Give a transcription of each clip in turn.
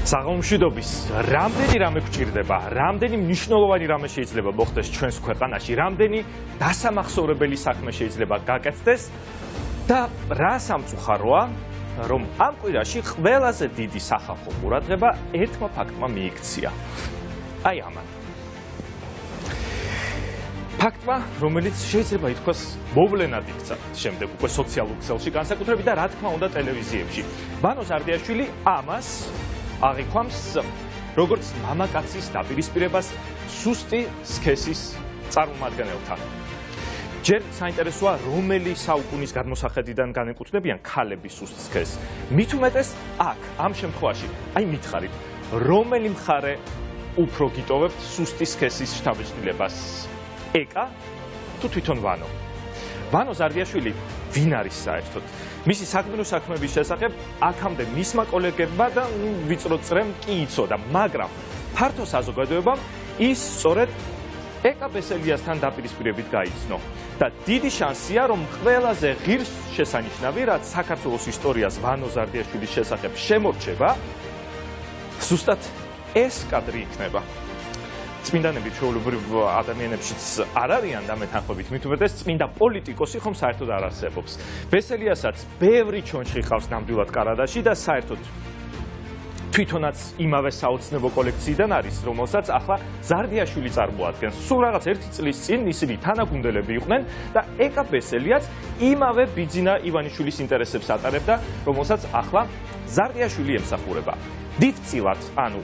საღამომშვიდობის რამდენი რამე გვჭირდება, რამდენი მნიშვნელოვანი რამე შეიძლება მოხდეს ჩვენს ქვეყანაში, რამდენი დასამახსოვრებელი საქმე შეიძლება გაკეთდეს და რა სამწუხაროა, რომ ამ კვირაში ყველაზე დიდი სახალხო ყურადღება ერთმა ფაქტმა მიიქცია. აი ამან. ფაქტმა, რომელიც შეიძლება ითქვას მოვლენად იქცა შემდეგ უკვე სოციალურ ქსელში განსაკუთრებით და რა თქმა უნდა ტელევიზიებში. ბანო ზარდიაშვილი ამას აღიქვამს როგორც მამაკაცის დაპირისპირებას სუსტი სქესის წარმომადგენელთან. ჯერ საინტერესოა რომელი საუკუნის გადმოსახედიდან განეკუთვნებიან ქალების სუსტ სქესს. მით უმეტეს აქ ამ შემთხვევაში აი მითხარით რომელი მხარე უფრო გიტოვებთ სუსტი სქესის შთაბეჭდილებას ეკა თუ თვითონ ვანო ზარდიაშვილი ვინ არის საერთოდ? მისი საქმიანო საქმეების შესახებ აქამდე მისმა კოლეგებმა და ვიწრო წრემ კი იცოდა, მაგრამ ფართო საზოგადოებამ ის სწორედ ეკა ბესელიასთან დაპირისპირებით გაიცნო და დიდი შანსია, რომ ყველაზე ღირსშესანიშნავი, რაც საქართველოს ისტორიას ვანო ზარდიაშვილის შესახებ შემორჩება, ზუსტად ეს კადრი იქნება. წმინდანები ჩვეულებრივ ადამიანებშიც არ არიან და მეთანხმებით მით უმეტეს წმინდა პოლიტიკოსი ხომ საერთოდ არ არსებობს. ბესელიასაც ბევრი ჩონჩხი ყავს ნამდვილად კანადაში და საერთოდ თვითონაც იმავე საოცნებო კოლექციიდან არის, რომელსაც ახლა ზარდიაშვილი წარმოადგენს. სულ რაღაც 1 წლის წინ ისინი თანაგუნდელები იყვნენ და ეკა ბესელიაც იმავე ბიძინა ივანიშვილის ინტერესებს ატარებდა, რომელსაც ახლა ზარდიაშვილი ემსახურება. დიდწილად, ანუ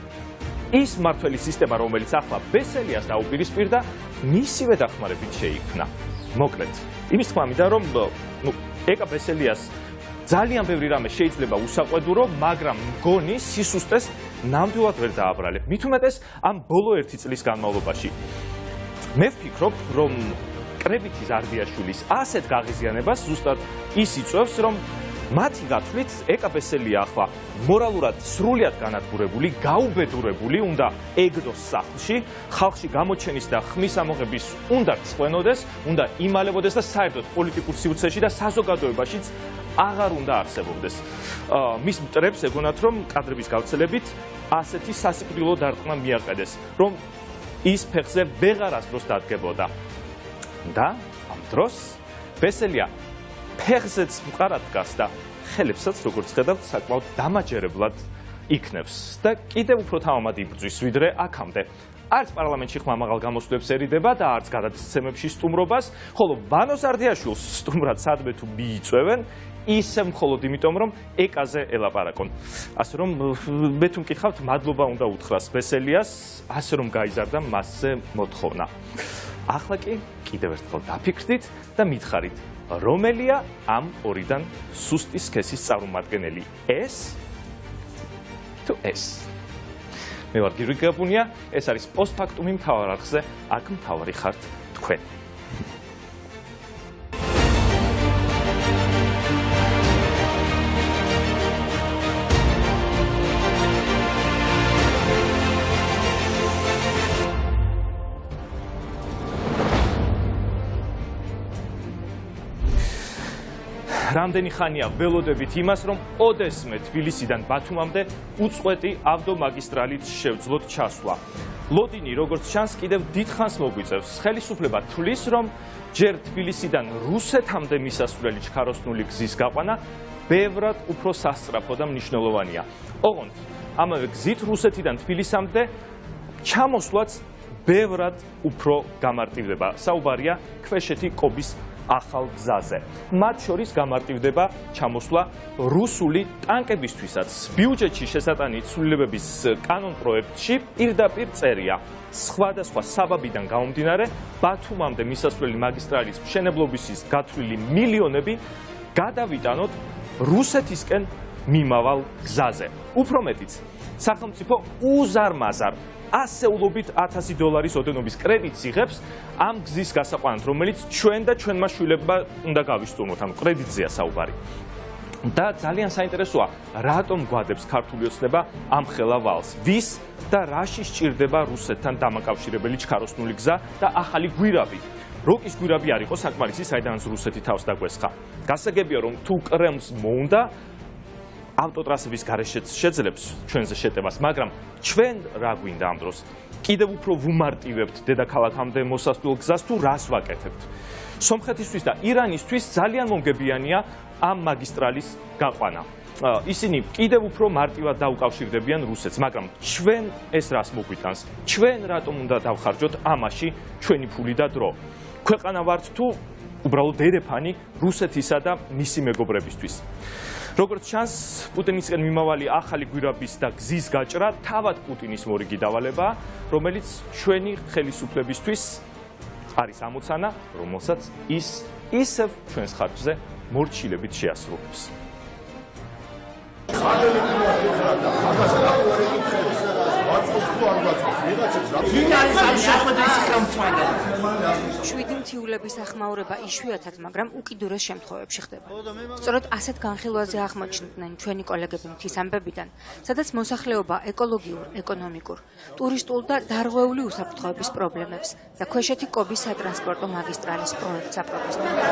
ის მმართველი სისტემა, რომელიც ახლა ბესელიას დაუპირისპირდა, მისივე დახმარებით შეიქმნა. მოკლედ, იმის თქმა მინდა, რომ ეკა ბესელიას ძალიან ბევრი რამე შეიძლება უსაყვედურო, მაგრამ მგონი სისუსტეს ნამდვილად ვერ დააბრალებ. მით უმეტეს ამ ბოლო 1 წლის განმავლობაში. მე ვფიქრობ, რომ კრებითი ზარდიაშვილის ასეთ გაღიზიანებას ზუსტად ის იწვევს, რომ მათი გათვლით ეკა ბესელია ახლა მორალურად სრულიად განადგურებული, გაუბედურებული უნდა ეგდოს სახლში, ხალხში გამოჩენის და ხმის ამოღების უნდა რწყვენოდეს, უნდა იმალებოდეს და საერთოდ პოლიტიკურ სივრცეში და საზოგადოებაშიც აღარ უნდა არსებობდეს. მის მტრებს ეგონათ, რომ კადრების გავრცელებით ასეთი სასიკვდილო დარტყმა მიაყენეს, რომ ის ფეხზე ვეღარასდროს დადგებოდა. და ამ დროს ბესელია ფეხზეც მყარად დგას და ხელებსაც, როგორც ხედავთ, საკმაოდ დამაჯერებლად იქნევს და კიდევ უფრო თავამად იბრძვის, ვიდრე აქამდე. არც პარლამენტში ხმამაღალ გამოსვლებს ერიდება და არც გადაცემებში სტუმრობას, ხოლო ვანო ზარდიაშვილს სტუმრად სადმე თუ მიიწვევენ, ისე მხოლოდ იმიტომ, რომ ეკაზე ელაპარაკონ. ასე რომ მე თუ მკითხავთ, მადლობა უნდა უთხრას ბესელიას, ასე რომ გაიზარდა მასზე მოთხოვნა. ახლა კი კიდევ ერთხელ დაფიქრდით და მითხარით, რომელია ამ ორიდან სუსტი სქესის წარმომადგენელი, ეს თუ ეს? მე ვარ გიორგი გაბუნია, ეს არის პოსტფაქტუმი მთავარ არხზე, აქ მთავარი ხართ თქვენ. რამდენი ხანია ველოდებით იმას, რომ ოდესმე თბილისიდან ბათუმამდე უწყვეტი ავტომაგისტრალით შევძლოთ ჩასვლა. ლოდინი, როგორც ჩანს, კიდევ დიდხანს მოგვიწევს. ხელისუფლება თვლის, რომ ჯერ თბილისიდან რუსეთამდე მისასვლელი ჩქაროსნული გზის გაყვანა ბევრად უფრო სასწრაფო და მნიშვნელოვანია. ოღონდ, ამავე გზით რუსეთიდან თბილისამდე ჩამოსვლაც ბევრად უფრო გამარტივდება. საუბარია ქვეშეთი-კობის ახალ გზაზე. მათ შორის გამარტივდება ჩამოსვლა რუსული ტანკებისთვისაც. ბიუჯეტში შესატანი ცვლილებების კანონ პროექტში პირდაპირ წერია. სხვადასხვა საბაბიდან გამომდინარე, ბათუმამდე მისასვლელი მაგისტრალის მშენებლობისის გათვლილი მილიონები გადავიტანოთ რუსეთისკენ მიმავალ გზაზე. უფრო მეტიც, სახელმწიფო უზარმაზარ ასეულობით $1000 ოდენობის კრედიტს იღებს ამ გზის გასაყვანად, რომელიც ჩვენ და ჩვენმა შვილებმა უნდა გავისწოროთ, ანუ კრედიტზეა საუბარი. და ძალიან საინტერესოა, რატომ გვადებს ქართული ოცნება ამ ხელა ვალს? ვის და რაში სჭირდება რუსეთთან დამაკავშირებელი ჩქაროსნული გზა და ახალი გვირაბი? როკის გვირაბი არ იყო საკმარისი, საიდანაც რუსეთი თავს დაგვესხა. გასაგებია, რომ თუ კრემლს მოუნდა ავტოტრასების გარეშეც შეძლებს ჩვენზე შეტევას, მაგრამ ჩვენ რა გვინდა ამ დროს? კიდევ უფრო ვუმარტივებთ დედაქალაქამდე მოსასვლელ გზას თუ რას ვაკეთებთ? სომხეთისთვის და ირანისთვის ძალიან მომგებიანია ამ მაგისტრალის გაყვანა. ისინი კიდევ უფრო მარტივად დაუკავშირდებიან რუსეთს, მაგრამ ჩვენ ეს რას მოგვიტანს? ჩვენ რატომ უნდა დავხარჯოთ ამაში ჩვენი ფული და დრო? ქვეყანა ვართ თუ უბრალოდ დერეფანი რუსეთისა და მისი მეგობრებისთვის? როგორც ჩანს, პუტინისგან მიმავალი ახალი გვირაბის და გზის გაჭრა თავად პუტინის მორიგი დავალებაა, რომელიც ჩვენი ხელისუფლებისთვის არის ამოცანა, რომელსაც ის ისევ ჩვენს ხარჯზე მორჩილებით შეასრულებს. შვიდი მთიულების ახმაურება იშვიათად, მაგრამ უკიდურეს შემთხვევებში ხდება. სწორედ ასეთ განხილვაზე აღმოჩნდნენ ჩვენი კოლეგები მთის ამბებიდან, სადაც მოსახლეობა ეკოლოგიურ, ეკონომიკურ, ტურისტულ და დარღვეული უსაფრთხოების პრობლემებს და ქვეშეთი კობის სატრანსპორტო მაგისტრალის პროექტს აპროტესტებდა.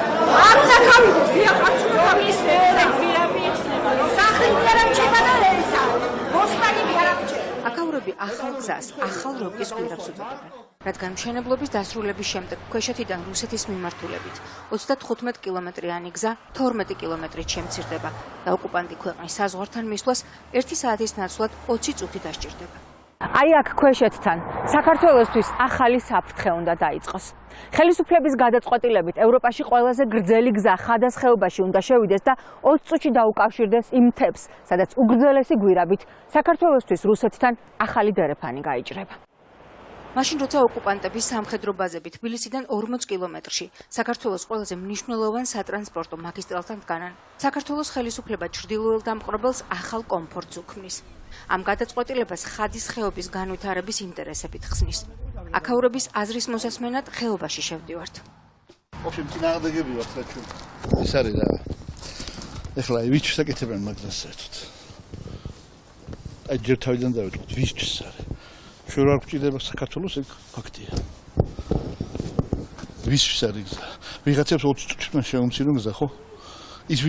აკავრები ახალ გზას, ახალ როკის გვირაბს უწოდებენ, რადგან მშენებლობის დასრულების შემდეგ ქვეშეთიდან რუსეთის მიმართულებით 35 კილომეტრიანი გზა 12 კილომეტრით შემცირდება და ოკუპანტი ქვეყნის საზღვართან მისვლას 1 საათის ნაცვლად 20 წუთი დასჭირდება. აი აქ ქვეშეთთან საქართველოსთვის ახალი საფრთხე უნდა დაიწყოს. ხელისუფლების გადაწყვეტილებით ევროპაში ყველაზე გრძელი გზა ხადას ხეობაში უნდა შევიდეს და 20 წუთში დაუკავშირდეს იმ მთებს, სადაც უგრძელესი გვირაბით საქართველოსთვის რუსეთთან ახალი დერეფანი გაიჭრება. მაშინ როცა ოკუპანტების სამხედრო ბაზები თბილისიდან 40 კილომეტრში საქართველოს ყველაზე მნიშვნელოვან სატრანსპორტო მაგისტრალთან დგანან, საქართველოს ხელისუფლება ჩრდილოელ დამპყრობელს ახალ კომფორტს უქმნის. ამ გადაწყვეტილებას ხადის ხეობის განვითარების ინტერესებით ხსნის. აკავრების აზრის მოსასმენად ხეობაში შევდივართ. ოფში წინააღმდეგები ვართ რა ჩვენ. ეს არის რა. ეხლა ვისთვის აკეთებენ მაგას საერთოდ. აი ჯერ თავიდან დავიწყოთ ვისთვის არის. ჩვენ რა გვჭირდება საქართველოს ეგ ფაქტია. ვისთვის არის გზა. ვიღაცებს 20 წუთში შეუმცირონ გზა ხო? ის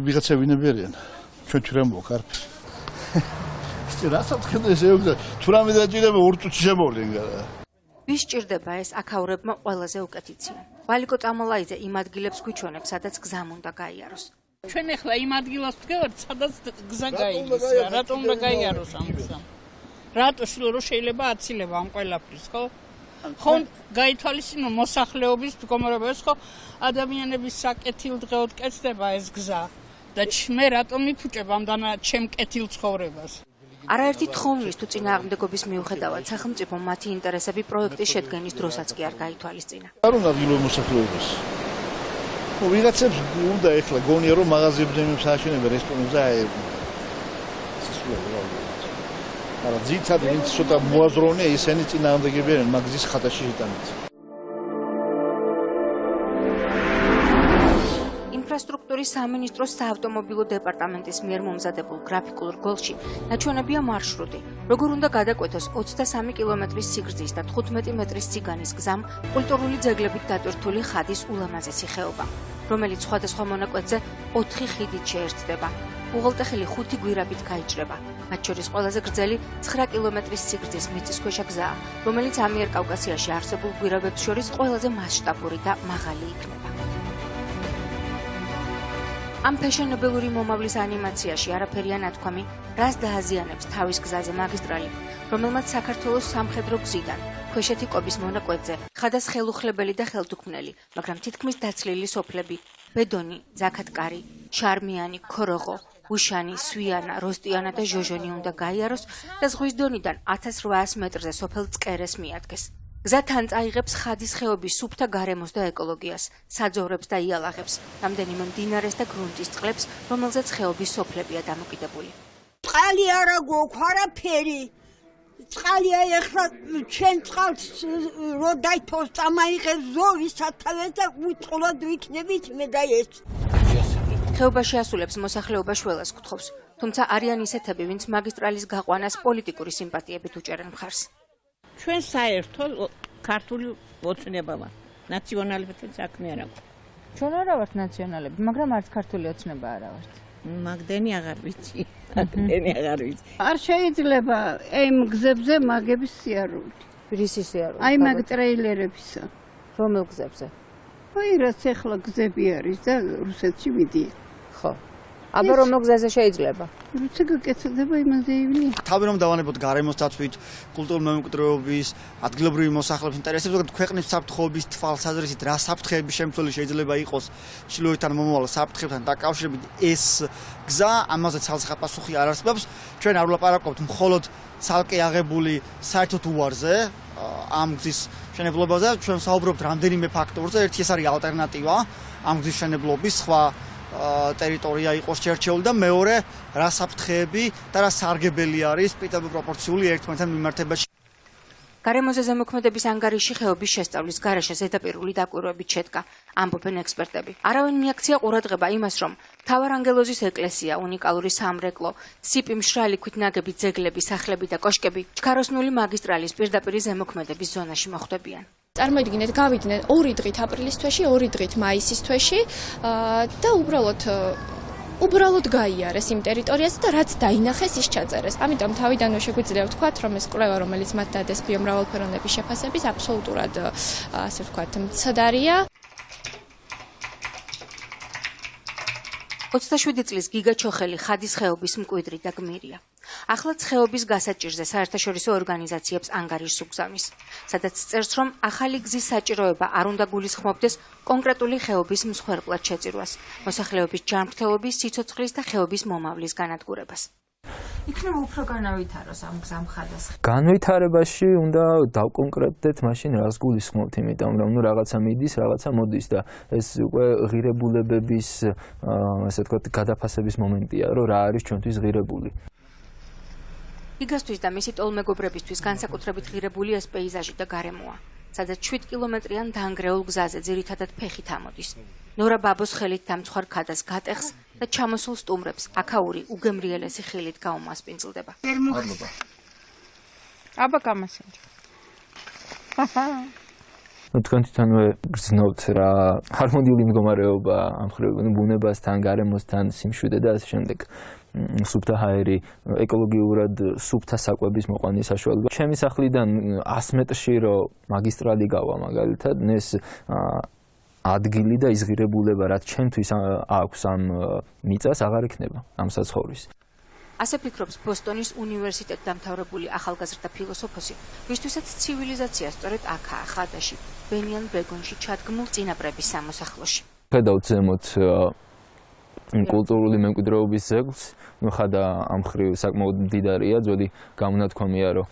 ვიღაცა ვინები არიან? ჩვენ თუ რა მოვკარფი. რასაც ხდება შეუგზა თუ რამე დაჭირება 2 წუთში შემოვლინგა. ვის ჭირდება ეს აკავრებმა ყველაზე უკეთიცია. ვალიკო წამალაიძე იმ ადგილებს გვიჩვენებს, სადაც გზამ უნდა გაიაროს. ჩვენ ახლა იმ ადგილას ვდგევართ, სადაც გზა გაიგეს. რატომ უნდა გაიაროს ამ გზამ? რატო შეიძლება აცილება ამ ყველაფრის, ხო? ხომ გაითვალისწინო მოსახლეობის მდგომარეობას, ხო? ადამიანების საკეთილდღეოდ კეთდება ეს გზა და მე რატომ მიფუჭებ ამდანა ჩემ კეთილ ცხოვრებას? არაერთი თხოვნით თუ წინააღმდეგობის მიუხედავად სახელმწიფო მათი ინტერესები პროექტის შედგენის დროსაც კი არ გაითვალისწინა. არ უნდა გილო მოსახლეობას. ხო ვიღაცებს უნდა ეხლა გონია რომ მაღაზიებზე მიმსააშენებენ რესტორნებზე აერბო. არა ძირითადად ვინც ცოტა მოაზროვნე ისინი წინააღმდეგები არიან მაგზის ხატაში შეტანით. ინფრასტრუქტურის სამინისტროს საავტომობილო დეპარტამენტის მიერ მომზადებულ გრაფიკულ რგოლში ნაჩვენებია მარშრუტი, როგორ უნდა გადაკვეთოს 23 კილომეტრის სიგრძის და 15 მეტრის სიგანის გზამ კულტურული ძეგლებით დატვირთული ხადის ულამაზესი ხეობა, რომელიც სხვადასხვა მონაკვეთზე 4 ხიდით შეერთდება. უღელტეხილი 5 გვირაბით გაიჭრება. მათ შორის ყველაზე გრძელი 9 კილომეტრის სიგრძის მიწისქვეშა გზაა, რომელიც ამიერკავკასიაში არსებულ გვირაბებს შორის ყველაზე მასშტაბური და მაღალი იქნება. ამ ფეშენებელური მომავლის ანიმაციაში არაფერია ნათქვამი, რას დააზიანებს თავის გზაზე მაგისტრალი, რომელმაც საქართველოს სამხედრო გზიდან, ქვეშეთი კობის მონაკვეთზე, ხადას ხელუხლებელი და ხელთუქმნელი, მაგრამ თითქმის დაცლილი სოფლები, ბედონი, ზაქატკარი, შარმიანი, ქოროღო, უშანი, სვიანა, როსტიანა და ჟოჟონი უნდა გაიაროს და ზღვის დონიდან 1800 მეტრზე სოფელ წკერეს მიადგეს. გზა თან წაიღებს ხადის ხეობის სუფთა გარემოს და ეკოლოგიას, საძოვრებს და იალაღებს, რამდენიმე მდინარეს და გრუნტის წყლებს, რომელზეც ხეობის სოფლებია დამოკიდებული. წყალი არა გვაქვს, არაფერი. წყალია ეხლა ჩვენ წყალს რო დაითოს წამაიღებს ზოვის სათავეს და უწყლოდ ვიქნებით მე და ეს. ხეობაში ასულებს მოსახლეობა შველას გთხოვს, თუმცა არიან ისეთები, ვინც მაგისტრალის გაყვანას პოლიტიკური სიმპათიებით უჭერენ მხარს. ჩვენ საერთოდ ქართული ოცნება ვართ. ნაციონალებთან საქმე არ აქვს. ჩვენ არა ვართ ნაციონალები, მაგრამ არც ქართული ოცნება არა ვართ. მაგდენი აღარ ვიცი. ნახტენი აღარ ვიცი. არ შეიძლება იმ გზებზე მაგების სიარული. რის სიარული? აი მაგ ტრეილერებისა. რომელ გზებზე? აი რაც ახლა გზები არის და რუსეთში მიდიან. ხო. აბა რომელ გზაზე შეიძლება? როცა გაკეთდება იმაზე ივლია. თავი რომ დავანებოთ გარემოს დაცვით, კულტურული მემკვიდრეობის, ადგილობრივი მოსახლეობის ინტერესებს, ზოგადად ქვეყნის საფრთხეობის თვალსაზრისით, რა საფრთხეების შემცველი შეიძლება იყოს ჩრდილოეთთან მომავალ საფრთხებთან დაკავშირებით ეს გზა, ამაზე ცალსახად პასუხი არ არსებობს. ჩვენ არ ვლაპარაკობთ მხოლოდ ცალკე აღებული საერთოდ უარზე, ამ გზის მშენებლობაზე, ჩვენ საუბრობთ რამდენიმე ფაქტორზე. ერთი ეს არის ალტერნატივა ამ გზის მშენებლობის, სხვა ტერიტორია იყოს შერჩეული და მეორე რა საფრთხეები და რა სარგებელი არის სპეციალური პროპორციული ერთმანეთთან მიმართებაში. გარემოზე ზემოქმედების ანგარიში ხეობის შესწავლის გარეშე ზედაპირული დაკვირვებით შედგა, ამბობენ ექსპერტები. არავინ მიაქცია ყურადღება იმას, რომ მთავარანგელოზის ეკლესია, უნიკალური სამრეკლო, სიპი მშრალი ქვით ნაგები ძეგლები, სახლები და კოშკები ჩქაროსნული მაგისტრალის პირდაპირ ზემოქმედების ზონაში მოხვდებიან. წარმოიდგინეთ, გავიდნენ 2 დღით აპრილის თვეში, 2 დღით მაისის თვეში და უბრალოდ გაიარეს იმ ტერიტორიაზე და რაც დაინახეს ის ჩაწერეს. ამიტომ თავიდანვე შეგვიძლია ვთქვათ, რომ ეს კვლევა, რომელიც მათ დადეს ბიომრავალფეროვნების შეფასების, აბსოლუტურად ასე ვთქვათ, მცდარია. 27 წლის გიგა ჩოხელი ხადის ხეობის მკვიდრი და გმირია. ახლაც ხეობის გასაჭირზე საერთაშორისო ორგანიზაციებს ანგარიშს უგზავნის, სადაც წერს, რომ ახალი გზის საჭიროება არ უნდა გულისხმობდეს კონკრეტული ხეობის მსხვერპლად შეწირვას, მოსახლეობის ჯანმრთელობის, სიცოცხლის და ხეობის მომავლის განადგურებას. იქნება უფრო განავითაროს ამ გზამ ხადას. განვითარებაში უნდა დავკონკრეტდეთ მაშინ რას გულისხმობთ, იმიტომ რომ ნუ რაღაცა მიდის, რაღაცა მოდის და ეს უკვე ღირებულებების, ასე ვთქვათ, გადაფასების მომენტია, რომ რა არის ჩვენთვის ღირებული. გიგასთვის და მისი ტოლმეგობრებისთვის განსაკუთრებით ღირებული ეს პეიზაჟი და გარემოა, სადაც 7 კილომეტრიან დაანგრეულ გზაზე ძირითადად ფეხით ამოდის. ნორა ბაბოს ხელით დამცხვარ ქადას გატეხს და ჩამოსულ სტუმრებს აქაური უგემრიელესი ხილით გაუმასპინძლდება. აბა გამასენჯ. თქვენ თვითონვე გრძნობთ რა ჰარმონიული მდგომარეობა ამ ბუნებასთან, გარემოსთან, სიმშვიდე და ასე შემდეგ. სუფთა ჰაერი, ეკოლოგიურად სუფთა საკვების მოყვანის საშუალება. ჩემი სახლიდან 100 მეტრში რო მაგისტრალი გავა მაგალითად, ეს ადგილი და ის ღირებულება, რაც ჩემთვის აქვს ამ მიწას, აღარ იქნება ამ საცხოვრის. ასე ფიქრობს ბოსტონის უნივერსიტეტ დამთავრებული ახალგაზრდა ფილოსოფოსი, ვისთვისაც ცივილიზაცია სწორედ აქაა ხადაში, ბენიან ბეგონში ჩადგმულ წინაპრების სამოსახლოში. ხედავთ ზემოთ კულტურული მემკვიდრეობის ძეგლს, ხადა ამ მხრივ საკმაოდ მდიდარია, ძველი გამონათქვამია, რომ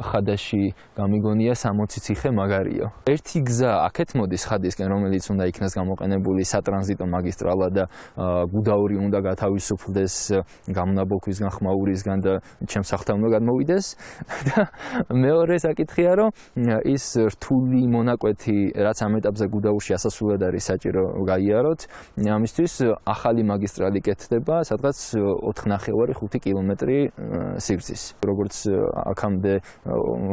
ხადაში გამიგონია 60 ციხე მაგარიო. ერთი გზა აქეთ მოდის ხადისკენ, რომელიც უნდა იქნას გამოყენებული სატრანზიტო მაგისტრალა და გუდაური უნდა გათავისუფლდეს გამონაბოლქვისგან, ხმაურისგან და ჩემს სახლთან უნდა გადმოვიდეს. და მეორე საკითხია, რომ ის რთული მონაკვეთი, რაც ამ ეტაპზე გუდაურში ასასვლელად არის საჭირო გაიაროთ, ამისთვის ახალი მაგისტრალი კეთდება, სადღაც 4,5 კილომეტრი სიგრძის. როგორც აქამდე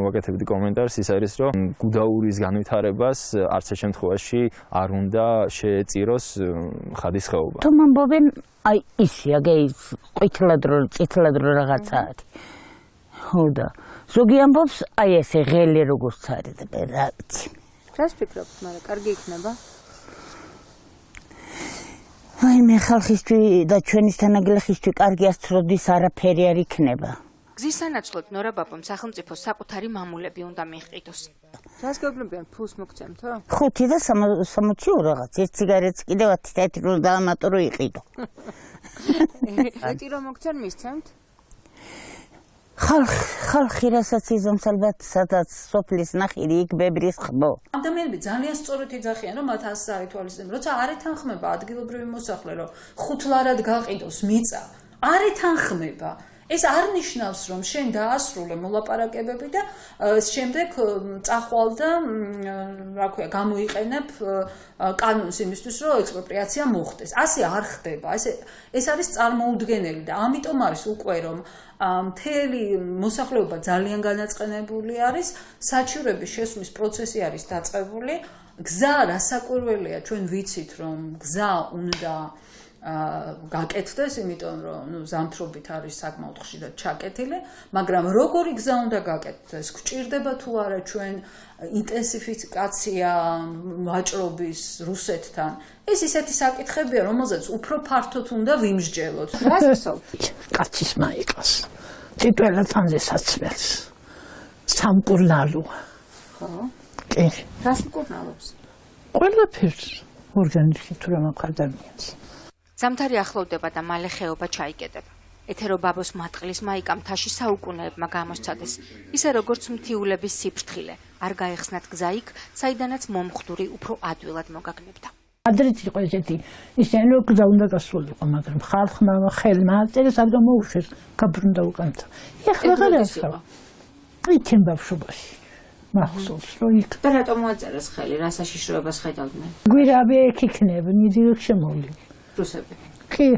ვაკეთებდი კომენტარს, ის არის, რომ გუდაურის განვითარებას არც ერთ შემთხვევაში არ უნდა შეეწიროს ხადის ხეობა. თუ მომბობენ, აი ისია, ყვითლად რო, წითლად რო რაღაცა არის. ხო და ზოგი ამბობს, აი ესე ღელი როგორც არის და რა ვიცი. რას ფიქრობთ, მაგრამ კარგი იქნება? აი მე ხალხისთვის და ჩვენი თანაგლეხისთვის კარგი ასწროდის არაფერი არ იქნება. გზის სანაცვლოდ ნორა ბაბომ სახელმწიფოს საკუთარი მამულები უნდა მიჰყიდოს. რას გეუბნებიან, ფულს მოგცემთო? 5 და 60 რაღაც, ერთ სიგარეტს კიდევ 10 რო დაამატო რო იყიდო. ეტი რომ მოგცემ მისცემთ? ხალხი რასაც იზომს ალბათ, სადაც სოფლის ნახირი იქ ბებრის ხბო. ადამიანები ძალიან სწორად იძახიან, რომ მათ ასე აითვალისწინებენ, როცა არ ეთანხმება ადგილობრივი მოსახლე, რომ ხუთლარად გაყიდოს მიწა, არ ეთანხმება. ეს არ ნიშნავს, რომ შენ დაასრულე მოლაპარაკებები და შემდეგ წახვალ და რა ქვია, გამოიყენებ კანონს იმისთვის, რომ ექსპროპრიაცია მოხდეს. ასე არ ხდება. ეს არის წარმოუდგენელი და ამიტომ არის უკვე რომ მთელი მოსახლეობა ძალიან განაწყენებული არის, საჩივრების შესვლის პროცესი არის დაწყებული. გზა რასაკვირველია, ჩვენ ვიცით, რომ გზა უნდა გაკეთდეს, იმიტომ რომ ზამთრობით არის საკმაოდ ხშირად ჩაკეტილი, მაგრამ როგორი გზა უნდა გაკეთდეს, გვჭირდება თუ არა ჩვენ ინტენსიფიკაცია ვაჭრობის რუსეთთან. ეს ისეთი საკითხებია, რომელზეც უფრო ფართოდ უნდა ვიმსჯელოთ. რას გსაუბრეთ? კაცის მაიყოს. ტიტულა თანზე საცმელს. სამკურნალოა. ხო? კი. რას მკურნალობს? ყველაფერს ორგანიზმში თუ რა მაქვს ადამიანს. ზამთარი ახლოვდება და მალე ხეობა ჩაიკეტება. ეთერო ბაბოს მატყლის მაიკა მთაში საუკუნეებმა გამოსცადეს, ისე როგორც მთიულების სიფრთხილე, არ გაეხსნათ გზა იქ, საიდანაც მომხდური უფრო ადვილად მოგაგნებდა. ადრეც იყო ესეთი, ისე რომ გზა უნდა გასულიყო, მაგრამ ხალხმა ხელმა აწერეს, არ გამოუშვეს, გაბრუნდა უკანთა. ეხლა აღარ ასწავლა. იცემ ბავშვობაში. მახსოვს, რომ იქ და რატომ მოაწერეს ხელი, რა საშიშროებას ხედავდნენ? გვირავი ეგ იქნება, ნიძილს შემოვლი. რუსები. კი.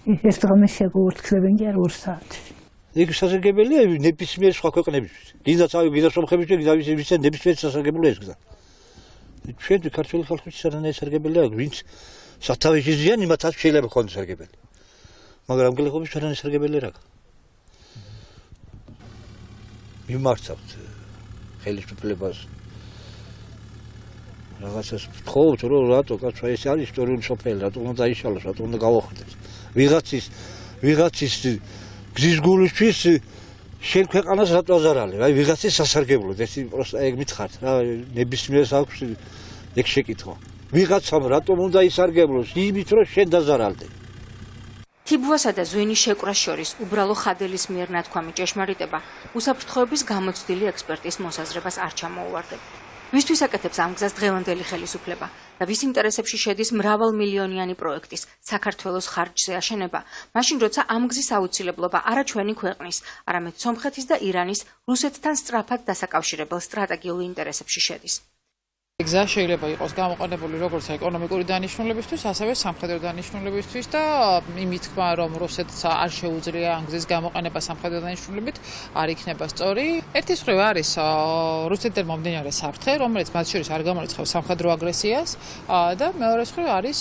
ეს დღე შეგურთქლებენ კი 2 საათში. იქ სასარგებელია ნებისმიერ სხვა ქვეყნებისთვის. გინდა სომხებისთვის, გინდა ვისე ნებისმიერ სასარგებლოა ეს გზა. ჩვენ ქართული ხალხისთვის არანაირი სარგებელია, ვინც სათავეში ზიანი მათაც შეიძლება ქონდეს სარგებელი. მაგრამ ამ გლეხობის არანაირი სარგებელი რა. მიმართავთ ხელისუფლებას. რაღაცას ვთხოვთ, რომ რატო კაცო ეს არის ისტორიული სოფელი, რატო უნდა დაიშალოს, რატო უნდა გავახვდეს. ვიღაცის გზის გულისთვის შენ ქვეყანას რატო აზარალი? აი ვიღაცის სასარგებლოდ, ეს პროსტა ეგ მითხართ რა, ნებისმიერს აქვს ეგ შეკითხვა. ვიღაცამ რატომ უნდა ისარგებლოს? იმით რომ შენ დაზარალდე. თიბუასა და ზვინის შეკვრას შორის უბრალო ხადელის მიერ ნათქვამი ჭეშმარიტება უსაფრთხოების გამოცდილი ექსპერტის მოსაზრებას არ ჩამოუვარდება. ვისთვის აკეთებს ამ გზას დღევანდელი ხელისუფლება და ვის ინტერესებში შედის მრავალმილიონიანი პროექტის საქართველოს ხარჯზე აშენება, მაშინ როცა ამ გზის აუცილებლობა არა ჩვენი ქვეყნის, არამედ სომხეთის და ირანის რუსეთთან სწრაფად დასაკავშირებელ სტრატეგიულ ინტერესებში შედის. გზა შეიძლება იყოს გამოყენებული როგორც ეკონომიკური დანიშნულებისთვის, ასევე სამხედრო დანიშნულებისთვის და იმით თქმა, რომ რუსეთს არ შეუძლია ამ გზის გამოყენება სამხედრო დანიშნულებით, არ იქნება სწორი. ერთის მხრივ არის რუსეთთან მომდინარე საფრთხე, რომელიც მათ შორის არ გამორიცხავს სამხედრო აგრესიას და მეორეს მხრივ არის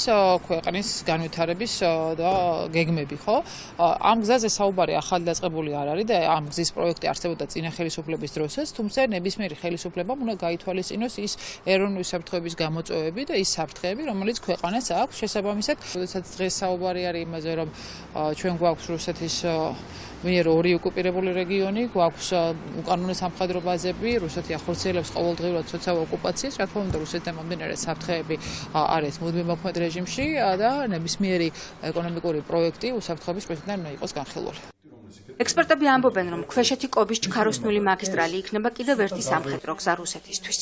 ქვეყნის განვითარების და გეგმები, ხო? ამ გზაზე საუბარი ახალი დაწყებული არ არის და ამ გზის პროექტი არსებობდა წინა ხელისუფლების დროსაც, თუმცა ნებისმიერი ხელისუფლებამ უნდა გაითვალისწინოს ის უსაფრთხოების გამოწვევები და ის საფრთხეები, რომელიც ქვეყანას აქვს შესაბამისად. როდესაც დღეს საუბარი არის იმაზე, რომ ჩვენ გვაქვს რუსეთის მიერ 2 ოკუპირებული რეგიონი, გვაქვს უკანონო სამხედრო ბაზები, რუსეთი ახორციელებს ყოველდღიურად სოციალურ ოკუპაციას, რა თქმა უნდა, რუსეთთან მომდინარე საფრთხეები არის მუდმივ მოქმედ რეჟიმში და ნებისმიერი ეკონომიკური პროექტი უსაფრთხოების პროცესთან უნდა იყოს განხილული. ექსპერტები ამბობენ, რომ ქვეშეთი კობის ჩქაროსნული მაგისტრალი იქნება კიდევ ერთი სამხედრო გზა რუსეთისთვის.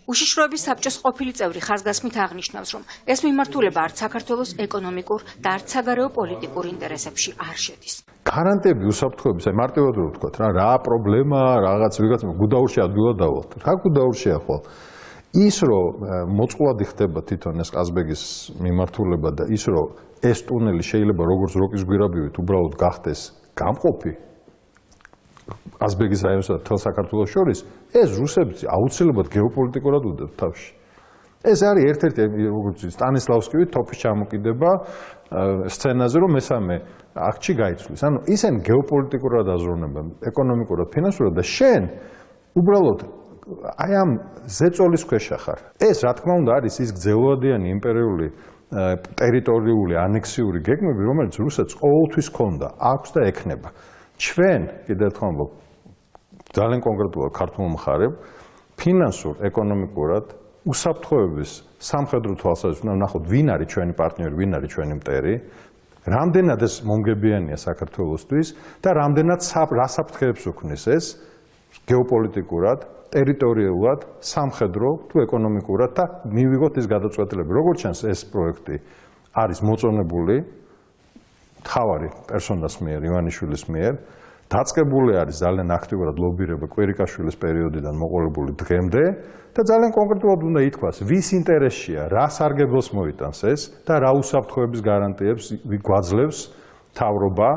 უშიშროების საბჭოს ყოფილი წევრი ხაზგასმით აღნიშნავს, რომ ეს მიმართულება არც საქართველოს ეკონომიკურ და არც საგარეო პოლიტიკურ ინტერესებში არ შედის. გარანტები უსაფრთხოების, აი მარტივად რო ვთქვათ, რა პრობლემა, რაღაც ვიღაც გუდაურში ადგილად დავალთ. რა გუდაურშია ხვალ? ის რომ მოწყვლადი ხდება თვითონ ეს ყაზბეგის მიმართულება და ის რომ ეს ტუნელი შეიძლება როგორც როკის გვირაბივით უბრალოდ გახდეს გამყოფი ყაზბეგის რაიონსა და თელ საქართველოს შორის, ეს რუსებს აუცილებლად გეოპოლიტიკურად უდევთ თავში. ეს არის ერთ-ერთი როგორც სტანისლავსკივი თოფის ჩამოკიდება სცენაზე, რომ მესამე აქტში გაიცვლის. ანუ ისინი გეოპოლიტიკურად აზროვნებენ, ეკონომიკურად, ფინანსურად და შენ უბრალოდ აი ამ ზეწოლის ქვეშ ხარ. ეს რა თქმა უნდა არის ის გრძელვადიანი იმპერიული ტერიტორიული ანექსიური გეგმები, რომელიც რუსეთს ყოველთვის ჰქონდა, აქვს და ექნება. ჩვენ, კიდევ ერთხელ ვამბობ, ძალიან კონკრეტულად ქართულ მხარებ, ფინანსურ, ეკონომიკურად, უსაფრთხოების სამხედრო თვალსაზრისით უნდა ნახოთ, ვინ არის ჩვენი პარტნიორი, ვინ არის ჩვენი მტერი, რამდენად ეს მომგებიანია საქართველოსთვის და რამდენად რა საფრთხეებს უქმნის ეს გეოპოლიტიკურად, ტერიტორიულად, სამხედრო თუ ეკონომიკურად და მივიღოთ ის გადაწყვეტილება. როგორც ჩანს, ეს პროექტი არის მოწონებული მთავარი პერსონას მიერ, ივანიშვილის მიერ, დაწყებული არის ძალიან აქტიურად ლობირება კვირიკაშვილის პერიოდიდან მოყოლებული დღემდე და ძალიან კონკრეტულად უნდა ითქვას, ვის ინტერესშია, რა სარგებლოს მოიტანს ეს და რა უსაფრთხოების გარანტიებს გვაძლევს მთავრობა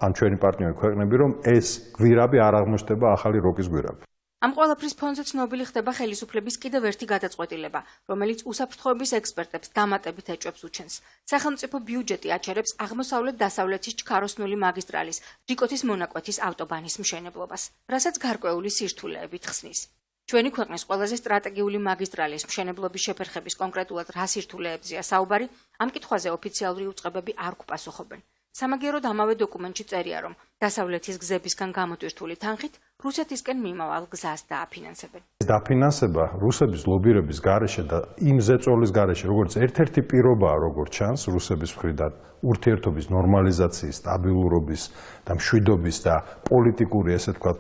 ან ჩვენი პარტნიორი ქვეყნები, რომ ეს გვირაბი არ აღმოჩნდება ახალი როკის გვირაბი. ამ ყველაფრის ფონზე ცნობილი ხდება ხელისუფლების კიდევ ერთი გადაწყვეტილება, რომელიც უსაფრთხოების ექსპერტებს დამატებით ეჭვებს უჩენს. სახელმწიფო ბიუჯეტი აჩერებს აღმოსავლეთ-დასავლეთის ჩქაროსნული მაგისტრალის რიკოთის მონაკვეთის ავტობანის მშენებლობას, რასაც გარკვეული სირთულეებით ხსნის. ჩვენი ქვეყნის ყველაზე სტრატეგიული მაგისტრალის მშენებლობის შეფერხების კონკრეტულად რა სირთულეებზეა საუბარი, ამ კითხვაზე ოფიციალური უწყებები არ გვპასუხობენ. სამაგიეროდ ამავე დოკუმენტში წერია, რომ დასავლეთის გზებისგან გამოტვირთული თანხით რუსეთისკენ მიმავალ გზას დააფინანსებენ. დაფინანსება რუსების ლობირების გარეშე და იმ ზეწოლის გარეშე, როგორც ერთ-ერთი პირობაა, როგორც ჩანს რუსების მხრიდან ურთიერთობის ნორმალიზაციის, სტაბილურობის და მშვიდობის და პოლიტიკური, ესე ვთქვათ,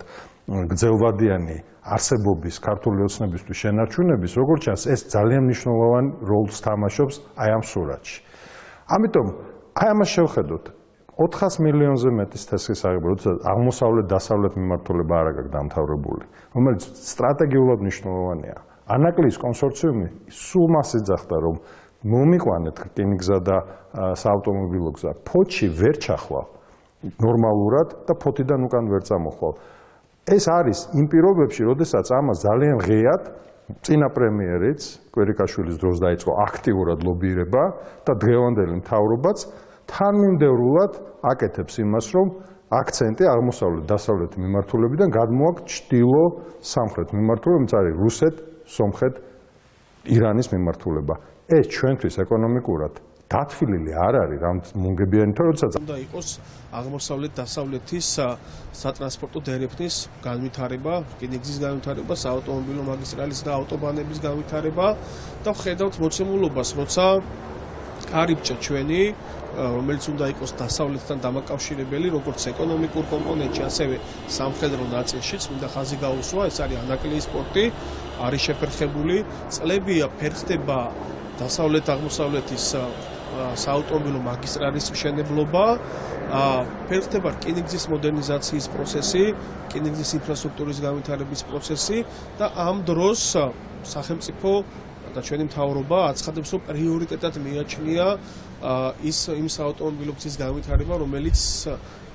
გრძელვადიანი არსებობის ქართული ოცნებისთვის შენარჩუნების, როგორც ჩანს, ეს ძალიან მნიშვნელოვან როლს თამაშობს აი ამ სურათში. ამიტომ აი ამას შევხედოთ. 400 მილიონზე მეტი თესლის აღება, როდესაც აღმოსავლეთ-დასავლეთ მიმართულება არ აქვს დამთავრებული, რომელიც სტრატეგიულად მნიშვნელოვანია. ანაკლიის კონსორციუმი სულ მას ეძახდა, რომ მომიყვანეთ რკინიგზა და საავტომობილო გზა. ფოთში ვერ ჩახვალ ნორმალურად და ფოთიდან უკან ვერ წამოხვალ. ეს არის იმ პირობებში, როდესაც ამას ძალიან ღიად წინა პრემიერიც კვერიკაშვილის დროს დაიწყო აქტიურად ლობირება და დღევანდელი მთავრობაც თანმიმდევრულად აკეთებს იმას, რომ აქცენტი აღმოსავლეთ-დასავლეთ მიმართულებიდან გადმოაქვს ჩრდილო-სამხრეთ მიმართულებით, არის რუსეთ, სომხეთ, ირანის მიმართულება. ეს ჩვენთვის ეკონომიკურად დათვლილი არ არის რამ მუნგებიანი, თორემ უნდა იყოს აღმოსავლეთ-დასავლეთის სატრანსპორტო დერეფნის განვითარება, რკინიგზის განვითარება, საავტომობილო მაგისტრალის და ავტობანების განვითარება და ვხედავთ მოცემულობას, როცა კარიბჭე ჩვენი, რომელიც უნდა იყოს დასავლეთთან დამაკავშირებელი, როგორც ეკონომიკურ კომპონენტში, ასევე სამხედრო ნაწილში, წმინდა ხაზი გაუსვა, ეს არის ანაკლიის პორტი, არის შეფერხებული, წლებია ფერხდება დასავლეთ-აღმოსავლეთის საავტომობილო მაგისტრალის მშენებლობა, ფერხდება რკინიგზის მოდერნიზაციის პროცესი, რკინიგზის ინფრასტრუქტურის განვითარების პროცესი და ამ დროს სახელმწიფო და ჩვენი მთავრობა აცხადებს, რომ პრიორიტეტად მიაჩნია იმ საავტომობილო გზის განვითარება, რომელიც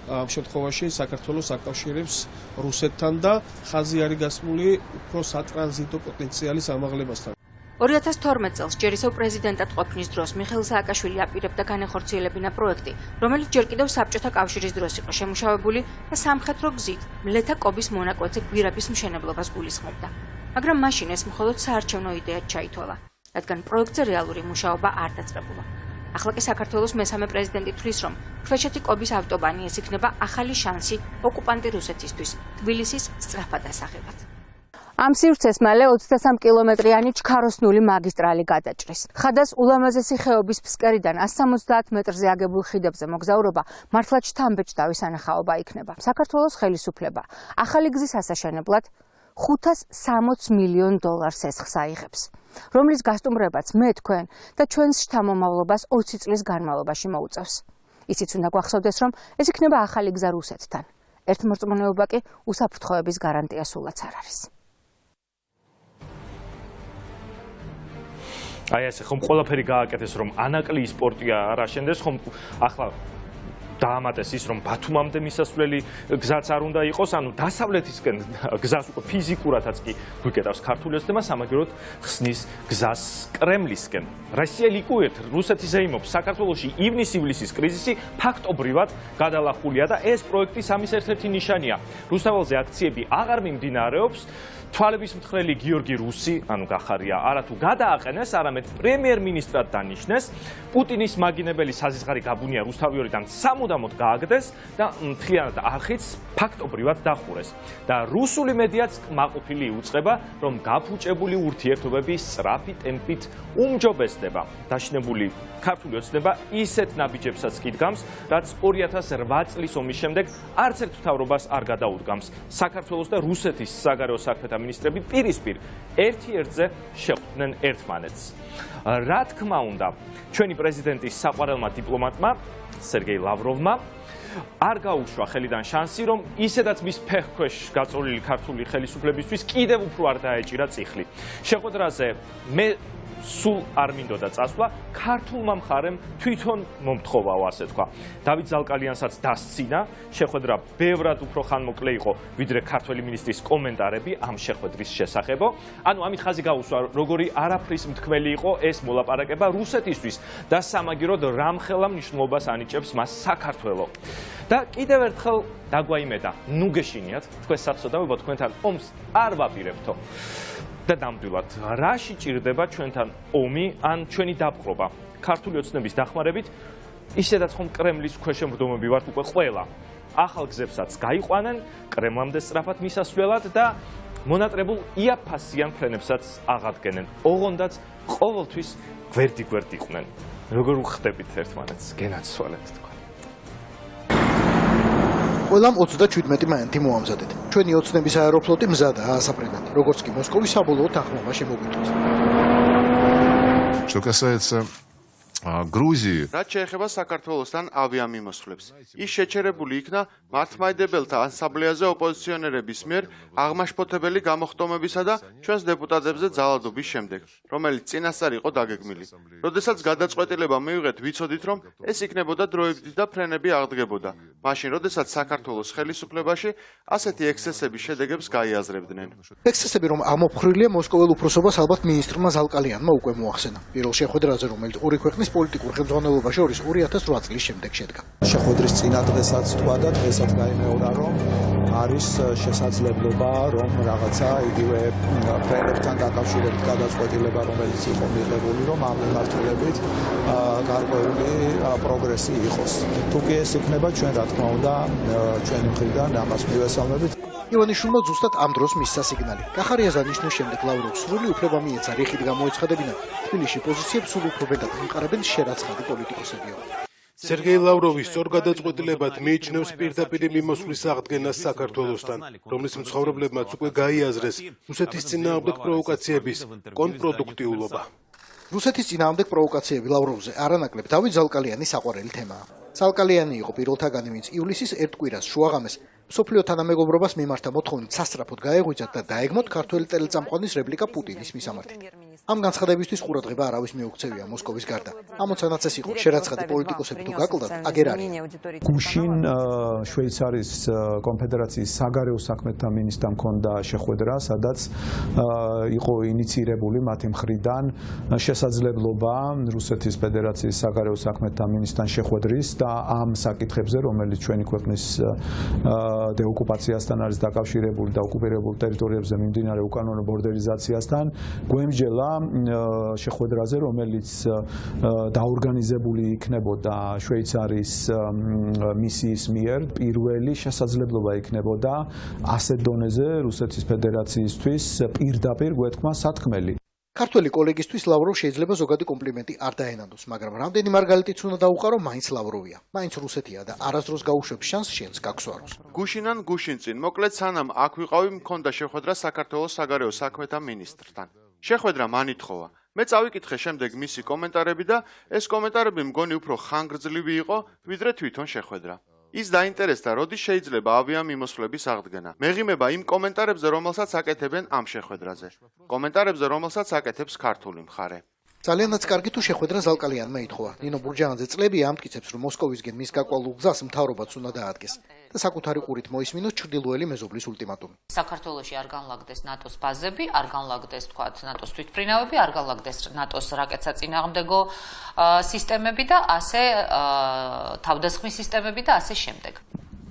ამ შემთხვევაში საქართველოს აკავშირებს რუსეთთან და ხაზი არის გასმული უფრო სატრანზიტო პოტენციალის ამაღლებასთან. 2012 წელს ჯერ ისევ პრეზიდენტად ყოფნის დროს მიხეილ სააკაშვილი აპირებდა განეხორციელებინა პროექტი, რომელიც ჯერ კიდევ საბჭოთა კავშირის დროს იყო შემუშავებული და სამხედრო გზით მლეთა კობის მონაკვეთზე გვირაბის მშენებლობას გულისხმობდა. მაგრამ მაშინ ეს მხოლოდ საარჩევნო იდეად ჩაითვალა, რადგან პროექტზე რეალური მუშაობა არ დაწყებულა. ახლა კი საქართველოს მესამე პრეზიდენტი თვლის, რომ ქვეშეთი კობის ავტობანი ეს იქნება ახალი შანსი ოკუპანტი რუსეთისთვის თბილისის სწრაფად ასაღებად. ამ სივრცეს მალე 23 კილომეტრიანი ჩქაროსნული მაგისტრალი გადაჭრის. ხადას ულამაზესი ხეობის ფსკერიდან 170 მეტრზე აგებულ ხიდებზე მოგზაურობა მართლაც შთამბეჭდავი სანახაობა იქნება. საქართველოს ხელისუფლება ახალი გზის ასაშენებლად $560 მილიონ ესხს აიღებს, რომლის გასტუმრებაც მე თქვენ და ჩვენს შთამომავლობას 20 წლის განმავლობაში მოუწევს. ისიც უნდა გვახსოვდეს, რომ ეს იქნება ახალი გზა რუსეთთან. ერთმორწმუნეობა კი უსაფრთხოების გარანტია სულაც არ არის. აი ესე ხომ ყველაფერი გააკეთეს, რომ ანაკლიის პორტია არ აშენდეს, ხომ ახლა დაამატეს ის, რომ ბათუმამდე მისასვლელი გზაც არ უნდა იყოს, ანუ დასავლეთისკენ გზას უკვე ფიზიკურადაც კი გვიკეტავს ქართული ოცნება, სამაგიეროდ ხსნის გზას კრემლისკენ. რუსია ლიკუერთ, რუსეთი ზეიმობს, საქართველოში ივნის-ივლისის კრიზისი ფაქტობრივად გადალახულია და ეს პროექტის ამის ერთ-ერთი ნიშანია. რუსთაველზე აქციები აღარ მიმდინარეობს. თვალების მთხრელი გიორგი რუსი, ანუ გახარია, არათუ გადააყენეს, არამედ პრემიერ-მინისტრად დანიშნეს. პუტინის მაგინებელი საზისხარი გაბუნია რუსთავიორიდან სამუდამოდ გააგდეს და მთლიანად არხიც ფაქტობრივად დახურეს. და რუსული მედიაც კმაყოფილი იუწყება, რომ გაფუჭებული ურთიერთობები სწრაფი ტემპით უმჯობესდება. დაშინებული ქართული ოცნება ისეთ ნაბიჯებსაც კიდგამს, რაც 2008 წლის ომის შემდეგ არც ერთ მთავრობას არ გადაუდგამს. საქართველოს და რუსეთის საგარეო საქმეთა მინისტრები პირისპირ ერთ-ერთზე შეხვდნენ ერთმანეთს. რა თქმა უნდა, ჩვენი პრეზიდენტის საყვარელმა დიპლომატმა სერგეი ლავროვმა არ გაუშვა ხელიდან შანსი, რომ ისედაც მის ფეხქვეშ გაწოლილი ქართული ხელისუფლებისთვის კიდევ უფრო არ დაეჭირა წიხლი. შეხვედრაზე სულ არ მინდოდა წასვლა, ქართულმა მხარემ თვითონ მომთხოვაო, ასე თქვა. დავით ზალკალიანსაც დასცინა, შეხვედრა ბევრად უფრო ხანმოკლე იყო, ვიდრე ქართველი მინისტრის კომენტარები ამ შეხვედრის შესახებო. ანუ ამით ხაზი გაუსვა, როგორი არაფრის მთქმელი იყო ეს მოლაპარაკება რუსეთისთვის და სამაგიეროდ რამხელა მნიშვნელობას ანიჭებს მას საქართველო. და კიდევ ერთხელ დაგვაიმედა, ნუ გეშინიათ, თქვენ საცოდავებო თქვენთან ომს არ ვაპირებთო. და ნამდვილად, რაში ჭირდება ჩვენთან ომი ან ჩვენი დაპყრობა? ქართული ოცნების დახმარებით, ისედაც ხომ კრემლის ქვეშემრდომები ვართ უკვე ყველა. ახალ გზებსაც გაიყვანენ, კრემლამდე სწრაფად მისასვლელად და მონატრებულ იაფასიან ფრენებსაც აღადგენენ. ოღონდაც ყოველთვის გვერდი-გვერდ იყვნენ. როგორ უხდებით ერთმანეთს, გენაცვალეთ თქვა. ყველამ 37 მაიანთი მოამზადეთ. ჩვენი ოცნების აეროფლოტი მზადაა ასაფრენად, როგორც კი მოსკოვის საბოლოო თანხმობა შემოგვიწევს. Что касается Грузии. რაც შეეხება საქართველოსთან ავიამიმოსვლებს. ის შეჩერებული იქნა მართლმადიდებელთა ასამბლეაზე ოპოზიციონერების მიერ აღმაშფოთებელი გამოხტომებისა და ჩვენს დეპუტატებზე ძალადობის შემდეგ, რომელიც წინასწარ იყო დაგეგმილი. როდესაც გადაწყვეტილება მივიღეთ, ვიცოდით, რომ ეს იქნებოდა დროებით და ფრენები აღდგებოდა. მაშინ, როდესაც საქართველოს ხელისუფლებაში ასეთი ექსცესების შედეგებს გაიაზრებდნენ. ექსცესები რომ ამოფხრილია მოსკოველ უფროსობას ალბათ მინისტრმა ზალკალიანმა უკვე მოახსენა. პირველ შეხვედრაზე, რომელიც ორი ქვეყნის პოლიტიკურ ხელმძღვანელობა შორის 2008 წლის შემდეგ შედგა. შეხვედრის წინა დღესაც თქვა და დღესაც გაიმეორა, რომ არის შესაძლებლობა, რომ რაღაცა იგივე ფრენებთან დაკავშირებით გადაწყვეტილება, რომელიც იყო მიღებული, რომ ამ მიმართულებით გარკვეული პროგრესი იყოს. თუკი ეს იქნება, ჩვენ რა თქმა უნდა, ჩვენი მხრიდან ამას მივესალმებით. ივანიშვილმა ზუსტად ამ დროს მისცა სიგნალი. კახარიას დანიშნვის შემდეგ ლავროვს სრული უფლება მიეცა რიხით გამოეცხადებინა. თბილისში პოზიციებს სულ უფრო მეტად იმყარებენ შერაცხადი პოლიტიკოსებიო. სერგეი ლავროვი სწორ გადაწყვეტილებად მიიჩნევს პირდაპირ მიმოსვლის აღდგენას საქართველოსთან, რომლის მცხოვრებლებმაც უკვე გაიაზრეს რუსეთის წინააღმდეგ პროვოკაციების კონტრპროდუქტიულობა. რუსეთის წინააღმდეგ პროვოკაციები ლავროვზე არანაკლებ დავით ზალკალიანის საყვარელი თემაა. ზალკალიანი იყო პირველთაგანი, ვინც ივლისის ერთ კვირას შუაღამეს მსოფლიო თანამეგობრობას მიმართა მოთხოვნით სასწრაფოდ გაეღვიძათ და დაეგმოთ ქართველი ტელეწამყვანის რეპლიკა პუტინის მისამართით. ამ განცხადებისთვის ყურადღება არავის მიუქცევია მოსკოვის გარდა. ამოცანაც ეს იყო, შერაცხადი პოლიტიკოსები თუ გაკლდათ, აგერ არის. გუშინ შვეიცარიის კონფედერაციის საგარეო საქმეთა მინისტრთან ჰქონდა შეხვედრა, სადაც იყო ინიციირებული მათი მხრიდან შესაძლებლობა რუსეთის ფედერაციის საგარეო საქმეთა მინისტრთან შეხვედრის და ამ საკითხებზე, რომელიც ჩვენი ქვეყნის დეოკუპაციასთან არის დაკავშირებული და ოკუპირებულ ტერიტორიებზე მიმდინარე უკანონო ბორდერიზაციასთან, გვემჯელა შეხვედრაზე, რომელიც დაორგანიზებული იქნებოდა შვეიცარიის მისიის მიერ, პირველი შესაძლებლობა იქნებოდა ასეთ დონეზე რუსეთის ფედერაციისთვის პირდაპირ გვეთქმა სათქმელი. ქართველი კოლეგისთვის ლავროვ შეიძლება ზოგადი კომპლიმენტი არ დაენადოს, მაგრამ რამდენი მარგალიტიც უნდა დაუყარო, მაინც ლავროვია. მაინც რუსეთია და არასდროს გაუშვებს შანსს შენს გაგსვაროს. გუშინან გუშინ წინ, მოკლედ სანამ აქ ვიყავი, მქონდა შეხვედრა საქართველოს საგარეო საქმეთა მინისტრთან. შეხვედრა მანითხოვა. მე წავიკითხე შემდეგ მისი კომენტარები და ეს კომენტარები მგონი უფრო ხანგრძლივი იყო, ვიდრე თვითონ შეხვედრა. ის დაინტერესდა, როდის შეიძლება ავიამიმოსვლების აღდგენა. მეღიმება იმ კომენტარებზე, რომელსაც აკეთებენ ამ შეხვედრაზე. კომენტარებზე, რომელსაც აკეთებს ქართული მხარე. ძალიანაც კარგი თუ შეხვედრა ზალკალიანმა ითხოვა. ნინო ბურჯანაძე წლებია ამტკიცებს, რომ მოსკოვისგენ მის გაკვალულ გზას მთავრობაც უნდა დაადგეს და საკუთარი ყურით მოისმინოს ჩრდილოელი მეზობლის ულტიმატუმი. საქართველოში არ განლაგდეს ნატოს ბაზები, არ განლაგდეს თქვათ ნატოს თვითმფრინავები, არ განლაგდეს ნატოს რაკეტსაწინააღმდეგო სისტემები და ასე თავდასხმის სისტემები და ასე შემდეგ.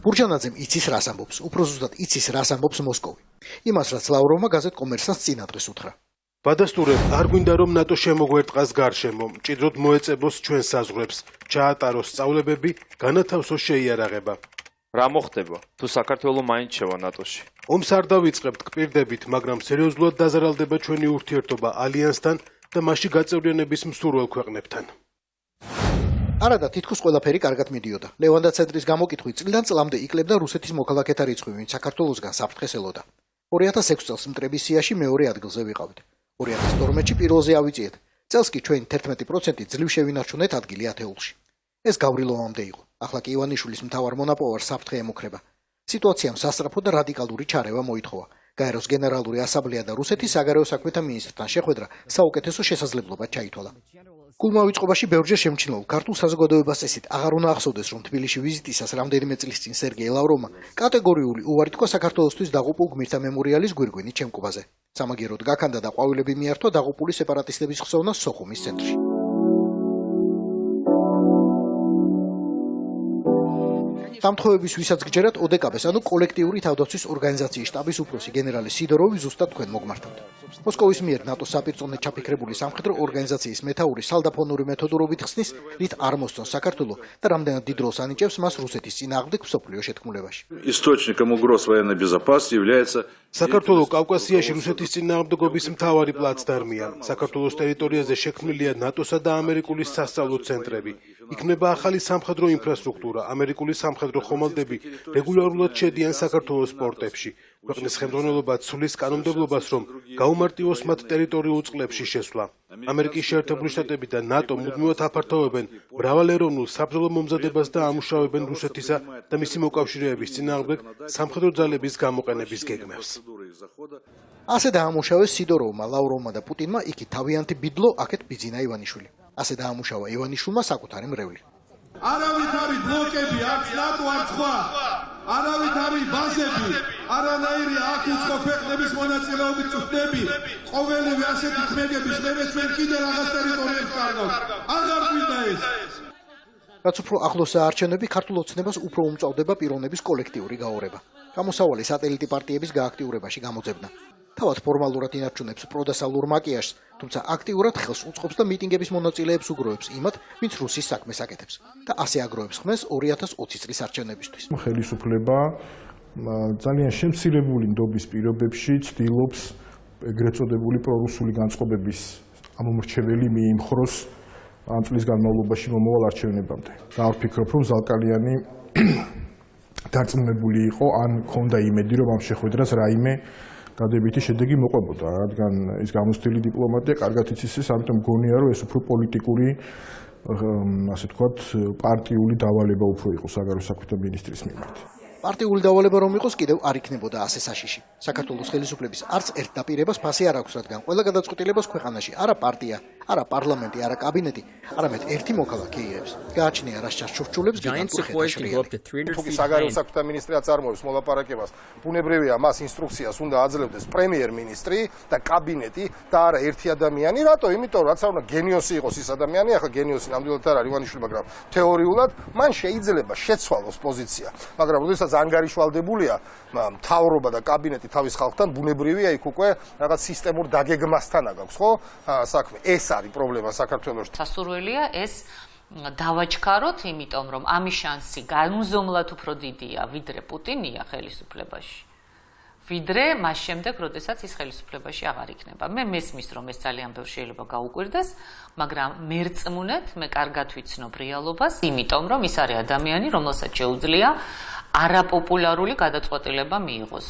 ბურჯანაძემ იცის რას ამბობს, უფრო ზუსტად იცის რას ამბობს მოსკოვი. იმას, რაც ლავროვმა გაზეთ კომერსანტს წინა დღეს უთხრა. ვადასტურებ, არ გვინდა რომ ნატო შემოგვერტყას გარშემო, მჭიდროდ მოეწებოს ჩვენ საზღვრებს, ჩაატაროს სწავლებები, განათავსოს შეიარაღება. რა მოხდება, თუ საქართველო მაინც შევა ნატოში? ომს არ დავიწყებთ კპირდებით, მაგრამ სერიოზულად დაზარალდება ჩვენი ურთიერთობა ალიანსთან და მასში გაწევრიანების მსურველ ქვეყნებთან. არადა თითქოს ყველაფერი კარგად მიდიოდა. ლევანდაც ედრის გამოკითხვით წლიდან წლამდე იკლებდა რუსეთის მოქალაქეთა რიცხვი, ვინც საქართველოსგან საფრთხეს ელოდა. 2006 წელს მტრების სიაში მეორე ადგილზე ვიყავით. 2012-ში პირველზე ავიწიეთ. წელს კი ჩვენ 11% ძლივ შევინარჩუნეთ ადგილი ათეულში. ეს გავრილოვამდე იყო. ახლა კი ივანიშვილის მთავარ მონაპოვარს საფრთხე ემუქრება. სიტუაციამ სასწრაფო და რადიკალური ჩარევა მოითხოვა. გაეროს გენერალური ასამბლეა და რუსეთის საგარეო საქმეთა მინისტრთან შეხვედრა საუკეთესო შესაძლებლობად ჩაითვალა. გულმა ვიწყობაში ბევრჯერ შემჩნეულ ქართულ საზოგადოებას წესით აღარ უნდა ახსოვდეს, რომ თბილისში ვიზიტისას რამდენიმე წლის წინ სერგეი ლავროვმა კატეგორიული უარი თქვა საქართველოსთვის დაღუპულ გმირთა მემორიალის გვირგვინის ჩემკუბაზე. სამაგიეროდ გაქანდა და ყვავილები მიართვა დაღუპული სეპარატისტების ხსოვნა სოხუმის ცენტრში. დამთხოვების ვისაც გჯერათ ოდეკაბეს, ანუ კოლექტიური თავდაცვის ორგანიზაციის შტაბის უფროსი გენერალი სიდოროვი ზუსტად თქვენ მოგმართავთ. მოსკოვის მიერ ნატოს საპირწონედ ჩაფიქრებული სამხედრო ორგანიზაციის მეთაური სალდაფონური მეთოდურობით ხსნის, რით არ მოსწონს საქართველო და რამდენად დიდ როლს ანიჭებს მას რუსეთის წინააღმდეგ მსოფლიო შეთქმულებაში. Источником угроз военной безопасности является საქართველო კავკასიაში რუსეთის წინააღმდეგობის მთავარი პლაცდარმია. საქართველოს ტერიტორიაზე შექმნილია ნატოსა და ამერიკული სასწავლო ცენტრები. იქნება ახალი სამხედრო ინფრასტრუქტურა, ამერიკული სამხედრო ხომალდები რეგულარულად შედიან საქართველოს პორტებში. ქვეყნის ხელმძღვანელობა ცვლის კანონმდებლობას, რომ გაუმარტივოს მათ ტერიტორიულ წყლებში შესვლა. ამერიკის შეერთებული შტატები და ნატო მუდმივად აფართოვებენ მრავალეროვნულ საბრძოლო მომზადებას და ამუშავებენ რუსეთისა და მისი მოკავშირეების წინააღმდეგ სამხედრო ძალების გამოყენების გეგმებს. ასე დაამუშავეს სიდოროვმა, ლავროვმა და პუტინმა იქით თავიანთი ბიდლო, აქეთ ბიძინა ივანიშვილი. ასე დაამუშავა ივანიშვილმა საკუთარი მრევლი. არავით არის ბლოკები, აქ ნატო არ სხვა, არავით არის ბაზები, არანაირი აქ უცხო ქვეყნების მონაწილეობით წვდები, ყოველივე ასეთი ხმეგების ხმებს ჩვენ კიდე რაღაც ტერიტორიებს კარგავთ. აღარ გვინდა ეს. რაც უფრო ახლოსაა არჩევნები, ქართულ ოცნებას უფრო უმწვავდება პიროვნების კოლექტიური გაორება. გამოსავალი სატელიტი პარტიების გააქტიურებაში გამოძებნა. თავად ფორმალურად ინარჩუნებს პროდასალურ მაკიაჟს, თუმცა აქტიურად ხელს უწყობს და მიტინგების მონაწილეებს უგროვებს იმათ, ვინც რუსის საქმეს აკეთებს და ასე აგროვებს ხმეს 2020 წლის არჩევნებისთვის. ხელისუფლება ძალიან შემცირებული ნდობის პირობებში ცდილობს ეგრეთ წოდებული პრორუსული განწყობების ამომრჩეველი მიიმხროს ამ წლის განმავლობაში მომავალ არჩევნებამდე. და არ ვფიქრობ, რომ ზალკალიანი დარწმუნებული იყო, ან ჰქონდა იმედი, რომ ამ შეხვედრას რაიმე დადებითი შედეგი მოყვებოდა, რადგან ის გამოცდილი დიპლომატია კარგად იცის ეს, ამიტომ მგონია, რომ ეს უფრო პოლიტიკური, ასე ვთქვათ, პარტიული დავალება უფრო იყო საგარეო საქმეთა მინისტრის მიმართ. პარტიული დავალება რომ იყოს, კიდევ არ იქნებოდა ასე საშიში. საქართველოს ხელისუფლების არც ერთ დაპირებას ფასი არ აქვს, რადგან ყველა გადაწყვეტილებას ქვეყანაში არა პარტია, არა პარლამენტი, არა კაბინეტი, არამედ ერთი მოქალაქე იღებს. გააჩნია რა შარჩურჩულებს გიგანტურ ხედაში. თუკი საგარეო საქმეთა მინისტრი აწარმოებს მოლაპარაკებას, ბუნებრივია მას ინსტრუქციას უნდა აძლევდეს პრემიერ-მინისტრი და კაბინეტი და არა ერთი ადამიანი. რატო? იმიტომ რომ რაც არ უნდა გენიოსი იყოს ის ადამიანი, ახლა გენიოსი ნამდვილად არ არის ივანიშვილი, მაგრამ თეორიულად მან შეიძლება შეცვალოს პოზიცია. მაგრამ როდესაც ანგარიშვალდებულია მთავრობა და კაბინეტი თავის ხალხთან, ბუნებრივია იქ უკვე რაღაც სისტემურ დაგეგმასთან აქვს, ხო? საქმე. ეს არის პრობლემა საქართველოში. სასურველია ეს დავაჩქაროთ, იმიტომ რომ ამის შანსი განუზომლად უფრო დიდია, ვიდრე პუტინია ხელისუფლებაში. ვიდრე მას შემდეგ, როდესაც ის ხელისუფლებაში აღარ იქნება. მე მესმის, რომ ეს ძალიან ბევრ შეიძლება გაუკვირდეს, მაგრამ მერწმუნეთ, მე კარგად ვიცნობ რეალობას, იმიტომ რომ ის არის ადამიანი, რომელსაც შეუძლია არაპოპულარული გადაწყვეტილება მიიღოს.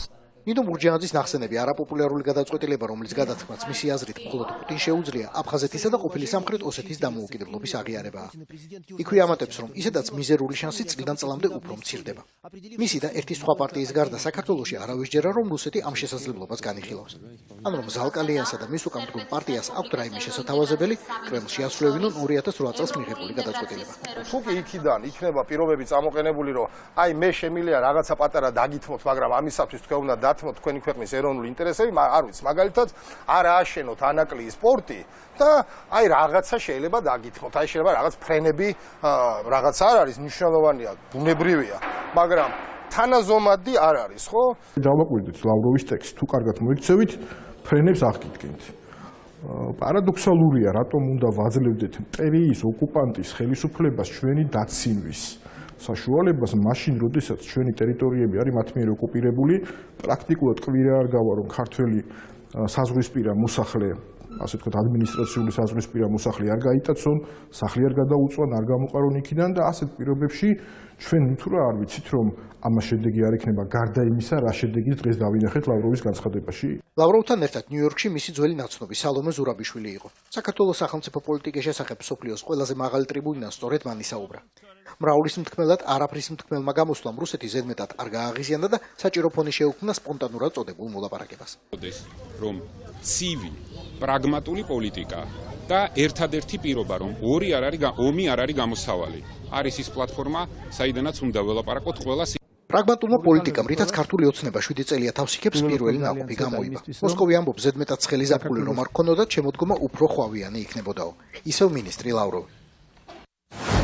ნინო მურჯანაძის ნახსენები არაპოპულარული გადაწყვეტილება, რომლის გადათქმაც მისი აზრით მხოლოდ პუტინს შეუძლია, აფხაზეთისა და ყოფილი სამხრეთ ოსეთის დამოუკიდებლობის აღიარებაა. იქვე ამატებს, რომ ისედაც მიზერული შანსი წლიდან წლამდე უფრო მცირდება. მისი და ერთი სხვა პარტიის გარდა საქართველოში არავის ჯერა, რომ რუსეთი ამ შესაძლებლობას განიხილავს. ან რომ ზალკალიანსა და მის უკან მდგომ პარტიას აქვთ რაიმე შესათავაზებელი, კრემლში ასრულებინონ 2008 წელს მიღებული გადაწყვეტილება. თუკი იქიდან იქნება პირობები წამოყენებული, რომ აი მე შემიძლია რაღაცა პატარა დაგითმოთ, მაგრამ ამისათვის თქვენ უნდა დათმოთ თქვენი ქვეყნის ეროვნული ინტერესები, არ ვიცი, მაგალითად, არ ააშენოთ ანაკლიის პორტი და აი რაღაცა შეიძლება დაგითმოთ. აი შეიძლება რაღაც ფრენები, რაღაც არ არის მნიშვნელოვანია, ბუნებრივია, მაგრამ თანაზომადი არ არის, ხო? დავაკვირდით ლავროვის ტექსტს, თუ კარგად მოიქცევით, ფრენებს აღგიდგენთ. პარადოქსალურია, რატომ უნდა ვაძლევდეთ მტერიის ოკუპანტის ხელისუფლებას ჩვენი დაცინვის საშუალებას მაშინ, როდესაც ჩვენი ტერიტორიები არის მათ მიერ ოკუპირებული, პრაქტიკულად კვირა არ გავა, რომ ქართველი საზღვრისპირა მოსახლე ასე ვთქვათ, ადმინისტრაციული საზღვრისპირა მოსახლე არ გაიტაცონ, სახლი არ გადაუწვან, არ გამოყარონ იქიდან და ასეთ პირობებში ჩვენ თუ რა არ ვიცით, რომ ამას შედეგი არ იქნება გარდა იმისა, რა შედეგიც დღეს დავინახეთ ლავროვის განცხადებაში. ლავროვთან ერთად ნიუ-იორკში მისი ძველი ნაცნობი სალომე ზურაბიშვილი იყო. საქართველოს სახელმწიფო პოლიტიკის შესახებ მსოფლიოს ყველაზე მაღალი ტრიბუნიდან სწორედ მან ისაუბრა. მრავლის მთქმელად არაფრის მთქმელმა გამოსვლამ რუსეთი ზედმეტად არ გააღიზიანდა და საჭირო ფონი შეუქმნა სპონტანურად წოდებულ მოლაპარაკებას. რომ ცივი, პრაგმატული პოლიტიკა და ერთადერთი პირობა, რომ ომი არ არის გამოსავალი. არის ის პლატფორმა, საიდანაც უნდა ველაპარაკოთ ყველა. პრაგმატულმა პოლიტიკამ, რითაც ქართული ოცნება 7 წელია თავს იქებს, პირველი ნაყოფი გამოივა. მოსკოვი ამბობს, ზედმეტად ცხელი ზაფხული რომ არ ქონოდათ, შემოდგომა უფრო ხვავიანი იქნებოდაო. ისევ მინისტრი ლავროვი.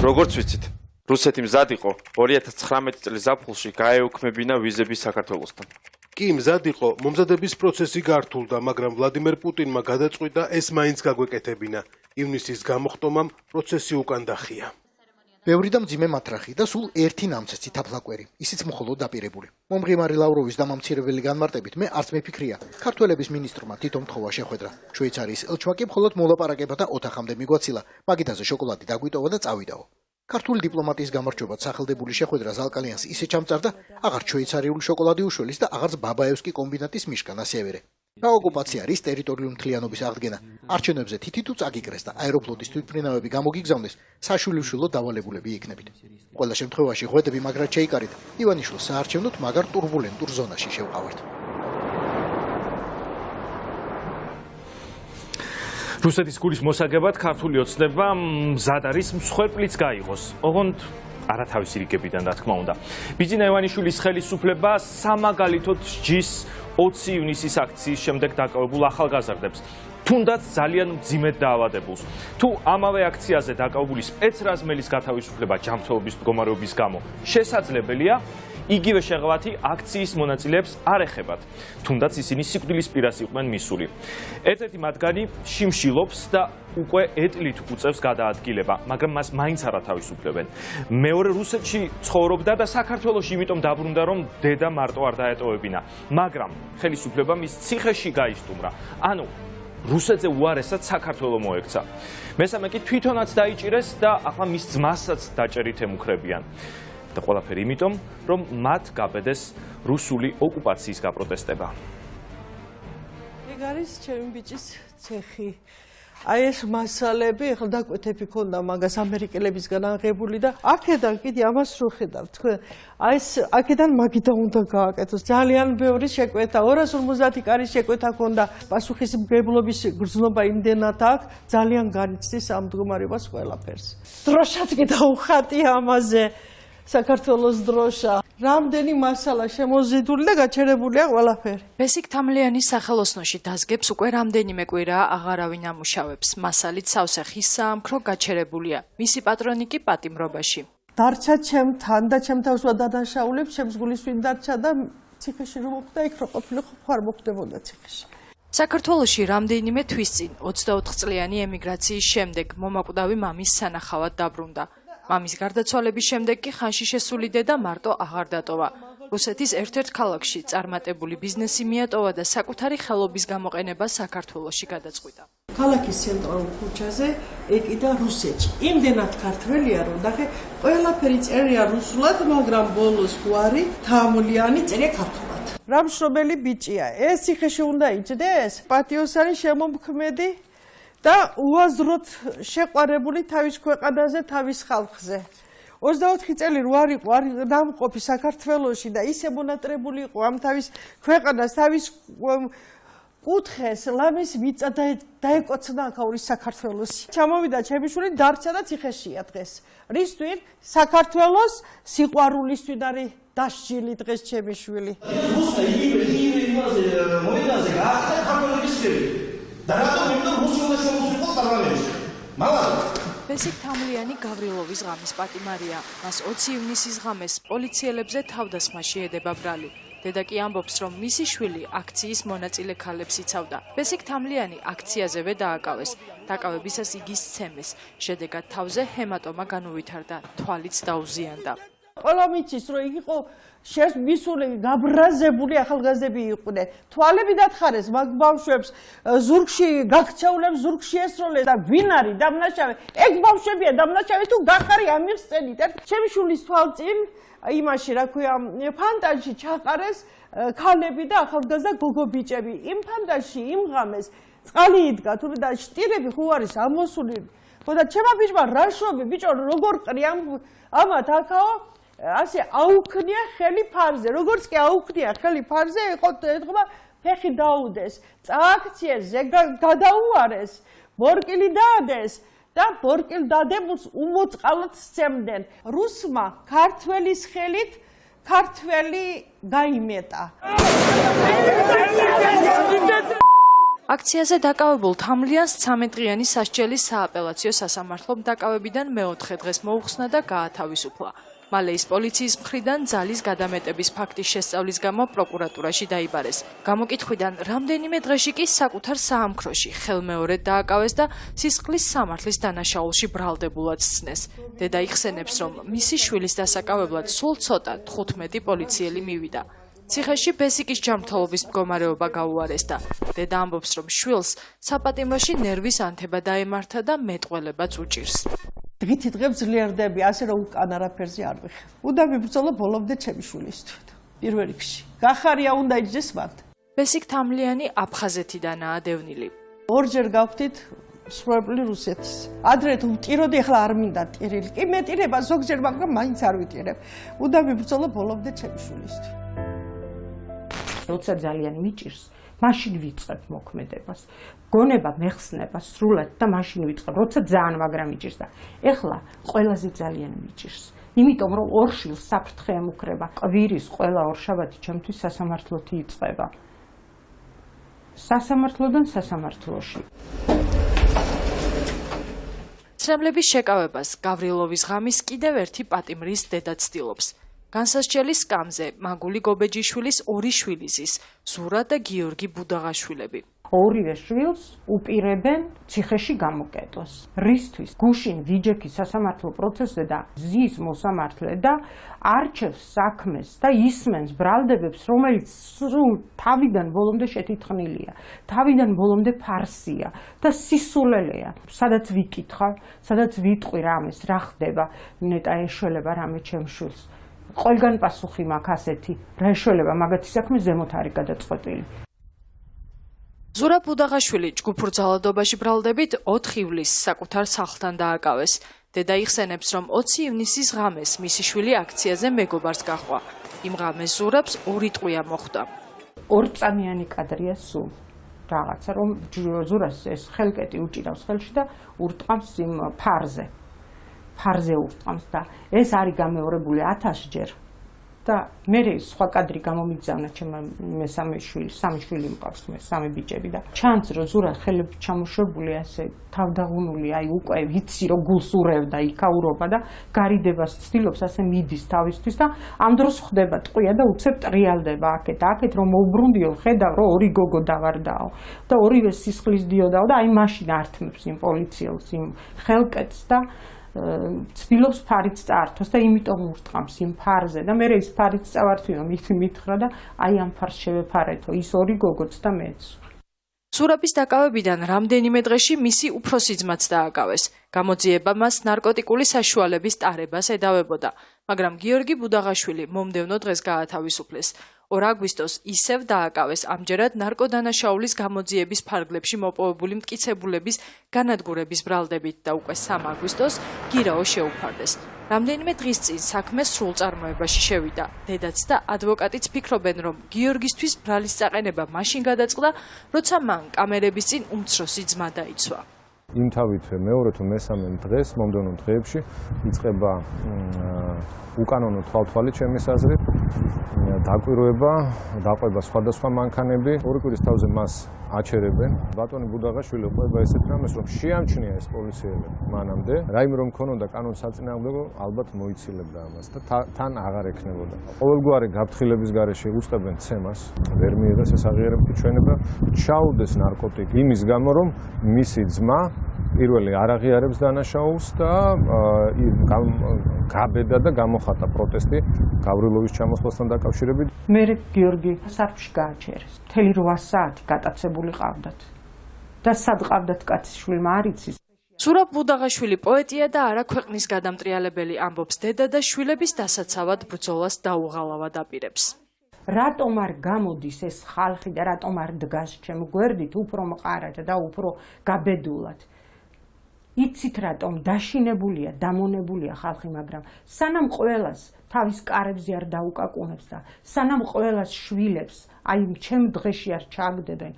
როგორც ვიცით, რუსეთი მზად იყო 2019 წლის ზაფხულში გაეუქმებინა ვიზები საქართველოსთან. კი, მზად იყო, მომზადების პროცესი გართულდა, მაგრამ ვლადიმერ პუტინმა გადაწყვიტა ეს მაინც გაგვეკეთებინა. ივნისის გამოხტომამ პროცესი უკან დახია. ბევრი და მძიმე მათრახი და სულ ერთი ნამცეცი თაფლაკვერი, ისიც მხოლოდ დაპირებული. მომღიმარი ლავროვის დამამცირებელი განმარტებით მე არც მეფიქრია, ქართველების მინისტრმა თვითონ მთხოვა შეხვედრა. შვეიცარიის ელჩმა კი მხოლოდ მოლაპარაკებათა ოთახამდე მიგვაცილა, მაგიდაზე შოკოლადი დაგვიტოვა და წავიდაო. ქართული დიპლომატიის გამარჯვებად სახელდებული შეხვედრა ზალკალიანს ისე ჩამწარდა, აღარც შვეიცარიული შოკოლადი უშველის და აღარც ბაბაევსკი კომბინატის მიშკან ასევე. გაოკუპაცია, რის ტერიტორიული მთლიანობის აღდგენა, არჩევნებზე თითი თუ წაგიკრეს და აეროფლოტის თვითმფრინავები გამოგიგზავნეს, საშვილიშვილო დავალებულები იქნებით. ყველა შემთხვევაში ღვედები მაგრად შეიკარით, ივანიშვილს საარჩევნოდ მაგარ ტურბულენტურ ზონაში შევყავართ. რუსეთის გულის მოსაგებად ქართული ოცნება მზად არის მსხვერპლიც გაიღოს. ოღონდ არათავისი რიგებიდან, რა თქმა უნდა. ბიძინა ივანიშვილის ხელისუფლება სამაგალითოდ სჯის 20 ივნისის აქციის შემდეგ დაკავებულ ახალგაზრდებს, თუნდაც ძალიან მძიმედ დაავადებულს. თუ ამავე აქციაზე დაკავებული სპეცრაზმელის გათავისუფლება ჯანმრთელობის მდგომარეობის გამო შესაძლებელია, იგივე შეღავათი აქციის მონაწილეებს არ ეხებათ, თუნდაც ისინი სიკვდილის პირას იყვნენ მისული. ერთ-ერთი მათგანი შიმშილობს და უკვე ეტლით უწევს გადაადგილება, მაგრამ მას მაინც არ ათავისუფლებენ. მეორე რუსეთში ცხოვრობდა და საქართველოში იმიტომ დაბრუნდა, რომ დედა მარტო არ დაეტოვებინა, მაგრამ ხელისუფლებამ ის ციხეში გაისტუმრა. ანუ რუსეთზე უარესად საქართველო მოექცა. მესამე კი თვითონაც დაიჭირეს და ახლა მის ძმასაც დაჭერით ემუქრებიან. და ყველაფერი იმიტომ, რომ მათ გაბედეს რუსული ოკუპაციის გაპროტესტება. ეგ არის ჩემი ბიჭის ცეხი. აი ეს მასალები, ახლა დაკვეთები ქონდა მაგას ამერიკელებისგან აღებული და აქედან კიდე ამას რო ხედავ, თქვენ აი ეს აქედან მაგიდა უნდა გააკეთოს. ძალიან ბევრი შეკვეთა, 250 კარი შეკვეთა ქონდა. პასუხისმგებლობის გრძნობა იმდენად აქვს, ძალიან განიცდის ამ მდგომარეობას ყველაფერს. დროშაც კი დაუხატია ამაზე. საქართველოს დროშა, რამდენი მასალა შემოზიდული და გაჩერებულია ყველაფერი. ბესიკ თამლიანის სახელოსნოში დაზგებს უკვე რამდენიმე კვირა აღარავინ ამუშავებს. მასალით სავსე ხისაა, მქრო გაჩერებულია. მისი პატრონი კი პატიმრობაში. დარჩა ჩემთან და ჩემთან ვსვა დადანაშაულებს, ჩემს გულისვინ დარჩა და ციხეში რომ მოხვდა, იქ რო ყოფილიყო, ხარ მოხვდებოდა ციხეში. საქართველოში რამდენიმე თვის წინ 24 წლიანი ემიგრაციის შემდეგ მომაკვდავი მამის სანახავად დაბრუნდა. მამის გარდაცვალების შემდეგ კი ხანში შესული დედა მარტო აღარ დატოვა. რუსეთის ერთ-ერთ ქალაქში წარმატებული ბიზნესი მიატოვა და საკუთარი ხელობის გამოყენება საქართველოში გადაწყვიტა. ქალაქის ცენტრალურ ქუჩაზე ეკიდა რუსეთში. იმდენად ქართველია, რომ ნახე, ყველაფერი წერია რუსულად, მაგრამ ბოლოს გვარი თამლიანი წერია ქართულად. რა მშრომელი ბიჭია, ეს ციხეში უნდა იჯდეს? პატიოსანი შემომქმედი და უაზროდ შეყვარებული თავის ქვეყანაზე, თავის ხალხზე. 24 წელი რო არ იყო დამყოფი საქართველოში და ისე მონატრებული იყო ამ თავის ქვეყანას, თავის კუთხეს, ლამის მიწა დაეკოცნა აქაური საქართველოსი. ჩამოვიდა ჩემი შვილი, დარჩა და ციხეშია დღეს. რისთვის? საქართველოს სიყვარულისთვის არის დასჯილი დღეს ჩემი შვილი. ბესიკ თამლიანი გავრილოვის ღამის პატიმარია. მას 20 ივნისის ღამეს პოლიციელებზე თავდასხმაში ედება ბრალი. დედა კი ამბობს, რომ მისი შვილი აქციის მონაწილე ქალებს იცავდა. ბესიკ თამლიანი აქციაზევე დააკავეს. დაკავებისას იგი სცემეს. შედეგად თავზე ჰემატომა განუვითარდა, თვალიც დაუზიანდა. ყველა მიცის რომ იგი იყო მისული გაბრაზებული ახალგაზრდები იყვნენ. თვალები დათხარეს მაგ ბავშვებს, ზურგში გაქცეულებს ზურგში ესროლეს და ვინ არის დამნაშავე? ეგ ბავშვებია დამნაშავე თუ გახარი ამიხსენით. ჩემი შულის თვალწინ იმაში რა ქვია ფანტანში ჩაყარეს ქალები და ახალგაზრდა გოგო ბიჭები. იმ ფანტანში იმ ღამეს წყალი იდგა თუ და შტირები ხო არის ამოსული. ხო და ჩემო ბიჭმა რა შობი ბიჭო როგორ ყრი ამათ აქაო ასე აუქნია ხელი ფარზე. როგორც კი აუქნია ხელი ფარზე, იყო ეთქმა ფეხი დაუდეს, წააქციეს, გადაუარეს, ბორკილი დაადეს და ბორკილ დადებულს უმოწყალოდ სცემდნენ. რუსმა ქართველის ხელით ქართველი გაიმეტა. აქციაზე დაკავებულ თამლიანს 13 დღიანი სასჯელის სააპელაციო სასამართლომ დაკავებიდან მეოთხე დღეს მოუხსნა და გაათავისუფლა. მალე ის პოლიციის მხრიდან ძალის გადამეტების ფაქტის შესწავლის გამო პროკურატურაში დაიბარეს. გამოკითხვიდან რამდენიმე დღეში კი საკუთარ საამქროში ხელმეორედ დააკავეს და სისხლის სამართლის დანაშაულში ბრალდებულად სცნეს. დედა იხსენებს, რომ მისი შვილის დასაკავებლად სულ ცოტა 15 პოლიციელი მივიდა. ციხეში ბესიკის ჯანმრთელობის მდგომარეობა გაუარესდა. დედა ამბობს, რომ შვილს საპატიმროში ნერვის ანთება დაემართა და მეტყველებაც უჭირს. დღითი დღე ძლიერდები, ასე რომ უკან არაფერზე არ ვიხარ. უნდა ვიბრძოლო ბოლომდე ჩემი შვილისთვის. პირველ რიგში. გახარია უნდა იჯდეს მათ. ბესიკ თამლიანი აფხაზეთიდანაა დევნილი. ორჯერ გავხდით სრულებული რუსეთის. ადრე თუ ვტიროდი, ახლა არ მინდა ტირილი. კი მეტირება ზოგჯერ, მაგრამ მაინც არ ვიტირებ. უნდა ვიბრძოლო ბოლომდე ჩემი შვილისთვის. როცა ძალიან მიჭირს, მაშინ ვიწყებ მოქმედებას. გონება მეხსნება სრულად და მაშინ ვიწყებ, როცა ძალიან მაგრამ მიჭირს და ეხლა ყველაზე ძალიან მიჭირს. იმიტომ რომ ორ შვილს საფრთხე ემუქრება. კვირის ყველა ორშაბათი ჩემთვის სასამართლოთი იწყება. სასამართლოდან სასამართლოში. ცრემლების შეკავებას გავრილოვის ღამის კიდევ ერთი პატიმრის დედა ცდილობს. განსასჯელის სკამზე მაგული გობეჯიშვილის ორი შვილისის, ზურა და გიორგი ბუდაღაშვილები. ორივე შვილს უპირებენ ციხეში გამოკეტოს. რისთვის გუშინ ვიჯექი სასამართლო პროცესზე და ზის მოსამართლე და არჩევს საქმეს და ისმენს ბრალდებებს, რომელიც სულ თავიდან ბოლომდე შეთითხნილია, თავიდან ბოლომდე ფარსია და სისულელეა. სადაც ვიკითხავ, სადაც ვიტყვი რამეს, რა ხდება, ნეტა ეშველება რამე ჩემ შვილს. ყველგან პასუხი მაქვს ასეთი, რა ეშველება მაგათი საქმე ზემოთ არის გადაწყვეტილი. ზურა ბუდაღაშვილი ჯგუფურ ძალადობაში ბრალდებით 4 ივლისს საკუთარ სახლთან დააკავეს. დედა იხსენებს, რომ 20 ივნისის ღამეს მისი შვილი აქციაზე მეგობარს გაჰყვა. იმ ღამეს ზურაბს 2 ტყვია მოხვდა. ორწამიანი კადრია სულ. რაღაცა რომ ზურას ეს ხელკეტი უჭირავს ხელში და ურტყამს იმ ფარზე. ფარზე ურტყამს და ეს არის გამეორებული 1000 ჯერ. და მე სხვა კადრი გამომიგზავნა ჩემმა მესამე შვილი, სამი შვილი მყავს მე, სამი ბიჭები და ჩანს რომ ზურა ხელები ჩამოშვებული ასე თავდაღუნული, აი უკვე ვიცი რომ გულს ურევდა იქაურობა და გარიდებას ცდილობს ასე მიდის თავისთვის და ამ დროს ხდება ტყვია და უცებ ტრიალდება აქეთ რომ მოუბრუნდიო, ხედავ რომ ორი გოგო დავარდაო და ორივე სისხლის დიოდაო და აი მაშინ ართმევს იმ პოლიციელს იმ ხელკეტს და ცდილობს ფარიც წაართოს და იმიტომ ურტყამს იმ ფარზე და მე ის ფარიც წავართვინო მითხრა და აი ამ ფარს შევეფარეთო ის ორი გოგოც და მეც. ზურაბის დაკავებიდან რამდენიმე დღეში მისი უფროსი ძმაც დააკავეს. გამოძიება მას ნარკოტიკული საშუალების ტარებას ედავებოდა, მაგრამ გიორგი ბუდაღაშვილი მომდევნო დღეს გაათავისუფლეს. 2 აგვისტოს ისევ დააკავეს ამჯერად ნარკოდანაშაულის გამოძიების ფარგლებში მოპოვებული მტკიცებულების განადგურების ბრალდებით და უკვე 3 აგვისტოს გირაო შეუფარდეს. რამდენიმე დღის წინ საქმე სრულ წარმოებაში შევიდა. დედაც და ადვოკატიც ფიქრობენ, რომ გიორგისთვის ბრალის წაყენება მაშინ გადაწყდა, როცა მან კამერების წინ უმცროსი ძმა დაიცვა. იმთავით მეორე თუ მესამე დღეს მომდევნო დღეებში იწყება უკანონო თვალთვალით ჩემის აზრით დაყვება სხვადასხვა მანქანები. 2 კვირის თავზე მას აჩერებენ. ბატონი ბუდაღაშვილი ყვება ესეთ რამეს, რომ შეამჩნია ეს პოლიციელი მანამდე. რაიმე რომ ქონოდა კანონსაწინააღმდეგო, ალბათ მოიცილებდა ამას და თან აღარ ექნებოდა. ყოველგვარი გაფრთხილების გარეშე უწყებენ ცემას, ვერ მიიღეს ეს აღიარებითი ჩვენება, ჩაუდეს ნარკოტიკი იმის გამო, რომ მისი ძმა პირველი არ აღიარებს დანაშაულს და გაბედა და გამოხატა პროტესტი გავრილოვის ჩამოსვლასთან დაკავშირებით. მე გიორგი სარფში გააჩერეს. მთელი 8 საათი გატაცებული ყავდათ. და სად ყავდათ კაცის შვილმა არ იცის. ზურაბ ბუდაღაშვილი პოეტია და არა ქვეყნის გადამტრიალებელი, ამბობს დედა და შვილების დასაცავად ბრძოლას დაუღალავად აპირებს. რატომ არ გამოდის ეს ხალხი და რატომ არ დგას ჩემ გვერდით უფრო მყარად და უფრო გაბედულად? იცით რატომ დაშინებულია, დამონებულია ხალხი, მაგრამ სანამ ყველას თავის კარებზე არ დაუკაკუნებს და სანამ ყველას შვილებს აი ჩემ დღეში არ ჩააგდებენ,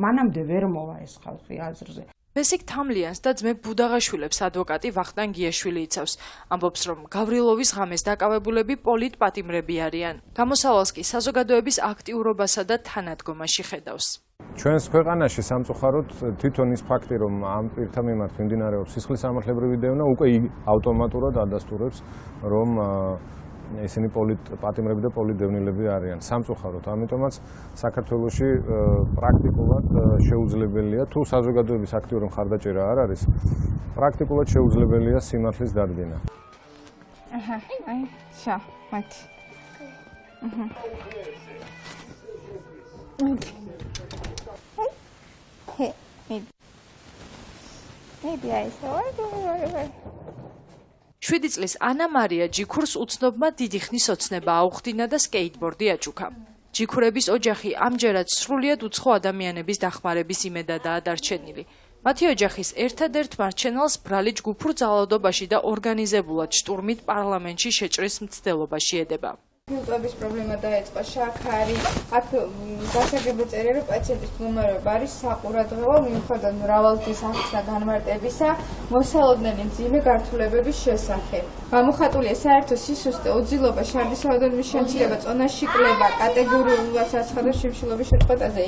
მანამდე ვერ მოვა ეს ხალხი აზრზე. ბესიკ თამლიანს და ძმებ ბუდაღაშვილებს ადვოკატი ვახტანგ გიაშვილი იცავს. ამბობს, რომ გავრილოვის ღამეს დაკავებულები პოლიტპატიმრები არიან. გამოსავალს კი საზოგადოების აქტიურობასა და თანადგომაში ხედავს. ჩვენს ქვეყანაში სამწუხაროდ თვითონ ის ფაქტი, რომ ამ პირთა მიმართ მიმდინარეობს სისხლის სამართლებრივი დევნა, უკვე ავტომატურად ადასტურებს, რომ ისინი პოლიტპატიმრები და პოლიტდევნილები არიან. სამწუხაროდ, ამიტომაც საქართველოში პრაქტიკულად შეუძლებელია, თუ საზოგადოების აქტიური მხარდაჭერა არ არის, პრაქტიკულად შეუძლებელია სიმართლის დადგენა. აი, შა, მათი. შვიდი წლის ანა მარია ჯიქურს უცნობმა დიდი ხნის ოცნება აუხდინა და სკეიტბორდი აჭუქა. ჯიქურების ოჯახი ამჯერად სრულიად უცხო ადამიანების დახმარების იმედადაა დარჩენილი. მათი ოჯახის ერთადერთ მარჩენალს ბრალი ჯგუფურ ძალადობაში და ორგანიზებულად შტურმით პარლამენტში შეჭრის მცდელობაში ედება. ფილტვების პრობლემა დაეწყო შაქარი. აქ გასაგებია წერია, რომ პაციენტის მდგომარეობა არის საყურადღებო, მიუხედავად მრავალგზის აღსნა განმარტებისა, მოსალოდნელი მძიმე გართულებების შესახებ. გამოხატულია საერთო სისუსტე, უძილობა, შარდის რაოდენობის შემცირება, წონაში კლება, კატეგორიულად საცხადო შიმშილობის შეწყვეტაზე.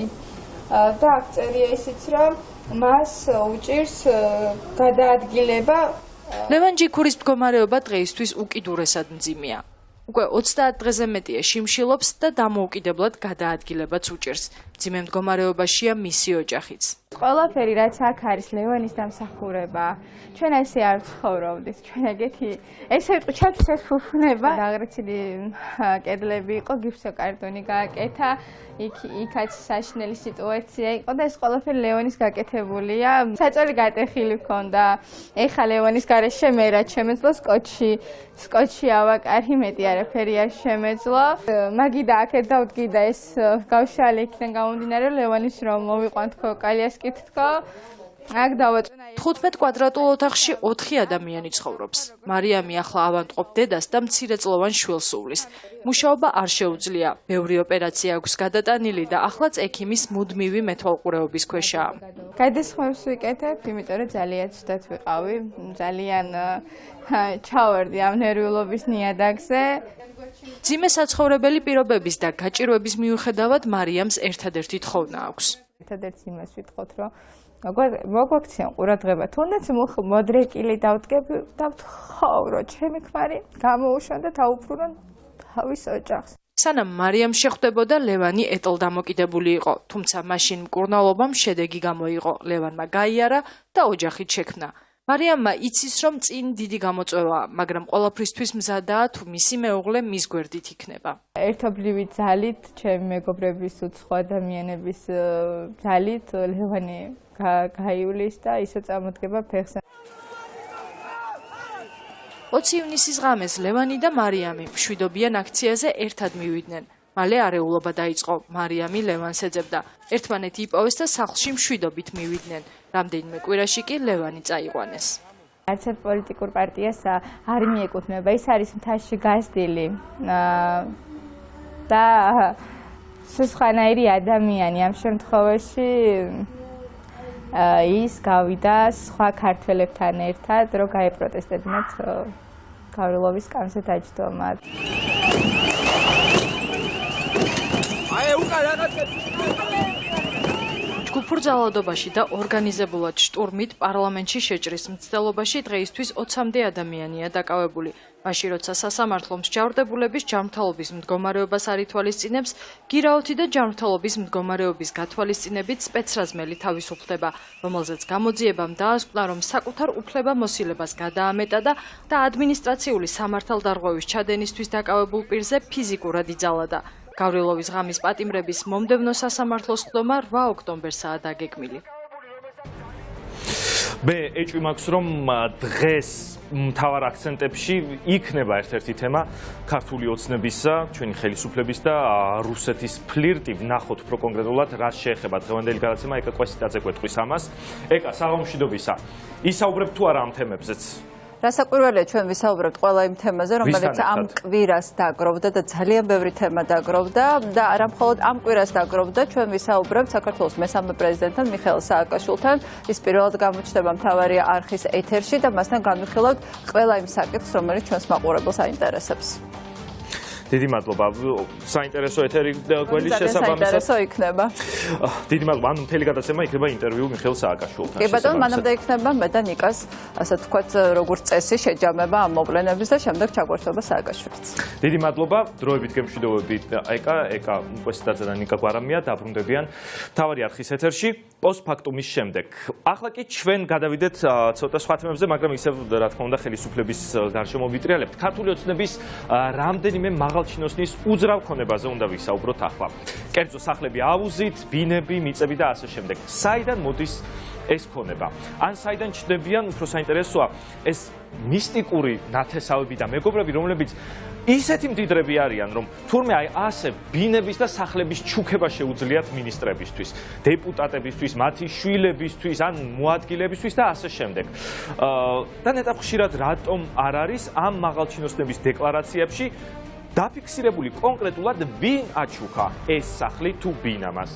და აქ წერია ისიც, რომ მას უჭირს გადაადგილება. ლევან ჯიქურის მდგომარეობა დღეისთვის უკიდურესად მძიმეა. უკვე 30 დღეზე მეტია შიმშილობს და დამოუკიდებლად გადაადგილებაც უჭირს. მძიმე მდგომარეობაშია მისი ოჯახიც. ყველაფერი რაც აქ არის ლევანის დამსახურება. ჩვენ ესე არ ვცხოვრობდით. ჩვენ ეგეთი ესე ვიტყვი, ჩემთვის ეს ფუფუნება. დაღრეცილი კედლები იყო, გიფსოკარტონი გააკეთა. იქაც საშინელი სიტუაცია იყო და ეს ყველაფერი ლევანის გაკეთებულია. საწოლი გატეხილი ჰქონდა. ეხა ლევანის გარეშე მე რაც შემეძლო სკოჩი ავაკარი, მეტი არაფერი არ შემეძლო. მაგიდა აქეთ დავდგი და ეს გავშალე იქიდან გამომდინარე ლევანის რომ მოვიყვანთ კოკალიასკით თქო. აქ დავაწვენა 15 კვადრატულ ოთახში 4 ადამიანი ცხოვრობს. მარიამი ახლა ავანტყოფ დედას და მცირეწლოვან შვილს სუვლის. მუშაობა არ შეუძლია. ბევრი ოპერაცია აქვს გადატანილი და ახლაც ექიმის მუდმივი მეთვალყურეობის ქვეშაა. გადასხმებს ვიკეთებ, იმიტომ რომ ძალიან ცუდად ვიყავი. ძალიან ჩავარდი ამ ნერვიულობის ნიადაგზე. მძიმე საცხოვრებელი პირობების და გაჭირვების მიუხედავად მარიამს ერთადერთი თხოვნა აქვს. ერთადერთი იმას ვიტყოთ, რომ მოგვაქციან ყურადღება, თუნდაც მოდრეკილი დავთხოვრო, ჩემი ქმარი გამოუშვან და დაუბრუნონ თავის ოჯახს. სანამ მარიამ შეხვდებოდა, ლევანი ეტლდამოკიდებული იყო, თუმცა მაშინ მკურნალობამ შედეგი გამოიღო, ლევანმა გაიარა და ოჯახით შექმნა. მარიამმა იცის, რომ წინ დიდი გამოწვევაა, მაგრამ ყველაფრისთვის მზადაა, თუ მისი მეუღლე მის გვერდით იქნება. ერთობლივი ძალით, ჩემი მეგობრების უცხო ადამიანების ძალით ლევანი გაივლის და ისე წამოდგება ფეხს. 20 ივნისის ღამეს ლევანი და მარიამი მშვიდობიან აქციაზე ერთად მივიდნენ. მალე არეულობა დაიწყო. მარიამი ლევანს ეძებდა. ერთმანეთი იპოვეს და სახლში მშვიდობით მივიდნენ. რამდენიმე კვირაში კი ლევანი წაიყვანეს. არც ერთ პოლიტიკურ პარტიას არ მიეკუთვნება. ის არის მთაში გაზრდილი და სხვანაირი ადამიანი. ამ შემთხვევაში ის გავიდა სხვა ქართველებთან ერთად, რომ გაეპროტესტებინათ გავრილოვის სკამზე დაჯდომა. სრულფურ ძალადობაში და ორგანიზებულად შტურმით პარლამენტში შეჭრის მცდელობაში დღეისთვის 20-მდე ადამიანია დაკავებული. მაშინ როცა სასამართლო მსჯავრდებულების ჯანმრთელობის მდგომარეობას არ ითვალისწინებს, გირაოთი და ჯანმრთელობის მდგომარეობის გათვალისწინებით სპეცრაზმელი თავისუფლება, რომელზეც გამოძიებამ დაასკვნა, რომ საკუთარ უფლებამოსილებას გადაამეტადა და ადმინისტრაციული სამართალდარღვევის ჩადენისთვის დაკავებულ პირზე ფიზიკურად იძალადა. გავრილოვის ღამის პატიმრების მომდევნო სასამართლოს ხდომა 8 ოქტომბერსაა დაგეგმილი. მე ეჭვი მაქვს, რომ დღეს მთავარ აქცენტებში იქნება ერთ-ერთი თემა ქართული ოცნებისა, ჩვენი ხელისუფლების და რუსეთის ფლირტი. ვნახოთ უფრო კონკრეტულად, რაც შეეხება დღევანდელი გადაცემა, ეკა კვესიტაძე გვეტყვის ამას. ეკა საღამოშვიდობისა. ისაუბრებ თუ არა ამ თემებზეც? რასაკვირველია, ჩვენ ვისაუბრებთ ყველა იმ თემაზე, რომელიც ამ კვირას დაგროვდა და ძალიან ბევრი თემა დაგროვდა და არა მხოლოდ ამ კვირას დაგროვდა, ჩვენ ვისაუბრებთ საქართველოს მესამე პრეზიდენტთან მიხეილ სააკაშვილთან. ის პირველად გამოჩნდება მთავარი არხის ეთერში და მასთან განვიხილავთ ყველა იმ საკითხს, რომელიც ჩვენს მაყურებელს აინტერესებს. დიდი მადლობა. საინტერესო ეთერი გველის შესაბამისად. საინტერესო იქნება. დიდი მადლობა. ანუ მთელი გადაცემა იქნება ინტერვიუ მიხეილ სააკაშვილთან. კი ბატონო, მანამდე იქნება მე და ნიკას, ასე ვთქვათ, როგორც წესი, შეჯამება ამ მოვლენების და შემდეგ ჩაგვერთვება სააკაშვილიც. დიდი მადლობა. დროებით გემშვიდობებით ეკა კვესიტაძე და ნიკა გვარამია დაბრუნდებიან მთავარი არხის ეთერში პოსტფაქტუმის შემდეგ. ახლა კი ჩვენ გადავიდეთ ცოტა სხვა თემებზე, მაგრამ ისევ რა თქმა უნდა ხელისუფლების გარშემო ვიტრიალებთ. ქართული ოცნების რამდენიმე მაღალჩინოსნის უძრავ ქონებაზე უნდა ვისაუბროთ ახლა. კერძო სახლები აუზით, ბინები, მიწები და ასე შემდეგ. საიდან მოდის ეს ქონება? ან საიდან ჩნდებიან, უფრო საინტერესოა, ეს მისტიკური ნათესავები და მეგობრები, რომლებიც ისეთი მდიდრები არიან, რომ თურმე აი ასე ბინების და სახლების ჩუქება შეუძლიათ მინისტრებისთვის, დეპუტატებისთვის, მათი შვილებისთვის, ან მოადგილებისთვის და ასე შემდეგ. და ნეტარ ხშირად რატომ არ არის ამ მაღალჩინოსნების დეკლარაციებში დაფიქსირებული კონკრეტულად ვინ აჩუქა ეს სახლი თუ ბინა მას.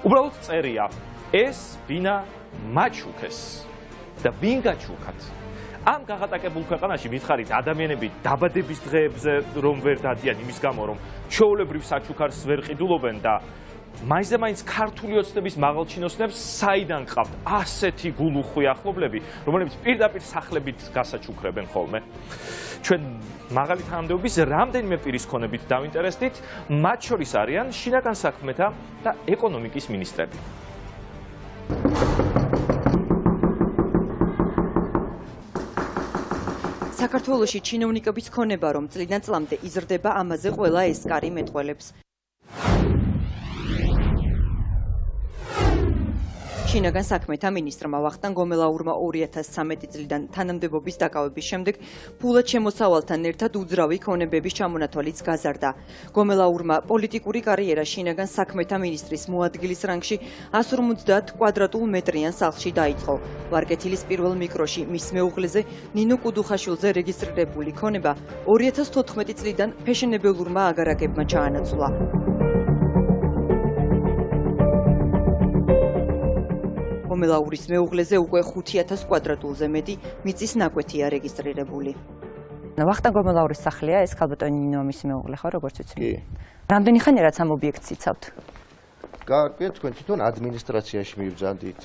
უბრალოდ წერია, ეს ბინა მაჩუქეს და ვინ გაჩუქათ. ამ გაღატაკებულ ქვეყანაში მითხარით ადამიანები დაბადების დღეებზე რომ ვერ დადიან იმის გამო, რომ ჩვეულებრივ საჩუქარს ვერ ყიდულობენ და მაინც ქართული ოცნების მაღალჩინოსნებს საიდან ყავთ ასეთი გულუხვი ახლობლები, რომლებიც პირდაპირ სახლებით გასაჩუქრებენ ხოლმე. ჩვენ მაღალი თანამდებობის რამდენიმე პირის ქონებით დავინტერესდით, მათ შორის არიან შინაგან საქმეთა და ეკონომიკის მინისტრები. საქართველოში ჩინოვნიკების ქონება, რომ წლიდან წლამდე იზრდება, ამაზე ყველა ესკარი მეტყველებს. შინაგან საქმეთა მინისტრმა ვახტანგ გომელაურმა 2013 წლიდან თანამდებობის დაკავების შემდეგ ფულად შემოსავალთან ერთად უძრავი ქონებების ჩამონათვალიც გაზარდა. გომელაურმა პოლიტიკური კარიერა შინაგან საქმეთა მინისტრის მოადგილის რანგში 150 კვადრატულ მეტრიან სახლში დაიწყო. ვარკეთილის პირველ მიკროში მის მეუღლეზე ნინო კუდუხაშვილზე რეგისტრირებული ქონება 2014 წლიდან ფეშენებელურმა აგარაკებმა ჩაანაცვლა. გომელაურის მეუღლეზე უკვე 5000 კვადრატულზე მეტი მიწის ნაკვეთია რეგისტრირებული. ვახტანგ გომელაურის სახლია ეს ქალბატონი ნინო მის მეუღლე ხო, როგორც ვიცი? კი. რამდენი ხანია რაც ამ ობიექტს იცავთ? გაარკვიეთ, თქვენ თვითონ ადმინისტრაციაში მივბრძანდით.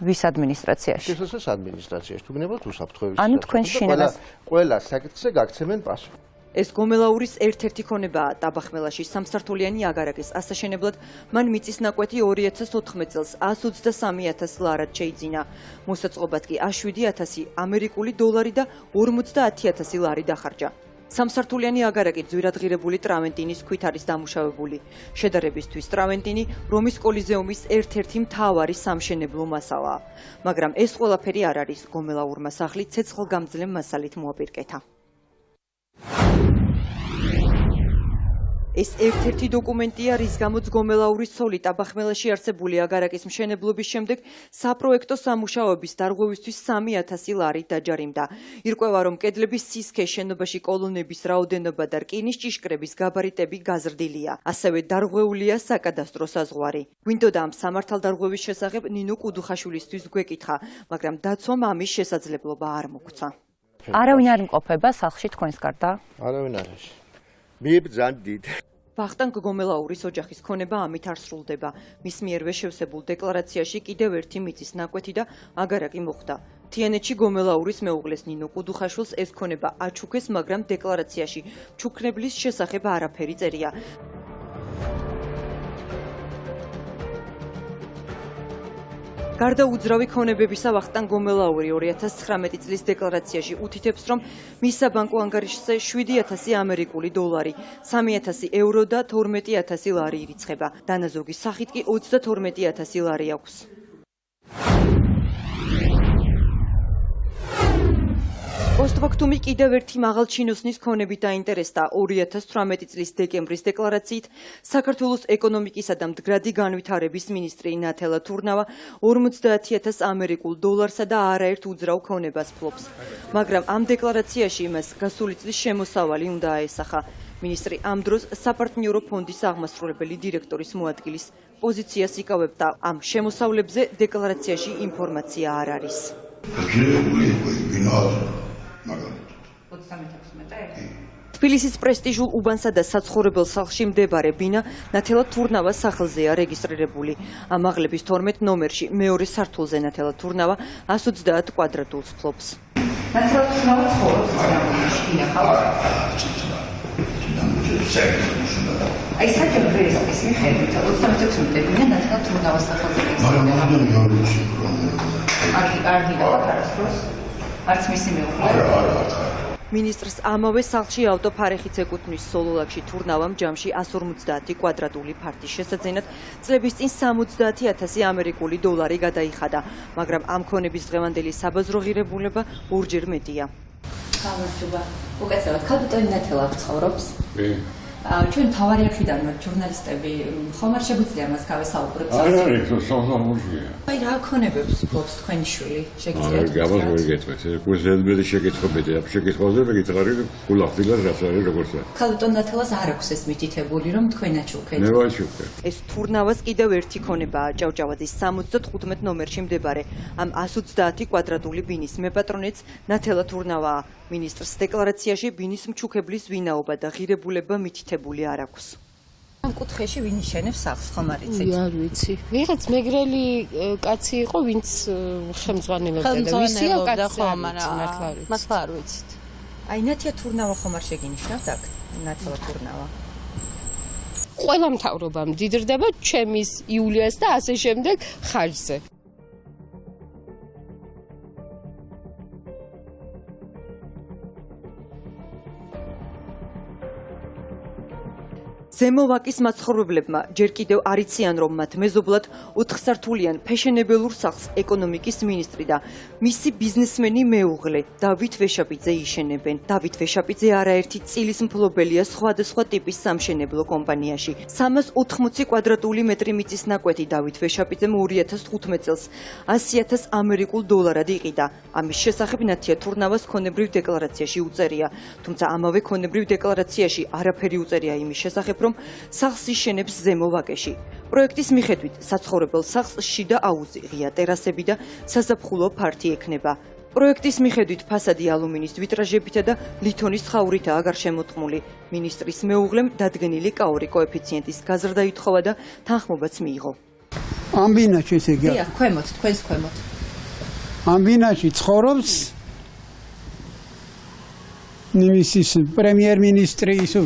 ვის ადმინისტრაციაში? შესაძლოა ადმინისტრაციაში. თუ გნებავთ უსაფრთხოების. ანუ თქვენ შინაგან ყველა საკითხზე გაგცემენ პასუხი. ეს გომელაურის ერთ-ერთი ქონებაა დაბახმელაში სამსართულიანი აგარაკის ასაშენებლად მან მიწის ნაკვეთი 2014 წელს 123,000 ლარად შეიძინა. მოსაწყობად კი 7,000 ამერიკული დოლარი და 50,000 ლარი დახარჯა. სამსართულიანი აგარაკი ძვირადღირებული ტრავენტინის ქვით არის დამუშავებული. შედარებისთვის ტრავენტინი რომის კოლიზეუმის ერთ-ერთი მთავარი სამშენებლო მასალაა. მაგრამ ეს ყველაფერი არ არის, გომელაურმა სახლი ცეცხლგამძლე მასალით მოაპირკეთა. ეს ერთ-ერთი დოკუმენტია, რის გამოც გომელაურის ცოლი ტაბახმელაში არსებული აგარაკის მშენებლობის შემდეგ საპროექტო სამუშაოების დარღვევისთვის 3,000 ლარი დაჯარიმდა. ირკვევა, რომ კედლების სისქე, შენობაში კოლონების რაოდენობა და რკინის ჭიშკრების გაბარიტები გაზრდილია. ასევე დარღვეულია საკადასტრო საზღვარი. გვინდოდა ამ სამართალდარღვევის შესახებ ნინო კუდუხაშვილისთვის გვეკითხა, მაგრამ დაცვამ ამის შესაძლებლობა არ მოგცა. არავინ არ იმყოფება სახლში თქვენს გარდა? არავინ არ არის. მიბრძანდით. ვახტანგ გომელაურის ოჯახის ქონება ამით არ სრულდება. მის მიერვე შევსებულ დეკლარაციაში კიდევ ერთი მიწის ნაკვეთი და აგარაკი მოხვდა. თიანეთში გომელაურის მეუღლეს ნინო კუდუხაშვილს ეს ქონება აჩუქეს, მაგრამ დეკლარაციაში ჩუქნებლის შესახებ არაფერი წერია. გარდა უძრავი ქონებებისა, ვახტანგ გომელაური 2019 წლის დეკლარაციაში უთითებს, რომ მის საბანკო ანგარიშზე 7,000 ამერიკული დოლარი, 3,000 ევრო და 12,000 ლარი ირიცხება. დანაზოგი სახით კი 32,000 ლარი აქვს. Factum კიდევ ერთი მაღალჩინოსნის ქონებით დაინტერესდა 2018 წლის დეკემბრის დეკლარაციით საქართველოს ეკონომიკისა და მდგრადი განვითარების მინისტრი ნათელა თურნავა 50,000 ამერიკულ დოლარსა და არაერთ უძრავ ქონებას ფლობს. მაგრამ ამ დეკლარაციაში იმას გასული წლის შემოსავალი უნდა აესახა. მინისტრი ამ დროს საპარტნიორო ფონდის აღმასრულებელი დირექტორის მოადგილის პოზიციას იკავებდა. ამ შემოსავლებზე დეკლარაციაში ინფორმაცია არ არის. თბილისის პრესტიჟულ უბანსა და საცხოვრებელ სახლში მდებარე ბინა ნათელა თურნავას სახელზეა რეგისტრირებული. ამაღლების 12 ნომერში მეორე სართულზე ნათელა თურნავა 130 კვადრატულს ფლობს. ნათელა თურნავა ცხოვრობს სამშობლოში, ინახავთ? აი საჯარო ეს მიხედვით 36 წუთი ნათელა თურნავას სახელზე რეგისტრირებული. არხი არასდროს არც მისი მეუღლე. მინისტრს ამავე სახლში ავტოფარეხიც ეკუთვნის სოლოლაკში თურნავამ ჯამში 150 კვადრატული ფართის შესაძენად წლების წინ 70,000 ამერიკული დოლარი გადაიხადა, მაგრამ ამ ქონების დღევანდელი საბაზრო ღირებულება ორჯერ მეტია. გამარჯობა. უკაცრავად ქალბატონი ნათელა ცხოვრობს? ჩვენ მთავარი არხიდან ვართ ჟურნალისტები, ხომ არ შეგვიძლია მას გავესაუბროთ? აი რა ქონებებს ფლობს თქვენი შვილი? შეგიძლიათ? გამოსვერგეთვეთ. კუზელბელი შეკითხობდი, ამ შეკითხვაზე მეკითხარი გულახდილად რაც არის როგორც არის. ქალბატონ ნათელას არ აქვს ეს მითითებული, რომ თქვენ აჩუქეთ. მე ვაჩუქე. ეს თურნავას კიდევ ერთი ქონებაა ჭავჭავაძის 75 ნომერში მდებარე. ამ 130 კვადრატული ბინის მეპატრონეც ნათელა თურნავაა. მინისტრს დეკლარაციაში ბინის მჩუქებლის ვინაობა და ღირებულება მითითებული არ აქვს. ამ კუთხეში ვინ იშენებს სახლს, ხომ არ იცით? არ ვიცი. ვიღაც მეგრელი კაცი იყო, ვინც ხელმძღვანელობდა და ვისია კაცი მართლა არ ვიცით. აი ნათელა თურნავა ხომ არ შეგინიშნავთ აქ? ნათელა თურნავა. ყველა მთავრობა მდიდრდება ჩემის იულიას და ასე შემდეგ ხარჯზე. ზემოვაკის მაცხოვრებლებმა ჯერ კიდევ არ იციან, რომ მათ მეზობლად 4 სართულიან ფეშენებელურ სახლს ეკონომიკის მინისტრი და მისი ბიზნესმენი მეუღლე დავით ვეშაპიძე იშენებენ. დავით ვეშაპიძე არაერთი წილის მფლობელია სხვადასხვა ტიპის სამშენებლო კომპანიაში. 380 კვადრატული მეტრი მიწის ნაკვეთი დავით ვეშაპიძემ 2015 წელს 100,000 ამერიკულ დოლარად იყიდა. ამის შესახებ ნათელა თურნავას ქონებრივ დეკლარაციაში უწერია. თუმცა ამავე ქონებრივ დეკლარაციაში არაფერი უწერია იმის შესახებ, რომ სახლს იშენებს ზემო ვაკეში. პროექტის მიხედვით საცხოვრებელ სახლს შიდა აუზი, ღია ტერასები და საზაფხულო ფართი ექნება. პროექტის მიხედვით ფასადი ალუმინის ვიტრაჟებითა და ლითონის ხავრითაა გარშემოტყმული. მინისტრის მეუღლემ დადგენილი კაური კოეფიციენტის გაზრდა ითხოვა და თანხმობაც მიიღო. ამ ბინაში ესე იგი. დიახ, ქვემოთ, თქვენს ქვემოთ. ამ ბინაში ცხოვრობს ნიმისის პრემიერ-მინისტრი ისო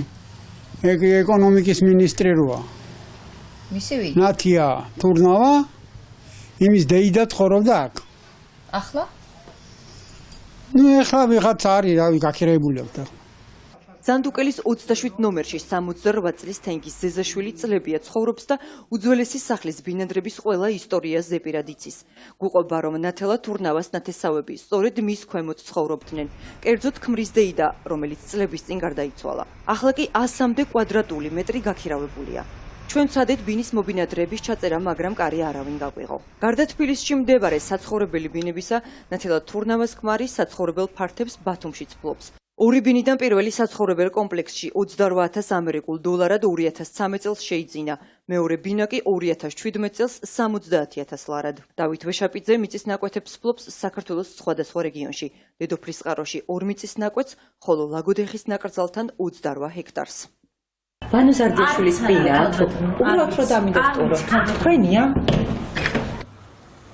ეკონომიკის მინისტრი როა. მისი ვინ? ნათელა თურნავა იმის დეიდა ცხოვრობდა აქ. ახლა? ახლა ვიღაც არის, რავი, გაქირებული აქვს. ზანდუკელის 27 ნომერში 68 წლის თენგის ზეზაშვილი წლებია ცხოვრობს და უძველესი სახლის ბინადრების ყველა ისტორიას ზეპირად იცის. გუყობა, რომ ნათელა თურნავას ნათესავები სწორედ მის ქვემოთ ცხოვრობდნენ. კერძოდ ქმრის დეიდა, რომელიც წლების წინ გარდაიცვალა. ახლა კი 100-მდე კვადრატული მეტრი გაქირავებულია. ჩვენ ვცადეთ ბინის მობინადრეების ჩაწერა, მაგრამ კარი არავინ გაგვიღო. გარდა თბილისში მდებარე საცხოვრებელი ბინებისა, ნათელა თურნავას ქმარი საცხოვრებელ ფართებს ბათუმშიც ფლობს. ორი ბინიდან პირველი საცხოვრებელ კომპლექსში 28,000 ამერიკულ დოლარად 2013 წელს შეიძინა. მეორე ბინა კი 2017 წელს 70,000 ლარად. დავით ვეშაპიძე მიწის ნაკვეთებს ფლობს საქართველოს სხვადასხვა რეგიონში. დედოფლისწყაროში 2 მიწის ნაკვეთს, ხოლო ლაგოდეხის ნაკრძალთან 28 ჰექტარს. ვანო ზარდიაშვილის პირა უბრალოდ რომ დამიდასტურო თქვენია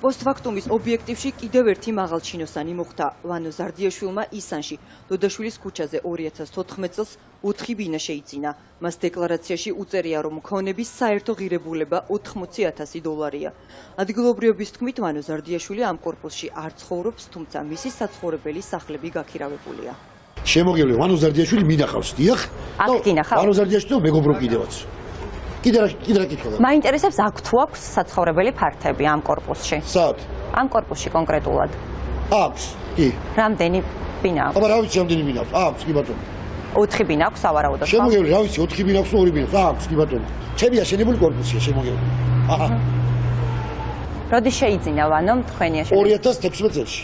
პოსტფაქტუმის ობიექტივში კიდევ ერთი მაღალჩინოსანი მოხდა ვანო ზარდიაშვილმა ისანში დოდაშვილის ქუჩაზე 2014 წელს 4 ბინა შეიძინა მას დეკლარაციაში უწერია რომ მქონების საერთო ღირებულება $80,000 ადგილობრივების თქმით ვანო ზარდიაშვილი ამ კორპუსში არ ცხოვრობს თუმცა მისი საცხოვრებელი სახლები გაქირავებულია შემოგევლე ვანო ზარდიაშვილი მინახავს დიახ აქ გინახავ ვანო ზარდიაშვილი მეგობრო კიდევაც კიდე რა კითხვა მაინტერესებს აქ თუ აქვს საცხოვრებელი ფართები ამ კორპუსში საათ ამ კორპუსში კონკრეტულად აქვს კი რამდენი ბინა აქვს აბა რა ვიცი რამდენი ბინა აქვს აქვს კი ბატონო 4 ბინა აქვს ავარაუდოდ შემოგევლე რა ვიცი 4 ბინა აქვს 2 ბინა აქვს კი ბატონო ჩემი აშენებული კორპუსია შემოგევლე აჰა როდი შეიძინა ვანომ თქვენი აშენებული 2016 წელს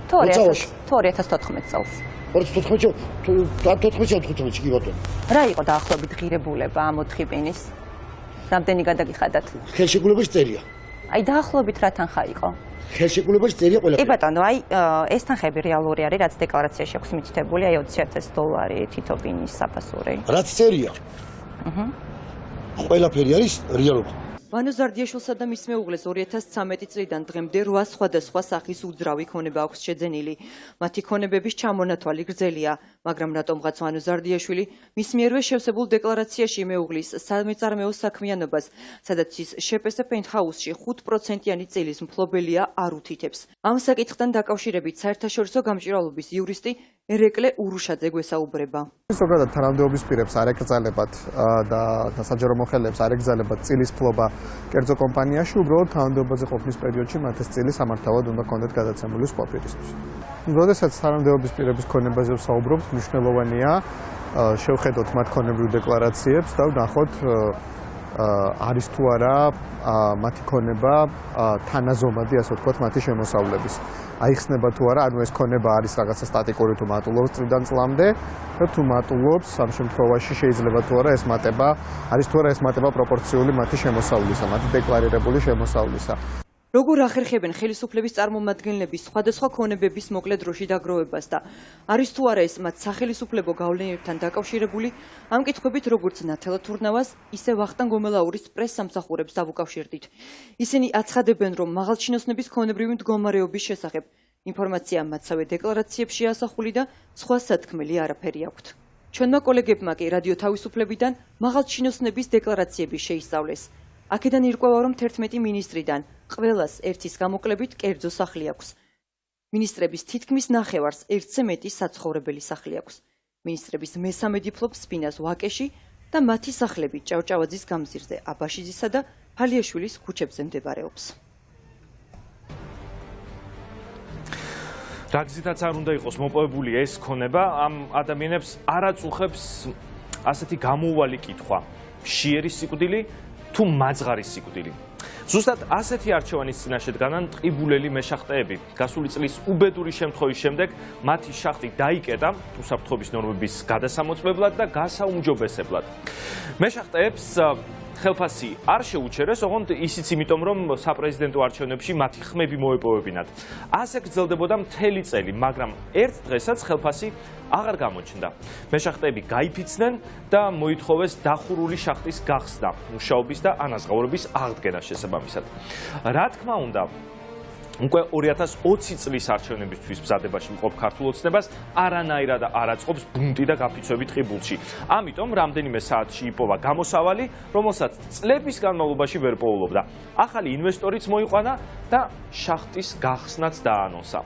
თუ 2014 წელს 2014 კი ბატონო რა იყო დაახლოებით ღირებულება ამ 4 ბინის რამდენი გადაგიხადათ ხელშეკრულებაში წერია აი დაახლოებით რა თანხა იყო ხელშეკრულებაში წერია ყველა კი ბატონო აი ეს თანხები რეალური არის რაც დეკლარაციაში აქვს მითითებული აი $20,000 თითო ბინის საფასური რაც წერია ყველაფერი არის რეალობა ვანო ზარდიაშვილსა და მის მეუღლეს 2013 წლიდან დღემდე 8 სხვადასხვა სახის უძრავი ქონება აქვს შეძენილი. მათი ქონებების ჩამონათვალი გრძელია, მაგრამ რატომღაც ვანო ზარდიაშვილი მის მიერვე შევსებულ დეკლარაციაში მეუღლის სამეწარმეო საქმიანობას, სადაც ის შეპესე პენტჰაუსში 5%-იანი წილის მფლობელია არ უთითებს. ამ საკითხთან დაკავშირებით საერთაშორისო გამჭვირვალობის იურისტი ერეკლე ურუშაძე გვესაუბრება. ზოგადად თანამდებობის პირებს არ ეკრძალებათ და საჯარო მოხელეებს არ ეკრძალებათ წილის ფლობა კერძო კომპანიაში, უბრალოდ თანამდებობაზე ყოფნის პერიოდში მათ ეს წილი სამართავად უნდა კონდეთ გადაცემული სხვა პირისთვის. როდესაც თანამდებობის პირების ქონებაზე ვსაუბრობთ, მნიშვნელოვანია შევხედოთ მათ ქონებრივ დეკლარაციებს და ვნახოთ არის თუ არა მათი ქონება თანაზომადი, ასე ვთქვათ, მათი შემოსავლების. აიხსნება თუ არა, ანუ ეს ქონება არის რაღაცა სტატიკური თუ მატულობს წლიდან წლამდე და თუ მატულობს, ამ შემთხვევაში შეიძლება თუ არა ეს მატება, არის თუ არა ეს მატება პროპორციული მათი შემოსავლისა, მათი დეკლარირებული შემოსავლისა. როგორ ახერხებენ ხელისუფლების წარმომადგენლების სხვადასხვა ქონებების მოკლე დროში დაგროვებას და არის თუ არა ეს მათ სახელისუფლებო გავლენებთან დაკავშირებული, ამ კითხვებით როგორც ნათელა თურნავას, ისე ვახტანგ გომელაურის პრესსამსახურებს დავუკავშირდით. ისინი აცხადებენ, რომ მაღალჩინოსნების ქონებრივი მდგომარეობის შესახებ ინფორმაცია მათსავე დეკლარაციებში ასახული და სხვა სათქმელი არაფერი აქვთ. ჩვენმა კოლეგებმა კი რადიო თავისუფლებიდან მაღალჩინოსნების დეკლარაციები შეისწავლეს. აქედან ირკვევა, რომ 11 მინისტრიდან ყველას ერთის გამოკლებით კერძო სახლი აქვს. მინისტრების თითქმის ნახევარს ერთზე მეტი საცხოვრებელი სახლი აქვს. მინისტრების მესამედი ფლობს სპინას ვაკეში და მათი სახლები ჭავჭავაძის გამზირზე, აბაშიძისა და ფალიაშვილის ქუჩებზე მდებარეობს. რა გზითაც არ უნდა იყოს მოპოვებული ეს ქონება, ამ ადამიანებს არ აწუხებს ასეთი გამოუვალი კითხვა: მშიერი სიკვდილი თუ მაძღარი სიკვდილი. ზუსტად ასეთი არჩევანის წინაშე დგანან ტყიბულელი მეშახტეები. გასული წლის უბედური შემთხვევის შემდეგ მათი შახტი დაიკეტა უსაფრთხოების ნორმების გადასამოწმებლად და გასაუმჯობესებლად. მეშახტეებს ხელფასი არ შეუჩერეს, ოღონდ ისიც იმიტომ, რომ საპრეზიდენტო არჩევნებში მათი ხმები მოეპოვებინათ. ასე გრძელდებოდა მთელი წელი, მაგრამ ერთ დღესაც ხელფასი აღარ გამოჩნდა. მეშახტეები გაიფიცნენ და მოითხოვეს დახურული შახტის გახსნა, მუშაობის და ანაზღაურების აღდგენა შესაბამისად. რა თქმა უნდა, უკვე 2020 წლის არჩევნებისთვის მზადებაში მყოფ ქართულ ოცნებას არანაირად არ აწყობს ბუნტი და გაფიცვები ტყიბულში. ამიტომ რამდენიმე საათში იპოვა გამოსავალი, რომელსაც წლების განმავლობაში ვერ პოულობდა. ახალი ინვესტორიც მოიყვანა და შახტის გახსნაც დაანონსა.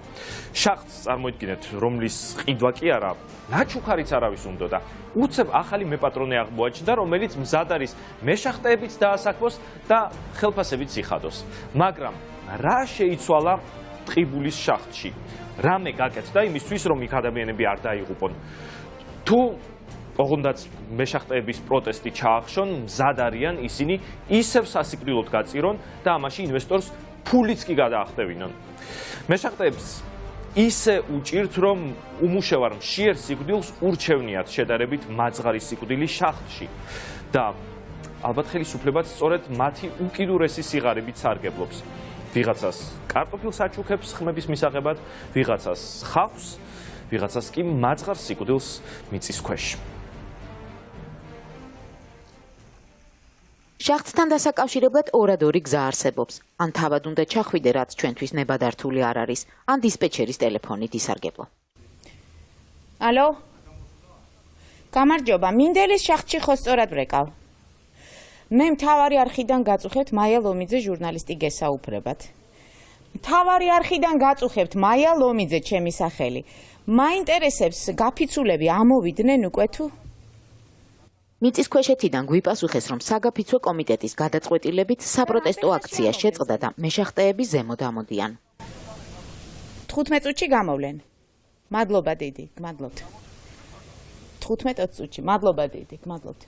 შახტს წარმოიდგინეთ, რომლის ყიდვა კი არა, ნაჩუქარიც არავის უნდოდა. უცებ ახალი მეპატრონე აღმოაჩნდა, რომელიც მზად არის მეშახტეებიც დაასაქმოს და ხელფასებიც იხადოს. მაგრამ რა შეიცვალა ტყიბულის შახტში? რამე გაკეთდა იმისთვის, რომ იქ ადამიანები არ დაიღუპონ? თუ ოღონდაც მეშახტეების პროტესტი ჩაახშონ, მზად არიან ისინი ისევ სასიკვდილოდ გაწირონ და ამაში ინვესტორს ფულიც კი გადაახტევინონ. მეშახტეებს ისე უჭირთ, რომ უმუშევარ მშიერ სიკვდილს ურჩევნიათ შედარებით მაძღარი სიკვდილი შახტში და ალბათ ხელისუფლებაც სწორედ მათი უკიდურესი სიღარიბით სარგებლობს. ვიღაცას კარტოფილს აჩუქებს ხმების მისაღებად, ვიღაცას ხავს, ვიღაცას კი მაძღარ სიკვდილს მიწის ქვეშ. შახტთან დასაკავშირებლად ორად-ორი გზა არსებობს. ან თავად უნდა ჩახვიდე, რაც ჩვენთვის ნებადართული არ არის, ან დისპეჩერის ტელეფონით ისარგებლო. ალო? გამარჯობა, მინდელის შახტში ხო სწორად ვრეკავ? მე მთავარი არხიდან გაწუხებთ მაია ლომიძე ჟურნალისტი გესაუბრებათ. მთავარი არხიდან გაწუხებთ მაია ლომიძე ჩემი სახელი. მაინტერესებს გაფიცულები ამოვიდნენ უკვე თუ? მიწისქვეშეთიდან გვიპასუხეს, რომ საგაფიცვო კომიტეტის გადაწყვეტილებით საპროტესტო აქცია შეწყდა და მეშახტეები ზემოთ ამოდიან. 15 წუთში გამოვლენ. მადლობა დიდი, გმადლობთ. 15 წუთში, მადლობა დიდი, გმადლობთ.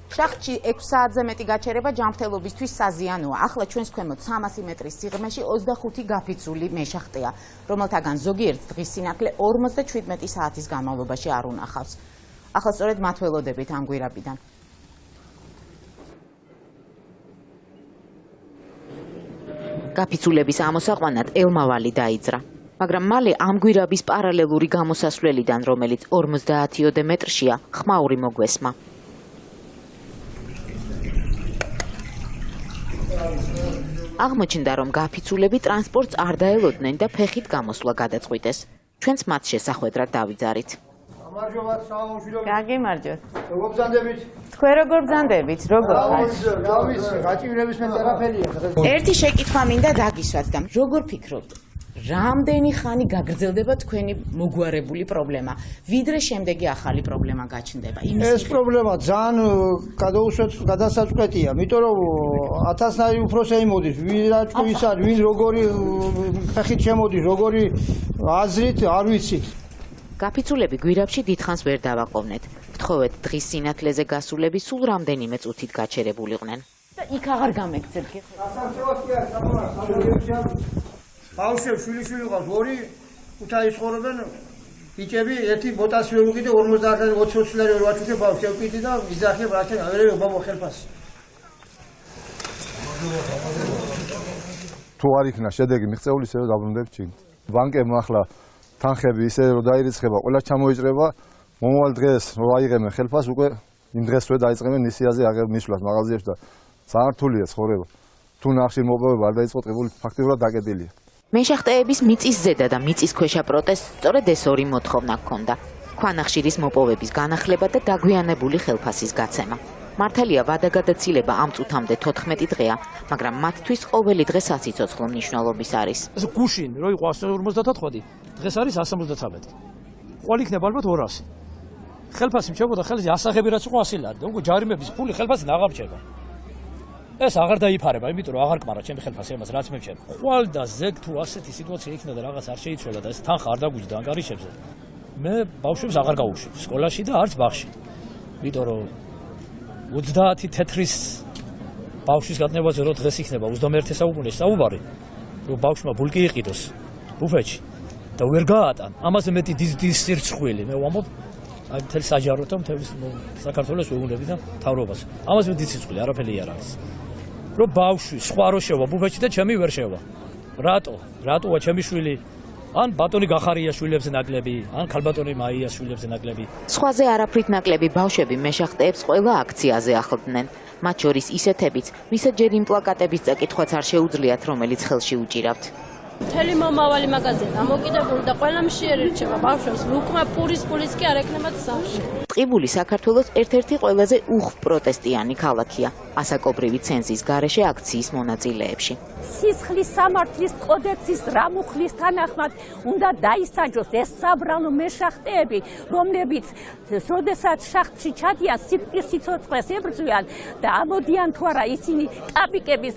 შახტში 6 საათზე მეტი გაჩერება ჯანმრთელობისთვის საზიანოა. ახლა ჩვენს ქვემოთ 300 მეტრის სიღრმეში 25 გაფიცული მეშახტეა, რომელთაგან ზოგიერთ დღის სინათლე 57 საათის განმავლობაში არ უნახავს. ახლა სწორედ მათ ველოდებით ამ გვირაბიდან. გაფიცულების ამოსაყვანად ელმავალი დაიძრა, მაგრამ მალე ამ გვირაბის პარალელური გამოსასვლელიდან, რომელიც 50-ოდე მეტრშია, ხმაური მოგვესმა. აღმოჩნდა, რომ გაფიცულები ტრანსპორტს არ დაელოდნენ და ფეხით გამოსვლა გადაწყვიტეს. ჩვენც მათ შესახვედრად დავიძარით. გამარჯობათ, საამოშვილო. გაგიმარჯოთ. როგორ ბრძანდებით? თქვენ როგორ ბრძანდებით? როგორ ხართ? დავიცი, გაჭირების მე ტერაფელია. ერთი შეკითხვა მინდა დაგისვათ და როგორ ფიქრობთ? რამდენი ხანი გაგრძელდება თქვენი მოგვარებული პრობლემა, ვიდრე შემდეგი ახალი პრობლემა გაჩნდება? ეს პრობლემა ძალიან გადასაწყვეტია, იმიტომ რომ 1000-ნაირი უფროსი მოდის, ვინ რაჭკვის არის, ვინ როგორი ფეხით შემოდის, როგორი აზრით, არ ვიცით. გაფიცულები გვირაბში დიდხანს ვერ დავაყოვნეთ. ვთხოვეთ, დღის სინათლეზე გასულები სულ რამდენიმე წუთით გაჩერებულიყვნენ. და იქ აღარ გამეკცეთ კი? ბავშვებს შვილიშვილი ყავს, ორი ქუთაისში ცხოვრობენ ბიჭები, ერთი ბოტას ვერ უყიდე 50-20 წლიანი ვერ ვაჩუქე ბავშვს შევკიდი და მიზახებ რა ჩვენ აღერე ბაბო ხელფასი. თუ არ იქნა შედეგი მიღწეული, ისე რომ დაბრუნდებით ჩინ. ბანკებმა ახლა თანხები ისე რომ დაირიცხება, ყველა ჩამოიჭრება, მომავალ დღეს რომ აიღებენ ხელფასს, უკვე იმ დღესვე დაიწყებენ ნისიაზე აღებ მისვლას მაღაზიებში და საართულია ცხოვრება. თუ ნახშირ მოპოვება არ დაიწყო ტყიბული ფაქტიურად დაკეტილია. მეშახტეების მიწის ზედა და მიწის ქვეშა პროტესტს სწორედ ეს ორი მოთხოვნა ჰქონდა. ქვანახშირის მოპოვების განახლება და დაგვიანებული ხელფასის გაცემა. მართალია ვადაგადაცილება ამ წუთამდე 14 დღეა, მაგრამ მათთვის ყოველი დღე სასიცოცხლო მნიშვნელობის არის. გუშინ რო იყო 154, დღეს არის 173. ყოველ იქნება ალბათ 200. ხელფასი მჭებოდა ხელზე ასაღები რაც იყო 100 ლარი და უკვე ჯარიმების ფული ხელფასიდან აღარ მჭება. ეს აღარ დაიფარება, იმიტომ რომ აღარ კმარა ჩემი ხელფასი ამას რაც მე მჭერა. ხვალ და ზეგ თუ ასეთი სიტუაცია იქნა და რაღაც არ შეიცვალა და ეს თანხა არ დაგვიჯდა ანგარიშებზე. მე ბავშვებს აღარ გავუშვებ სკოლაში და არც ბაღში. იმიტომ რომ 30 თეთრის ბავშვის გატნევაზე რო დღეს იქნება 21 საუკუნის საუბარი, რომ ბავშვმა ბულკი იყიდოს ბუფეტში და ვერ გაატან. ამაზე მეტი დის სირცხვილი მე ვამბობ აი მთელ საჯაროდ და მთელ საქართველოს ვეუბნები და მთავრობას. ამაზე მეტი სირცხვილი არაფერი არ არის. რომ ბავშვი სხვა რო შევა ბუფეტში და ჩემი ვერ შევა. რატოა ჩემი შვილი ან ბატონი გახარია შვილებზე ნაკლები, ან ქალბატონი მაია შვილებზე ნაკლები. სხვაზე არაფრით ნაკლები ბავშვები მეშახტეებს ყველა აქციაზე ახლდნენ. მათ შორის ისეთებიც, ვისაც ჯერ იმ პლაკატების წაკითხვაც არ შეუძლიათ, რომელიც ხელში უჭირავთ. მთელი მომავალი მაგაზია დამოკიდებული და ყველა მშიერი რჩება ბავშვებს, უკმა პურის კი არ ეკნებათ სახლში. ტყიბული საქართველოს ერთ-ერთი ყველაზე უხპროტესტიანი ქალაქია, ასაკობრივი ცენზის გარეშე აქციის მონაწილეებში. სისხლის სამართლის კოდექსის რამუხლის თანახმად უნდა დაისაჯოს ეს საბრალო მეშახტეები, რომლებიც როდესაც შახტში ჩადიან სიკვდილის სიცოცხლეს ებრძვიან და ამოდიან თუ არა ისინი კაპიკების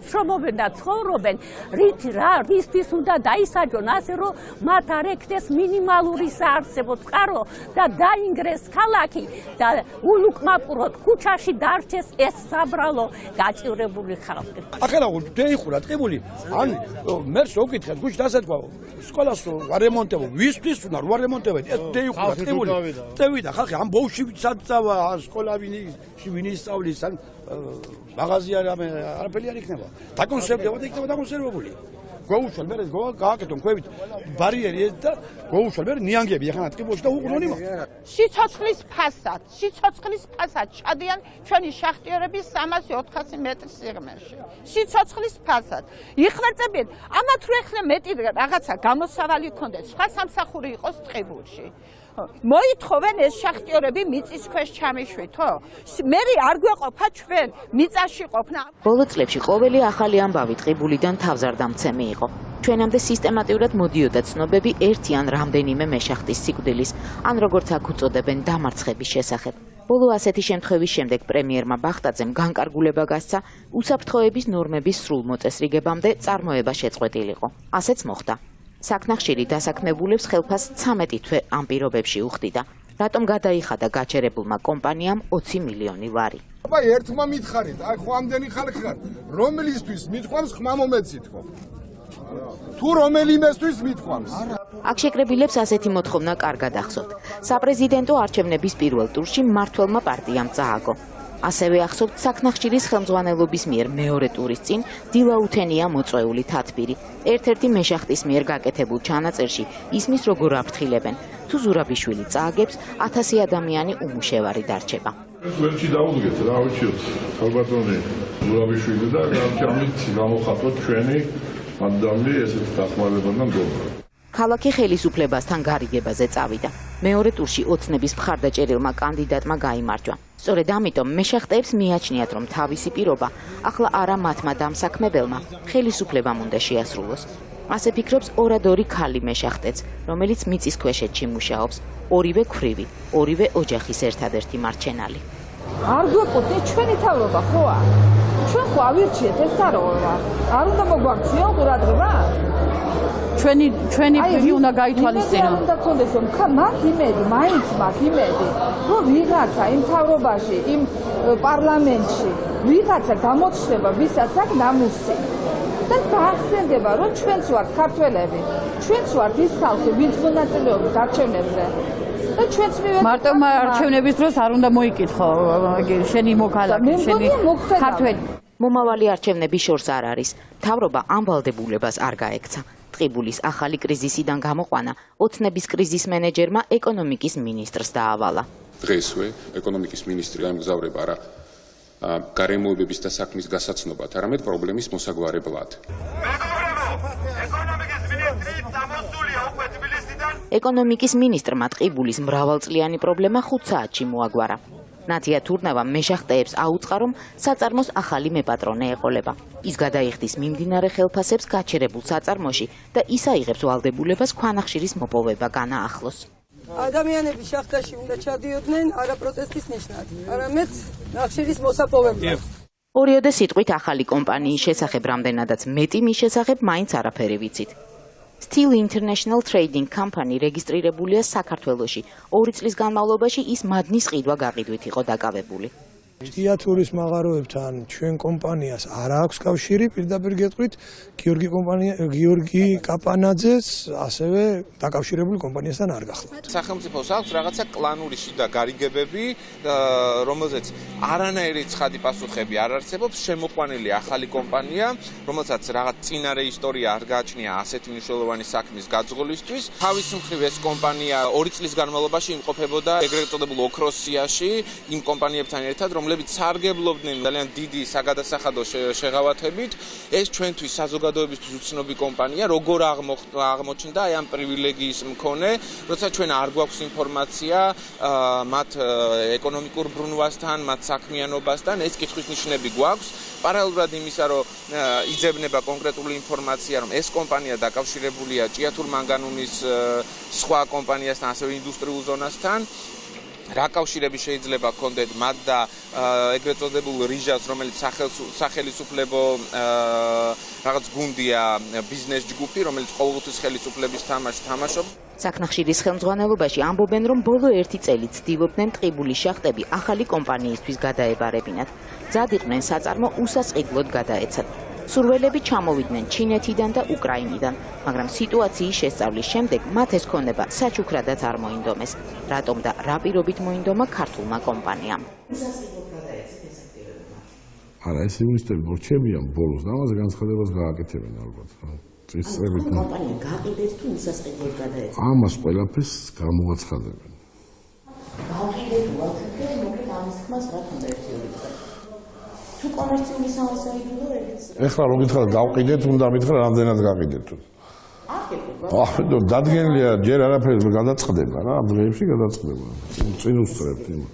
შრომობენ და ცხოვრობენ, რისთვის უნდა დაისაჯონ, ასე რომ მათ არ ექნეს მინიმალური საარსებო წყარო და დაინგრეს ქალაქი და ულუკმაპუროდ ქუჩაში დარჩეს ეს საბრალო გაჭირებული ხალხი. ახლა დაიხურა ტყიბული, ან მერს უკითხეთ, გუშინ ასე თქვა, სკოლას არ რემონტებო, ვისთვის უნდა რა რემონტებეთ? ეს დაიხურა ტყიბული. წევიდა ხალხი ამ ბოუში სადწავა, სკოლა ვინი სწავლის, ან მაღაზია არაფერი არ იქნება. დაკონსერვდება და იქნება დაკონსერვებული. გვეუშვალ მე ეს გააკეთონ ქვევით ბარიერი ეს და გვეუშვალ მე ნიანგები ახლა ტყიბულში და უყრუნონი სიცოცხლის ფასად ჩადიან ჩვენი შახტიორების 300-400 მეტრის სიღრმეში. სიცოცხლის ფასად. იხვეწებიან, ამათ რო ეხლა მეტი რაღაცა გამოსავალი ქონდეს, სხვა სამსახური იყოს ტყიბულში. მოითხოვენ ეს შახტიორები მიწის ქვეშ ჩამიშვითო? მე არ გვეყოფა ჩვენ მიწაში ყოფნა. ბოლო წლებში ყოველი ახალი ამბავი ტყიბულიდან თავზარდამცემი იყო. ჩვენამდე სისტემატიურად მოდიოდა ცნობები ერთი ან რამდენიმე მეშახტის სიკვდილის, ან როგორც აქ უწოდებენ, დამარცხების შესახებ. ბოლო ასეთი შემთხვევის შემდეგ პრემიერმა ბახტაძემ განკარგულება გასცა უსაფრთხოების ნორმების სრულ მოწესრიგებამდე წარმოება შეწყვეტილიყო. ასეც მოხდა. საკნახშირი დასაქმებულებს ხელფასს 13 თვე ამ პირობებში უხდიდა. რატომ გადაიხადა გაჩერებულმა კომპანიამ 20 მილიონი ლარი. აბა ერთმა მითხარით, აი ხო ამდენი ხალხი ხარ, რომელისთვის მithქვამს ხმა მომეცით ხო? თუ რომელიმესთვის მithქვამს? აქ შეკრებილებს ასეთი მოთხოვნა კარგად ახსოვთ. საპრეზიდენტო არჩევნების პირველ ტურში მმართველმა პარტიამ წააგო. ასევე ახსოვთ საკნახშირის ხელმძღვანელობის მიერ მეორე ტურის წინ დილაუთენია მოწვეული თათბირი. ერთ-ერთი მეშახტის მიერ გაკეთებულ ჩანაწერში ისმის როგორ აფრთხილებენ. თუ ზურაბიშვილი წააგებს, 1000 ადამიანი უმუშევარი დარჩება. ვერჩი დაუდგეთ რა ვიციოთ, ხალბატონი ზურაბიშვილი და გამჩამით გამოხატოთ ჩვენი ადამიანები ესეთ დახმარება და მდგომარეობა. ქალაქი ხელისუფლებასთან გარიგებაზე წავიდა. მეორე ტურში ოცნების მხარდაჭერილმა კანდიდატმა გაიმარჯვა. სწორედ ამიტომ მეშახტეებს მიაჩნიათ, რომ თავისი პირობა ახლა არა მათმა დამსაქმებელმა ხელისუფლებამ უნდა შეასრულოს. ასე ფიქრობს ორადორი ქალი მეშახტეც, რომელიც მიწისქვეშეთში მუშაობს, ორივე ქვრივი, ორივე ოჯახის ერთადერთი მარჩენალი. არ გვეყოთ ჩვენი თავრობა ხოა? ჩვენ ხო ავირჩიეთ ეს თავრობა? არ უნდა მოგვაქციონ ყურადღება? ჩვენი პირი უნდა გაითვალისწინო. უნდა კონდეს რომ მაგ იმედი, მაინც მაგ იმედი, რომ ვიღაცა იმ თავრობაში, იმ პარლამენტში, ვიღაცა გამოჩნდება, ვისაც აქ ნამუსი. და დაახსენდება, რომ ჩვენც ვართ ქართველები, ჩვენც ვართ ის ხალხი, ვინც მონაწილეობს არჩევნებზე. და ჩვენც მივეცეთ მარტო არჩევნების დროს არ უნდა მოიკითხო შენი მოქალაქე, შენი ქართველი. მომავალი არჩევნების შორს არ არის. მთავრობა ამ ვალდებულებას არ გაექცა. ტყიბულის ახალი კრიზისიდან გამოყვანა ოცნების კრიზის მენეჯერმა ეკონომიკის მინისტრს დაავალა. დღესვე ეკონომიკის მინისტრი ამგზავრება არა გარემოებების და საქმის გასაცნობად, არამედ პრობლემის მოსაგვარებლად. ეკონომიკის მინისტრმა ტყიბულის მრავალწლიანი პრობლემა 5 საათში მოაგვარა. ნათია თურნევამ მეშახტეებს აუწყა, რომ საწარმოს ახალი მეპატრონე ეყოლება. ის გადაიხდის მიმდინარე ხელფასებს გაჩერებულ საწარმოში და ის აიღებს ვალდებულებას ქვანახშირის მოპოვება განაახლოს. ადამიანები შახტაში უნდა ჩადიოდნენ არა პროტესტის ნიშნად, არამედ ნახშირის მოსაპოვებლად. ორიოდე სიტყვით ახალი კომპანიის შესახებ რამდენადაც მეტი მის შესახებ მაინც არაფერი ვიცით. Steel International Trading Company რეგისტრირებულია საქართველოში. 2 წლის განმავლობაში ის მადნის ყიდვა გაყიდვით იყო დაკავებული. თეატრის მაღაროებთან ჩვენ კომპანიას არ აქვს კავშირი, პირდაპირ გეტყვით, გიორგი კაპანაძეს ასევე დაკავშირებული კომპანიასთან არ გახლავთ. სახელმწიფოს აქვს რაღაცა კლანური შიდა გარიგებები, რომელზეც არანაირი ცხადი პასუხები არ არსებობს, შემოყვანილი ახალი კომპანია, რომელსაც რაღაც წინარე ისტორია არ გააჩნია ასეთი მნიშვნელოვანი საქმის გაძღოლისთვის. თავის მხრივ ეს კომპანია 2 წლის განმავლობაში იმყოფებოდა ეგრეთ წოდებულ ოქროს სიაში იმ კომპანიებთან ერთად, რომლებიც სარგებლობდნენ ძალიან დიდი საგადასახადო შეღავათებით. ეს ჩვენთვის საზოგადოებისთვის უცნობი კომპანია, როგორ აღმოჩნდა აი ამ პრივილეგიის მქონე, როცა ჩვენ არ გვაქვს ინფორმაცია მათ ეკონომიკურ ბრუნვასთან, მათ საქმიანობასთან, ეს კითხვის ნიშნები გვაქვს. პარალელურად იმისა, რომ იძებნება კონკრეტული ინფორმაცია, რომ ეს კომპანია დაკავშირებულია ჭიათურ მანგანუმის სხვა კომპანიასთან, ასევე ინდუსტრიულ ზონასთან. რა კავშირები შეიძლება ჰქონდეთ მათ და ეგრეთ წოდებულ რიჟას, რომელიც სახელისუფლებო რაღაც გუნდია, ბიზნეს ჯგუფი, რომელიც ყოველთვის ხელისუფლების თამაშს თამაშობს. საკნახშირის ხელმძღვანელობაში ამბობენ, რომ ბოლო 1 წელი ცდილობდნენ ტყიბულის შახტები ახალი კომპანიისთვის გადაებარებინათ. მზად იყვნენ საწარმო უსასყიდლოდ გადაეცათ. სურველები ჩამოვიდნენ ჩინეთიდან და უკრაინიდან, მაგრამ სიტუაციის შესწავლის შემდეგ მათ ეს ქონება საჩუქრადაც არ მოინდომეს. რატომ და რა პირობით მოინდომა ქართულმა კომპანიამ? არა, ეს იურისტები მორჩებიან ბოლოს და ამაზე განცხადებას გააკეთებენ ალბათ. წიწებით. კომპანია გაყიდეს თუ უსასყიდლოდ გადაეცა. ამას ყველაფერს გამოაცხადებენ. გაყიდეთ უახლოეს მოკლედ ამის ხმას რა თქმა უნდა ერთეული დღე. თუ კომერციული სამოსაიდო ეგეც. ეხლა რომ გითხრათ გავყიდეთ, უნდა მითხრა რამდენად გაყიდეთ. დადგენილია ჯერ არაფერი გადაწყდება რა, დღეებში გადაწყდება. წინ უსწრებთ იმას.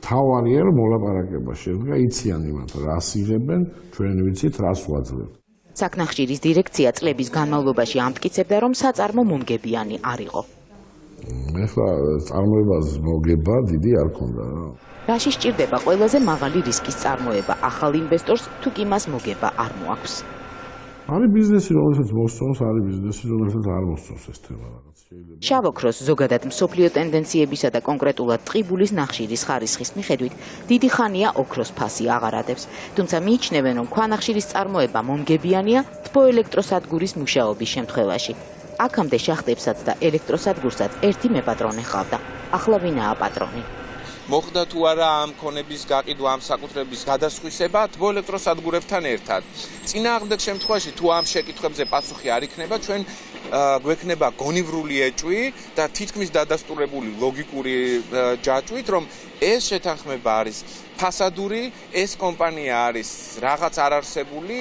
მთავარია რომ მოლაპარაკება შედგა, იციან იმათ რას იღებენ, ჩვენ ვიცით რას ვაძლევთ. საკნახშირის დირექცია წლების განმავლობაში ამტკიცებდა, რომ საწარმო მომგებიანი არ იყო. ეხლა წარმოებას მოგება დიდი არ ქონდა რა. რაში სჭირდება ყველაზე მაღალი რისკის წარმოება ახალ ინვესტორს, თუ კი მას მოგება არ მოაქვს. არის ბიზნესი, რომელსაც მოსწონს, არის ბიზნესი, რომელსაც არ მოსწონს ეს თემა რაღაც შეიძლება. შავოქროს ზოგადად მსოფლიო ტენდენციებისა და კონკრეტულად ტყიბულის ნახშირის ხარისხის მიხედვით დიდი ხანია ოქროს ფასი აღარადებს. თუმცა მიიჩნევენ, რომ ქვანახშირის წარმოება მომგებიანია თბოელექტროსადგურის მუშაობის შემთხვევაში. აქამდე შახტებსაც და ელექტროსადგურსაც ერთი მეპატრონე ჰყავდა. ახლა ვინაა პატრონი? მოხდა თუ არა ამ ქონების გაყიდვა, ამ საკუთრების გადასხვისება თბოელექტროსადგურებთან ერთად. წინააღმდეგ შემთხვევაში თუ ამ შეკითხვებზე პასუხი არ იქნება, ჩვენ გვექნება გონივრული ეჭვი და თითქმის დადასტურებული ლოგიკური ჯაჭვით, რომ ეს შეთანხმება არის ფასადური, ეს კომპანია არის რაღაც არარსებული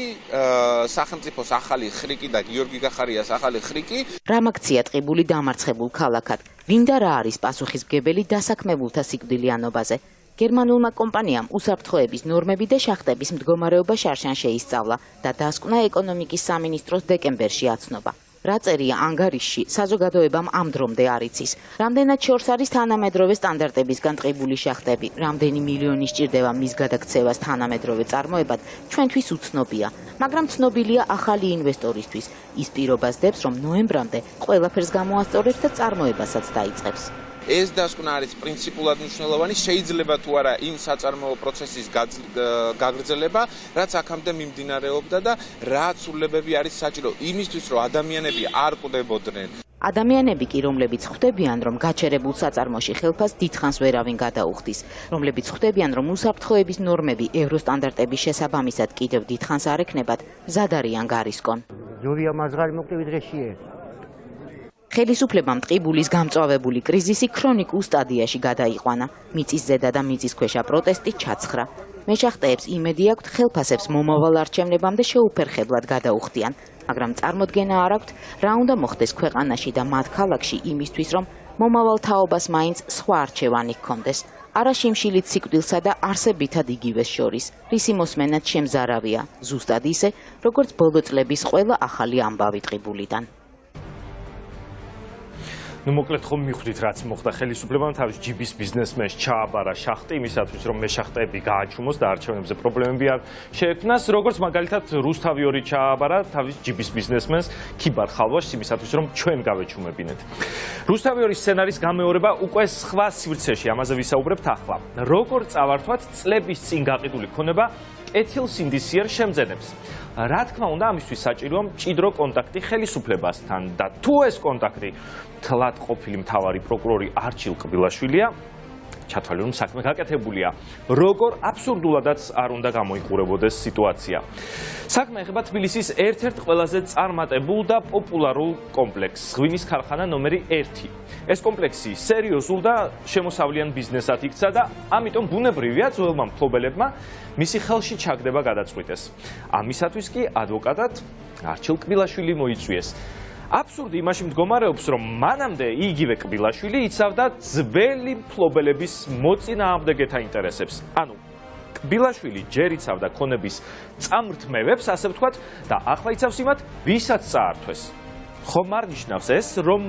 სახელმწიფოს ახალი ხრიკი და გიორგი გახარიას ახალი ხრიკი. რა მაქცია ტყიბული დამარცხებულ ქალაქად? ვინ და რა არის პასუხისმგებელი დასაქმებულთა სიკვდილიანობაზე? გერმანულმა კომპანიამ უსაფრთხოების ნორმები და შახტების მდგომარეობა შარშან შეისწავლა და დასკვნა ეკონომიკის სამინისტროს დეკემბერში აცნობა. რა წერია ანგარიშში, საზოგადოებამ ამ დრომდე არ იცის. რამდენად შორს არის თანამედროვე სტანდარტებისგან ტყიბული შახტები, რამდენი მილიონი სჭირდება მის გადაქცევას თანამედროვე წარმოებად, ჩვენთვის უცნობია, მაგრამ ცნობილია ახალი ინვესტორისთვის. ის პირობას დებს, რომ ნოემბრამდე ყველაფერს გამოასწორებს და წარმოებასაც დაიწყებს. ეს დასკვნა არის პრინციპულად მნიშვნელოვანი, შეიძლება თუ არა იმ საწარმოო პროცესის გაგრძელება, რაც აქამდე მიმდინარეობდა და რა ცვლილებები არის საჭირო იმისთვის, რომ ადამიანები არ კვდებოდნენ. ადამიანები კი, რომლებიც ხვდებიან, რომ გაჩერებულ საწარმოში ხელფას დიდხანს ვერავინ გადაუხდის, რომლებიც ხვდებიან, რომ უსაფრთხოების ნორმები ევროსტანდარტების შესაბამისად კიდევ დიდხანს არ ექნებათ, მზად არიან გარისკონ. ზურია მაზღარი მოკლევით დღეშია. ხელისუფლებამ ტყიბულის გამწვავებული კრიზისი ქრონიკულ სტადიაში გადაიყვანა. მიწისზედა და მიწისქვეშა პროტესტი ჩაცხრა. მეშახტეებს იმედი აქვთ ხელფასებს მომავალ არჩევნებამდე შეუფერხებლად გადაუხდიან, მაგრამ წარმოდგენა არ აქვთ, რა უნდა მოხდეს ქვეყანაში და მათ ქალაქში იმისთვის, რომ მომავალ თაობას მაინც სხვა არჩევანი ჰქონდეს. არა შიმშილით სიკვდილსა და არსებითად იგივეს შორის, რისი მოსმენაც შემზარავია, ზუსტად ისე, როგორც ბოლო წლების ყველა ახალი ამბავი ტყიბულიდან. ნუ მოკლედ ხომ მიხვდით რაც მოხდა ხელისუფლებამ თავის ჯიბის ბიზნესმენს ჩააბარა შახტი იმისათვის რომ მეშახტეები გააჩუმოს და არჩევნებზე პრობლემები არ შეექმნას როგორც მაგალითად რუსთავი ჩააბარა თავის ჯიბის ბიზნესმენს ქიბარ ხალვაშს იმისათვის რომ ჩვენ გავეჩუმებინეთ რუსთავი სცენარის გამეორება უკვე სხვა სივრცეში ამაზე ვისაუბრებთ ახლა როგორ წავართვათ წლების წინ გაყიდული ქონება ეთილსინდისიერ შემძენებს რა თქმა უნდა ამისთვის საჭიროა მჭიდრო კონტაქტი ხელისუფლებასთან და თუ ეს კონტაქტი თლად ყოფილი მთავარი პროკურორი არჩილ ყბილაშვილია ჩათვალე რომ საქმე გაკეთებულია როგორ აბსურდულადაც არ უნდა გამოიყურებოდეს სიტუაცია საქმე ეხება თბილისის ერთ-ერთ ყველაზე წარმატებულ და პოპულარულ კომპლექსს ღვინის ქარხანა ნომერი 1 ეს კომპლექსი სერიოზულ და შემოსავლიან ბიზნესად იქცა და ამიტომ ბუნებრივია ძველმა მფლობელებმა მისი ხელში ჩაგდება გადაწყვიტეს ამისათვის კი ადვოკატად არჩილ ყბილაშვილი მოიწვიეს აბსურდი იმაში მდგომარეობს, რომ მანამდე იგივე ყბილაშვილი იცავდა ძველი მფლობელების მოწინააღმდეგეთა ინტერესებს. ანუ ყბილაშვილი ჯერ იცავდა ქონების წამრთმევებს, ასე ვთქვათ, და ახლა იცავს იმათ, ვისაც წაართვეს. ხომ არ ნიშნავს ეს, რომ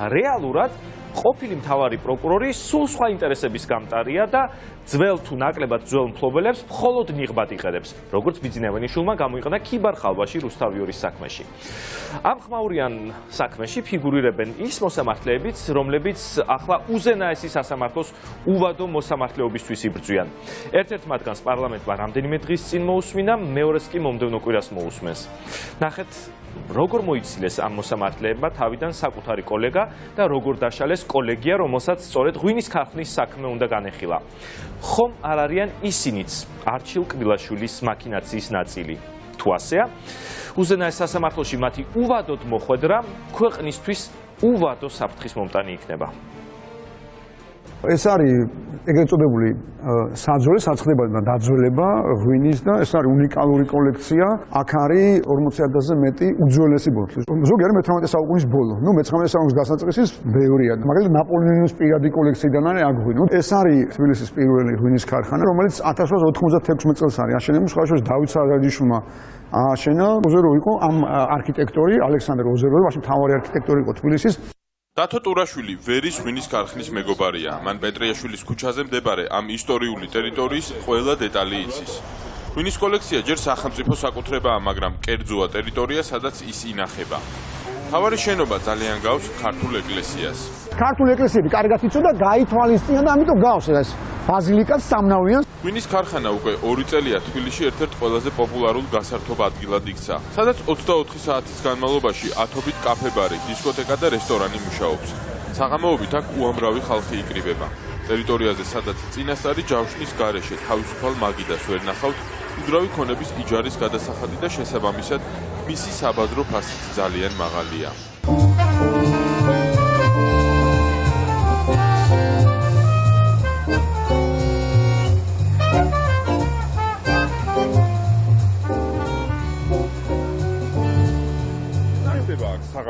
რეალურად ყოფილი მთავარი პროკურორი სულ სხვა ინტერესების გამტარია და ძველ თუ ნაკლებად ძველ მფლობელებს მხოლოდ ნიღბად იყენებს, როგორც ბიძინევენიშვილმა გამოიყენა ქიბარ ხალვაში რუსთავიორის საქმეში. ამ ხმაურიან საქმეში ფიგურირებენ ის მოსამართლეებიც, რომლებიც ახლა უზენაესი სასამართლოს უვადო მოსამართლეობისთვის იბრძვიან. ერთ-ერთ მათგანს პარლამენტმა რამდენიმე დღის წინ მოусმინა, მეორეს კი მომდევნო კვირას მოусმენს. ნახეთ როგორ მოიცილეს ამ მოსამართლეებმა თავიდან საკუთარი კოლეგა და როგორ დაშალეს კოლეგია, რომელსაც სწორედ ღვინის ქარხნის საქმე უნდა განეხილა. ხომ არ არიან ისინიც არჩილ ყბილაშვილის მაქინაციის ნაწილი. თუ ასეა. უზენაეს სასამართლოში მათი უვადოდ მოხვედრა ქვეყნისთვის უვადო საფრთხის მომტანი იქნება. ეს არის ეგრეთ წოდებული საძველე, საცხდებადი და დაძველება ღვინის და ეს არის უნიკალური კოლექცია. აქ არის 40,000-ზე მეტი უძველესი ბოთლი. ზოგი არის მე-18 საუკუნის ბოლო. ნუ მე-19 საუკუნის დასაწყისის ბევრია. მაგალითად ნაპოლეონის პირადი კოლექციიდან არის აქ ღვინო. ეს არის თბილისის პირველი ღვინის ქარხანა, რომელიც 1896 წელს არის აშენებული. სხვა შორის დავით სარაჯიშვილმა ააშენა. ოზერო იყო ამ არქიტექტორი, ალექსანდრე ოზერო, მაშინ მთავარი არქიტექტორი იყო თბილისის. დათო ტურაშვილი ვერის ღვინის ქარხნის მეგობარია. მან პეტრიაშვილის ქუჩაზე მდებარე ამ ისტორიული ტერიტორიის ყველა დეტალი იცის. ღვინის კოლექცია ჯერ სახელმწიფო საკუთრებაა, მაგრამ კერძოა ტერიტორია, სადაც ის ინახება. მთავარი შენობა ძალიან გავს ქართულ ეკლესიას. ქართული ეკლესიები კარგად იცოდა, გაითვალისწინა და ამიტომ გავს ეს ბაზილიკას სამნავიანს. ღვინის ქარხანა უკვე 2 წელია თბილისში ერთ-ერთ ყველაზე პოპულარულ გასართობ ადგილად იქცა, სადაც 24 საათის განმავლობაში ათობით კაფე-ბარი, დისკოტეკა და რესტორანი მუშაობს. საღამოობით აქ უამრავი ხალხი იკრიბება. ტერიტორიაზე, სადაც წინასწარი ჯავშნის გარეშე თავისუფალ მაგიდას ვერ ნახავთ, უძრავი ქონების იჯარის გადასახადი და შესაბამისად მისი საბაზრო ფასიც ძალიან მაღალია.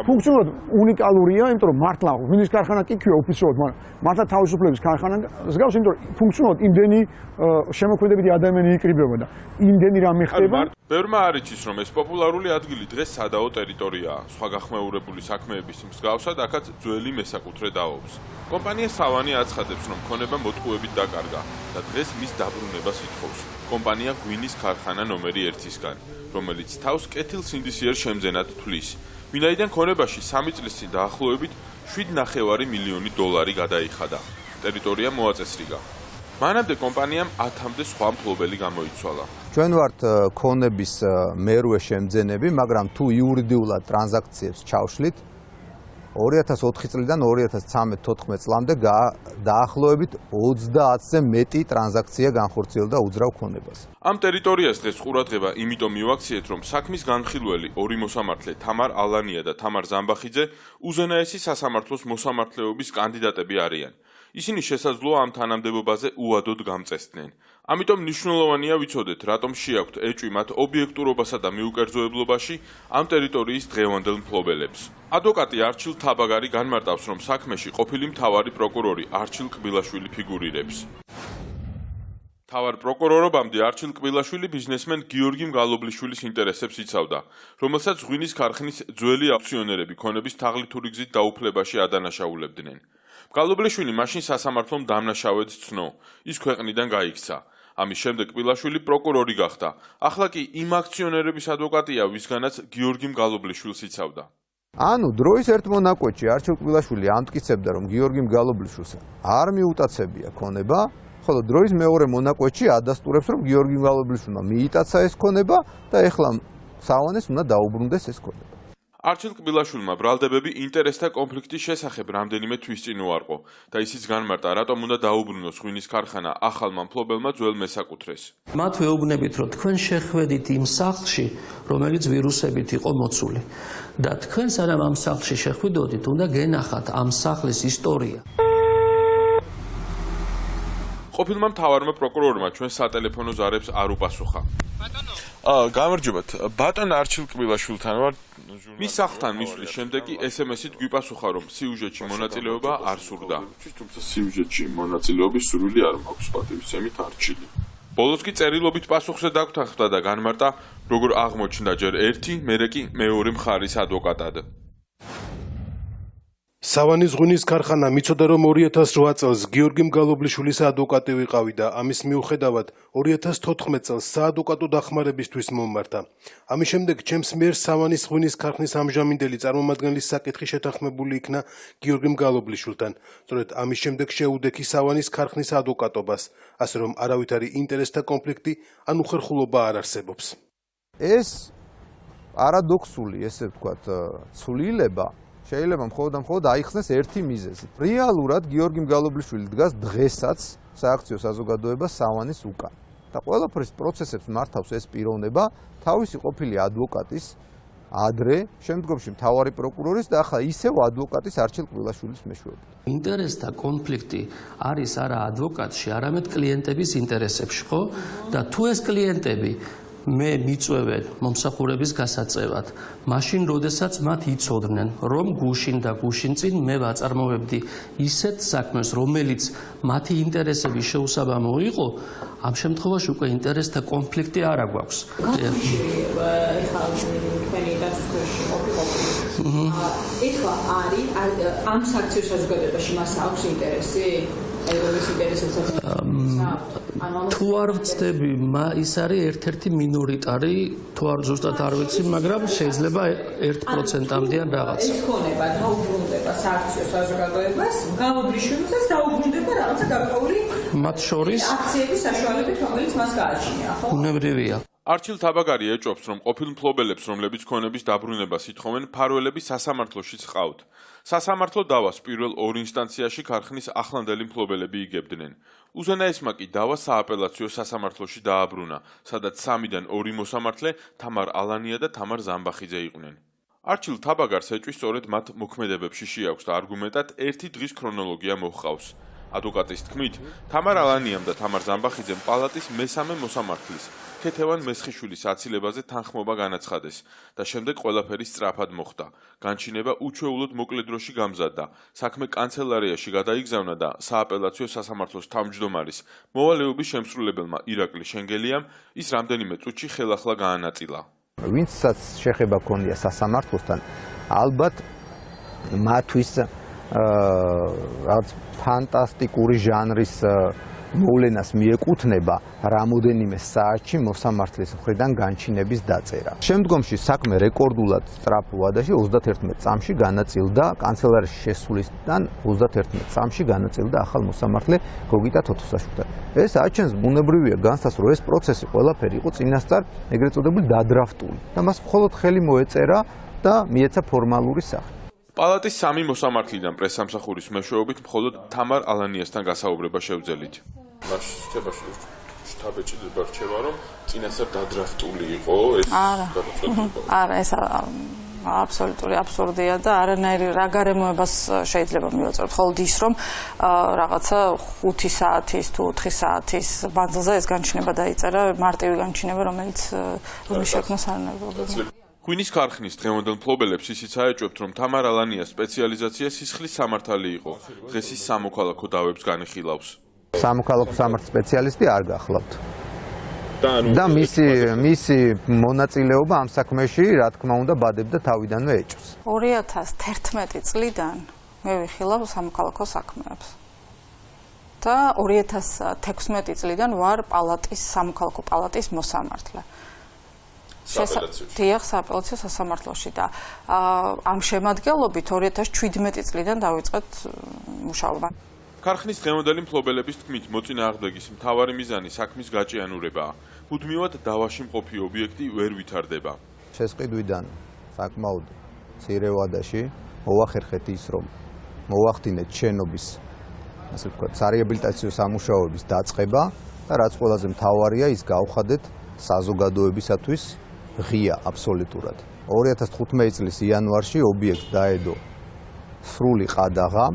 ფუნქციონალურად უნიკალურია, იმიტომ რომ მართლა ღვინის ქარხანა კი ქვია ოფიციალურად, მაგრამ მართლა თავისუფლების ქარხანა გავს, იმიტომ რომ ფუნქციონალურად იმდენი შემოქმედებითი ადამიანი იკრიბება და იმდენი რამე ხდება. ბევრმა არ იცის, რომ ეს პოპულარული ადგილი დღეს სადაო ტერიტორიაა. სხვა გახმეურებული საქმეების მსგავსად აქაც ძველი მესაკუთრე დაობს. კომპანია სავანი აცხადებს, რომ ქონება მოტყუებით დაკარგა და დღეს მის დაბრუნებას ითხოვს. კომპანია ღვინის ქარხანა ნომერი 1-ისგან, რომელიც თავს კეთილსინდისიერ შემძენად თვლის. ვინაიდან ქონებაში 3 წლის წინ დაახლოებით 7,5 მილიონი დოლარი გადაიხადა. ტერიტორია მოაწესრიგა. მანამდე კომპანიამ 10-მდე სხვა მფლობელი გამოიცვალა. ჩვენ ვართ ქონების მერვე შემძენები, მაგრამ თუ იურიდიულად ტრანზაქციებს ჩავშლით 2004 წლიდან 2013-14 წლამდე დაახლოებით 30-ზე მეტი ტრანზაქცია განხორციელდა უძრავ ქონებას. ამ ტერიტორიას დღეს ყურადღება იმიტომ მივაქციეთ, რომ საქმის განხილველი ორი მოსამართლე თამარ ალანია და თამარ ზამბახიძე უზენაესი სასამართლოს მოსამართლეობის კანდიდატები არიან. ისინი შესაძლოა ამ თანამდებობაზე უადოდ გამწესდნენ. ამიტომ მნიშვნელოვანია ვიცოდეთ, რატომ შეაქვთ ეჭვი მათ ობიექტურობასა და მიუკერძოებლობაში ამ ტერიტორიის დღევანდელ მფლობელებს. ადვოკატი არჩილ თაბაგარი განმარტავს, რომ საქმეში ყოფილი მთავარი პროკურორი არჩილ კბილაშვილი ფიგურირებს. მთავარ პროკურორობამდე არჩილ კბილაშვილი ბიზნესმენ გიორგი მგალობლიშვილის ინტერესებს იცავდა, რომელსაც ღვინის ქარხნის ძველი აქციონერები ქონების თაღლითური გზით დაუფლებაში ადანაშაულებდნენ. მგალობლიშვილი მაშინ სასამართლომ დამნაშავედ ცნო, ის ქვეყნიდან გაიქცა. ამის შემდეგ კბილაშვილი პროკურორი გახდა. ახლა კი იმ აქციონერების ადვოკატია, ვისგანაც გიორგი მგალობლიშვილს იცავდა. ანუ დროის ერთ მონაკვეთში არჩილ კბილაშვილი ამტკიცებდა, რომ გიორგი მგალობლიშვილს არ მიუტაცებია ქონება, ხოლო დროის მეორე მონაკვეთში ადასტურებს, რომ გიორგი მგალობლიშვილმა მიიტაცა ეს ქონება და ეხლა სავანეს უნდა დაუბრუნდეს ეს ქონება. არჩილ კბილაშვილმა ბრალდებები ინტერესთა კონფლიქტის შესახებ რამდენიმე თვის წინ უარყო და ისიც განმარტა, რატომ უნდა დაუბრუნოს ღვინის ქარხანა ახალმა მფლობელმა ძველ მესაკუთრეს. მათ ვეუბნებით, რომ თქვენ შეხვედით იმ სახლში, რომელიც ვირუსებით იყო მოცული და თქვენ სანამ ამ სახლში შეხვიდოდით, უნდა გენახათ ამ სახლის ისტორია. ყოფილმა მთავარმა პროკურორმა ჩვენ სატელეფონო ზარებს არ უპასუხა. გამარჯობათ, ბატონ არჩილ კბილაშვილთან ვარ. მის სახლთან მისვლის შემდეგ კი SMS-ით გვიპასუხა, რომ სიუჟეტში მონაწილეობა არ სურდა. თუმცა სიუჟეტში მონაწილეობის სურვილი არ მაქვს, პატივისცემით არჩილი. ბოლოს კი წერილობით პასუხზე დაგვრთახდა და განმარტა, როგორ აღმოჩნდა ჯერ ერთი, მერე კი მეორე მხარის ადვოკატად. სავანის ღვინის ქარხანა მიცოდა, რომ 2008 წელს გიორგი მგალობლიშვილის ადვოკატი ვიყავი და ამის მიუხედავად 2014 წელს საადვოკატო დახმარებისთვის მომმართა. ამის შემდეგ ჩემს მიერ სავანის ღვინის ქარხნის ამჟამინდელი წარმომადგენლის საკითხი შეთანხმებული იქნა გიორგი მგალობლიშვილთან. სწორედ ამის შემდეგ შეუდექი სავანის ქარხნის ადვოკატობას, ასე რომ არავითარი ინტერესთა კონფლიქტი ან უხერხულობა არ არსებობს. ეს პარადოქსული, ესე ვთქვათ, ცვლილება შეიძლება მხოლოდ აიხსნეს ერთი მიზეზით. რეალურად გიორგი მგალობლიშვილი დგას დღესაც სააქციო საზოგადოება სავანის უკან. და ყველაფრის პროცესებს მართავს ეს პიროვნება თავისი ყოფილი ადვოკატის, ადრე, შემდგომში მთავარი პროკურორის და ახლა ისევ ადვოკატის არჩილ კბილაშვილის მეშვეობით. ინტერესთა კონფლიქტი არის არა ადვოკატში, არამედ კლიენტების ინტერესებში, ხო? და თუ ეს კლიენტები მე მიწვევენ მომსახურების გასაწევად, მაშინ როდესაც მათ იცოდნენ, რომ გუშინ და გუშინ წინ მე ვაწარმოებდი ისეთ საქმეს, რომელიც მათი ინტერესების შეუსაბამო იყო, ამ შემთხვევაში უკვე ინტერესთა კონფლიქტი არ აგვაქვს. ეხლა არის ამ საქციო საზოგადოებაში მას აქვს ინტერესი? თუ არ ვწდები, ის არის ერთ-ერთი მინორიტარი, თუ არ ზუსტად არ ვიცი, მაგრამ შეიძლება 1%-ამდე ან რაღაც. ეს ქონება დაუბრუნდება საქციო საზოგადოებას, გამობრიშულებას დაუბრუნდება რაღაცა გარკვეული მათ შორის აქციების საშუალებით, რომელიც მას გააჩნია, ხო? უნევრებია. არჩილ თაბაგარი ეჭობს, რომ ყოფილ მფლობელებს, რომლებიც ქონების დაბრუნებას ითხოვენ, ფარველები სასამართლოშიც ყავთ. სასამართლო დავას პირველ ორ ინსტანციაში ქარხნის ახლანდელი მფლობელები იგებდნენ. უზენაესმა კი დავა სააპელაციო სასამართლოში დააბრუნა, სადაც 3-დან 2 მოსამართლე თამარ ალანია და თამარ ზამბახიძე იყვნენ. არჩილ თაბაგარს ეჭვის სწორედ მათ მოქმედებებში შეაქვს და არგუმენტად ერთი დღის ქრონოლოგია მოჰყავს. ადვოკატის თქმით, თამარ ალანიამ და თამარ ზამბახიძემ პალატის მესამე მოსამართლის ქეთევან მესხიშვილის აცილებაზე თანხმობა განაცხადეს და შემდეგ ყველაფერი სწრაფად მოხდა. განჩინება უჩვეულოდ მოკლე დროში გამზადდა. საქმე კანცელარიაში გადაიგზავნა და სააპელაციო სასამართლოს თავმჯდომარის მოვალეობის შემსრულებელმა ირაკლი შენგელიამ ის რამდენიმე წუთში ხელახლა გაანაწილა. ვინცაც შეხება ქონია სასამართლოსთან, ალბათ მათთვის რაღაც ფანტასტიკური ჟანრის მოვლენას მიეკუთვნება რამოდენიმე საათში მოსამართლის მხრიდან განჩინების დაწერა. შემდგომში საქმე რეკორდულად სწრაფ ვადაში 31 წამში განაწილდა კანცელარიაში შესვლისთან 31 წამში განაწილდა ახალ მოსამართლე გოგიტა თოთოსაშვილთან. ეს აჩენს ბუნებრივია განსას, რომ ეს პროცესი ყველაფერი იყო წინასწარ ეგრეთ წოდებული დადრაფტული და მას მხოლოდ ხელი მოეწერა და მიეცა ფორმალური სახე. პალატის 3 მოსამართლიდან პრესსამსახურის მეშვეობით მხოლოდ თამარ ალანიასთან გასაუბრება შევძელით. მაშინ შეთებაში შტაბეჭდება რჩევა, რომ წინასწარ დადრაფტული იყო ეს გადაწყვეტილება. არა, ეს აბსოლუტური აბსურდია და არანაირი რა გარემოებას შეიძლება მივაწოდოთ. მხოლოდ ის, რომ რაღაცა 5 საათის თუ 4 საათის ბანძილზე ეს განჩინება დაიწერა, მარტივი განჩინება, რომელიც შექმნას არანაირი. ღვინის ქარხნის დღევანდელ მფლობელებს ისიც აეჭვებთ, რომ თამარ ალანიას სპეციალიზაცია სისხლის სამართალი იყო. დღეს ის სამოქალაქო დავებს განიხილავს. სამოქალაქო სამართლის სპეციალისტი არ გახლავთ. და მისი მონაწილეობა ამ საქმეში, რა თქმა უნდა, ბადებდა თავიდანვე ეჭვს. 2011 წლიდან მე ვიხილავ სამოქალაქო საქმეებს. და 2016 წლიდან ვარ სამოქალაქო პალატის მოსამართლე. დიახ, სააპელაციო სასამართლოში და ამ შემადგენლობით 2017 წლიდან დავიწყეთ მუშაობა. ქარხნის დღევანდელი მფლობელების თქმით, მოწინააღმდეგის მთავარი მიზანი საქმის გაჭიანურებაა. მუდმივად დავაში მყოფი ობიექტი ვერ ვითარდება. შესყიდვიდან საკმაოდ მცირე ვადაში მოვახერხეთ ის, რომ მოვახდინეთ შენობის, ასე ვთქვათ, სარეაბილიტაციო სამუშაოების დაწყება და რაც ყველაზე მთავარია, ის გავხადეთ საზოგადოებისათვის ღია აბსოლუტურად. 2015 წლის იანვარში ობიექტს დაედო სრული ყადაღა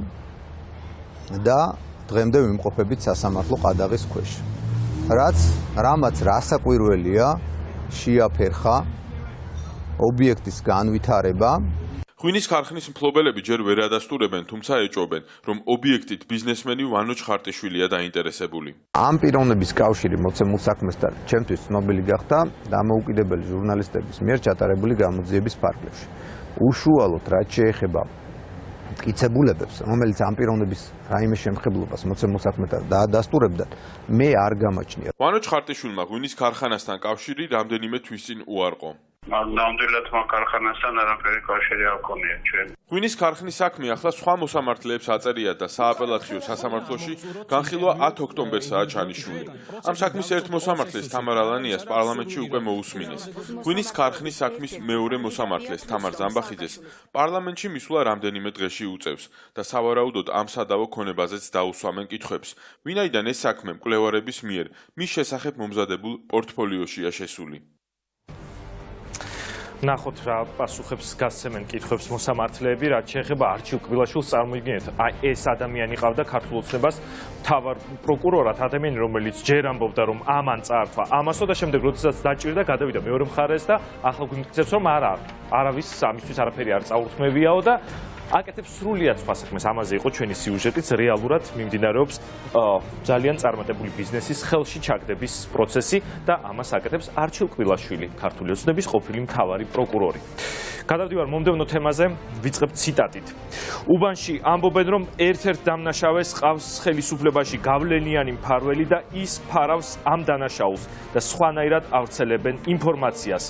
და დღემდე ვიმყოფებით სასამართლო ყადაღის ქვეშ. რამაც რასაკვირველია, შეაფერხა ობიექტის განვითარება. ღვინის ქარხნის მფლობელები ჯერ ვერ ადასტურებენ, თუმცა ეჭვობენ, რომ ობიექტით ბიზნესმენი ვანო ჩხარტიშვილია დაინტერესებული. ამ პიროვნების კავშირი მოცემულ საქმესთან ჩემთვის ცნობილი გახდა დამოუკიდებელი ჟურნალისტების მიერ ჩატარებული გამოძიების ფარგლებში. უშუალოდ რაც შეეხება მტკიცებულებებს, რომელიც ამ პიროვნების რაიმე შემხებლობას მოცემულ საქმესთან დაადასტურებდათ, მე არ გამაჩნია. ვანო ჩხარტიშვილმა ღვინის ქარხანასთან კავშირი რამდენიმე თვის წინ უარყო. ნამდვილად მაგარხანასთან არაფერი კავშირი არ გქონია ჩვენ. ღვინის ქარხნის საქმე ახლა სხვა მოსამართლეებს აწერია და სააპელაციო სასამართლოში განხილვა 10 ოქტომბერსაა ჩანიშნული. ამ საქმის ერთ მოსამართლეს თამარ ალანიას პარლამენტში უკვე მოусმინეს. ღვინის ქარხნის საქმის მეორე მოსამართლეს თამარ ზამბახიძეს პარლამენტში მისვლა რამდენიმე დღეში უწევს და სავარაუდოდ ამ სადავო ქონებაზეც დაუსვამენ კითხვებს. ვინაიდან ეს საქმე მკვლევარების მიერ მის შესახებ მომზადებულ პორტფოლიოშია შესული. ნახოთ რა პასუხებს გასცემენ კითხვებს მოსამართლეები, რაც შეეხება არჩილ კბილაშვილს. წარმოიდგინეთ, ეს ადამიანი ყავდა ქართულ ოცნებას მთავარ პროკურორად, ადამიანი რომელიც ჯერ ამბობდა რომ ამან წაართვა ამასო და შემდეგ როდესაც დაჭირდა გადავიდა მეორე მხარეს და ახლა გვიმტკიცებს რომ არავის ამისთვის არაფერი არ წაურთმევიაო და აკეთებს სრულიად სხვა საქმეს. ამაზე იყო ჩვენი სიუჟეტიც, რეალურად მიმდინარეობს ძალიან წარმატებული ბიზნესის ხელში ჩაგდების პროცესი და ამას აკეთებს არჩილ კბილაშვილი, ქართული ოცნების ყოფილი მთავარი პროკურორი. გადავდივარ მომდევნო თემაზე, ვიწყებ ციტატით. უბანში ამბობენ რომ ერთ-ერთ დამნაშავეს ყავს ხელისუფლებაში გავლენიანი მფარველი და ის ფარავს ამ დანაშაულს და სხვანაირად ავრცელებენ ინფორმაციას.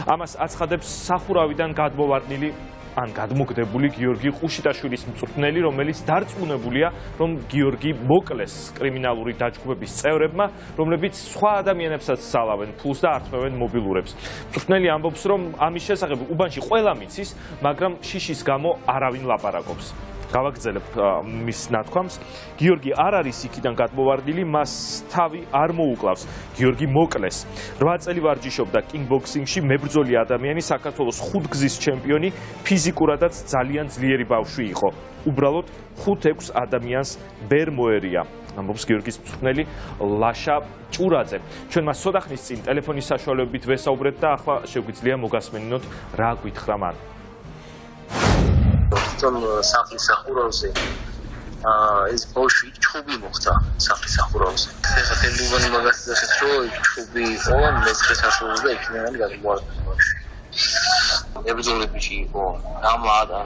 ამას აცხადებს სახურავიდან გადმოვარდნილი ან გადმოგდებული გიორგი ყუშიტაშვილის მწვრთნელი, რომელიც დარწმუნებულია, რომ გიორგი მოკლეს კრიმინალური დაჯგუფების წევრებმა, რომლებიც სხვა ადამიანებსაც სალავენ ფულს და ართმევენ მობილურებს. მწვრთნელი ამბობს, რომ ამის შესახებ უბანში ყველა მიცის, მაგრამ შიშის გამო არავინ ლაპარაკობს. გავაგრძელებ მის ნათქვამს. გიორგი არ არის იქიდან გადმოვარდნილი, მას თავი არ მოუკლავს. გიორგი მოკლეს. 8 წელი ვარჯიშობდა კინგბოქსინგში, მებრძოლი ადამიანი, საქართველოს ხუთგზის ჩემპიონი, ფიზიკურადაც ძალიან ძლიერი ბავშვი იყო. უბრალოდ 5-6 ადამიანს ვერ მოერია. ამბობს გიორგის მწვრთნელი ლაშა ჭურაძე. ჩვენ მას სოდახნის წინ ტელეფონის საშუალებით ვესაუბრეთ და ახლა შეგვიძლია მოგასმენინოთ რა გითხრა მან. სახლის სახურავზე ეს ბავშვი ჩხუბი მოხდა სახლის სახურავზე. ეხლა თემდუბანი მაგას დასეთ რომ ჩხუბი იყო მეცხრე სასწავლებლად იქნებიან გადმოარდნილი ბავშვი. მებრძოლებიში იყო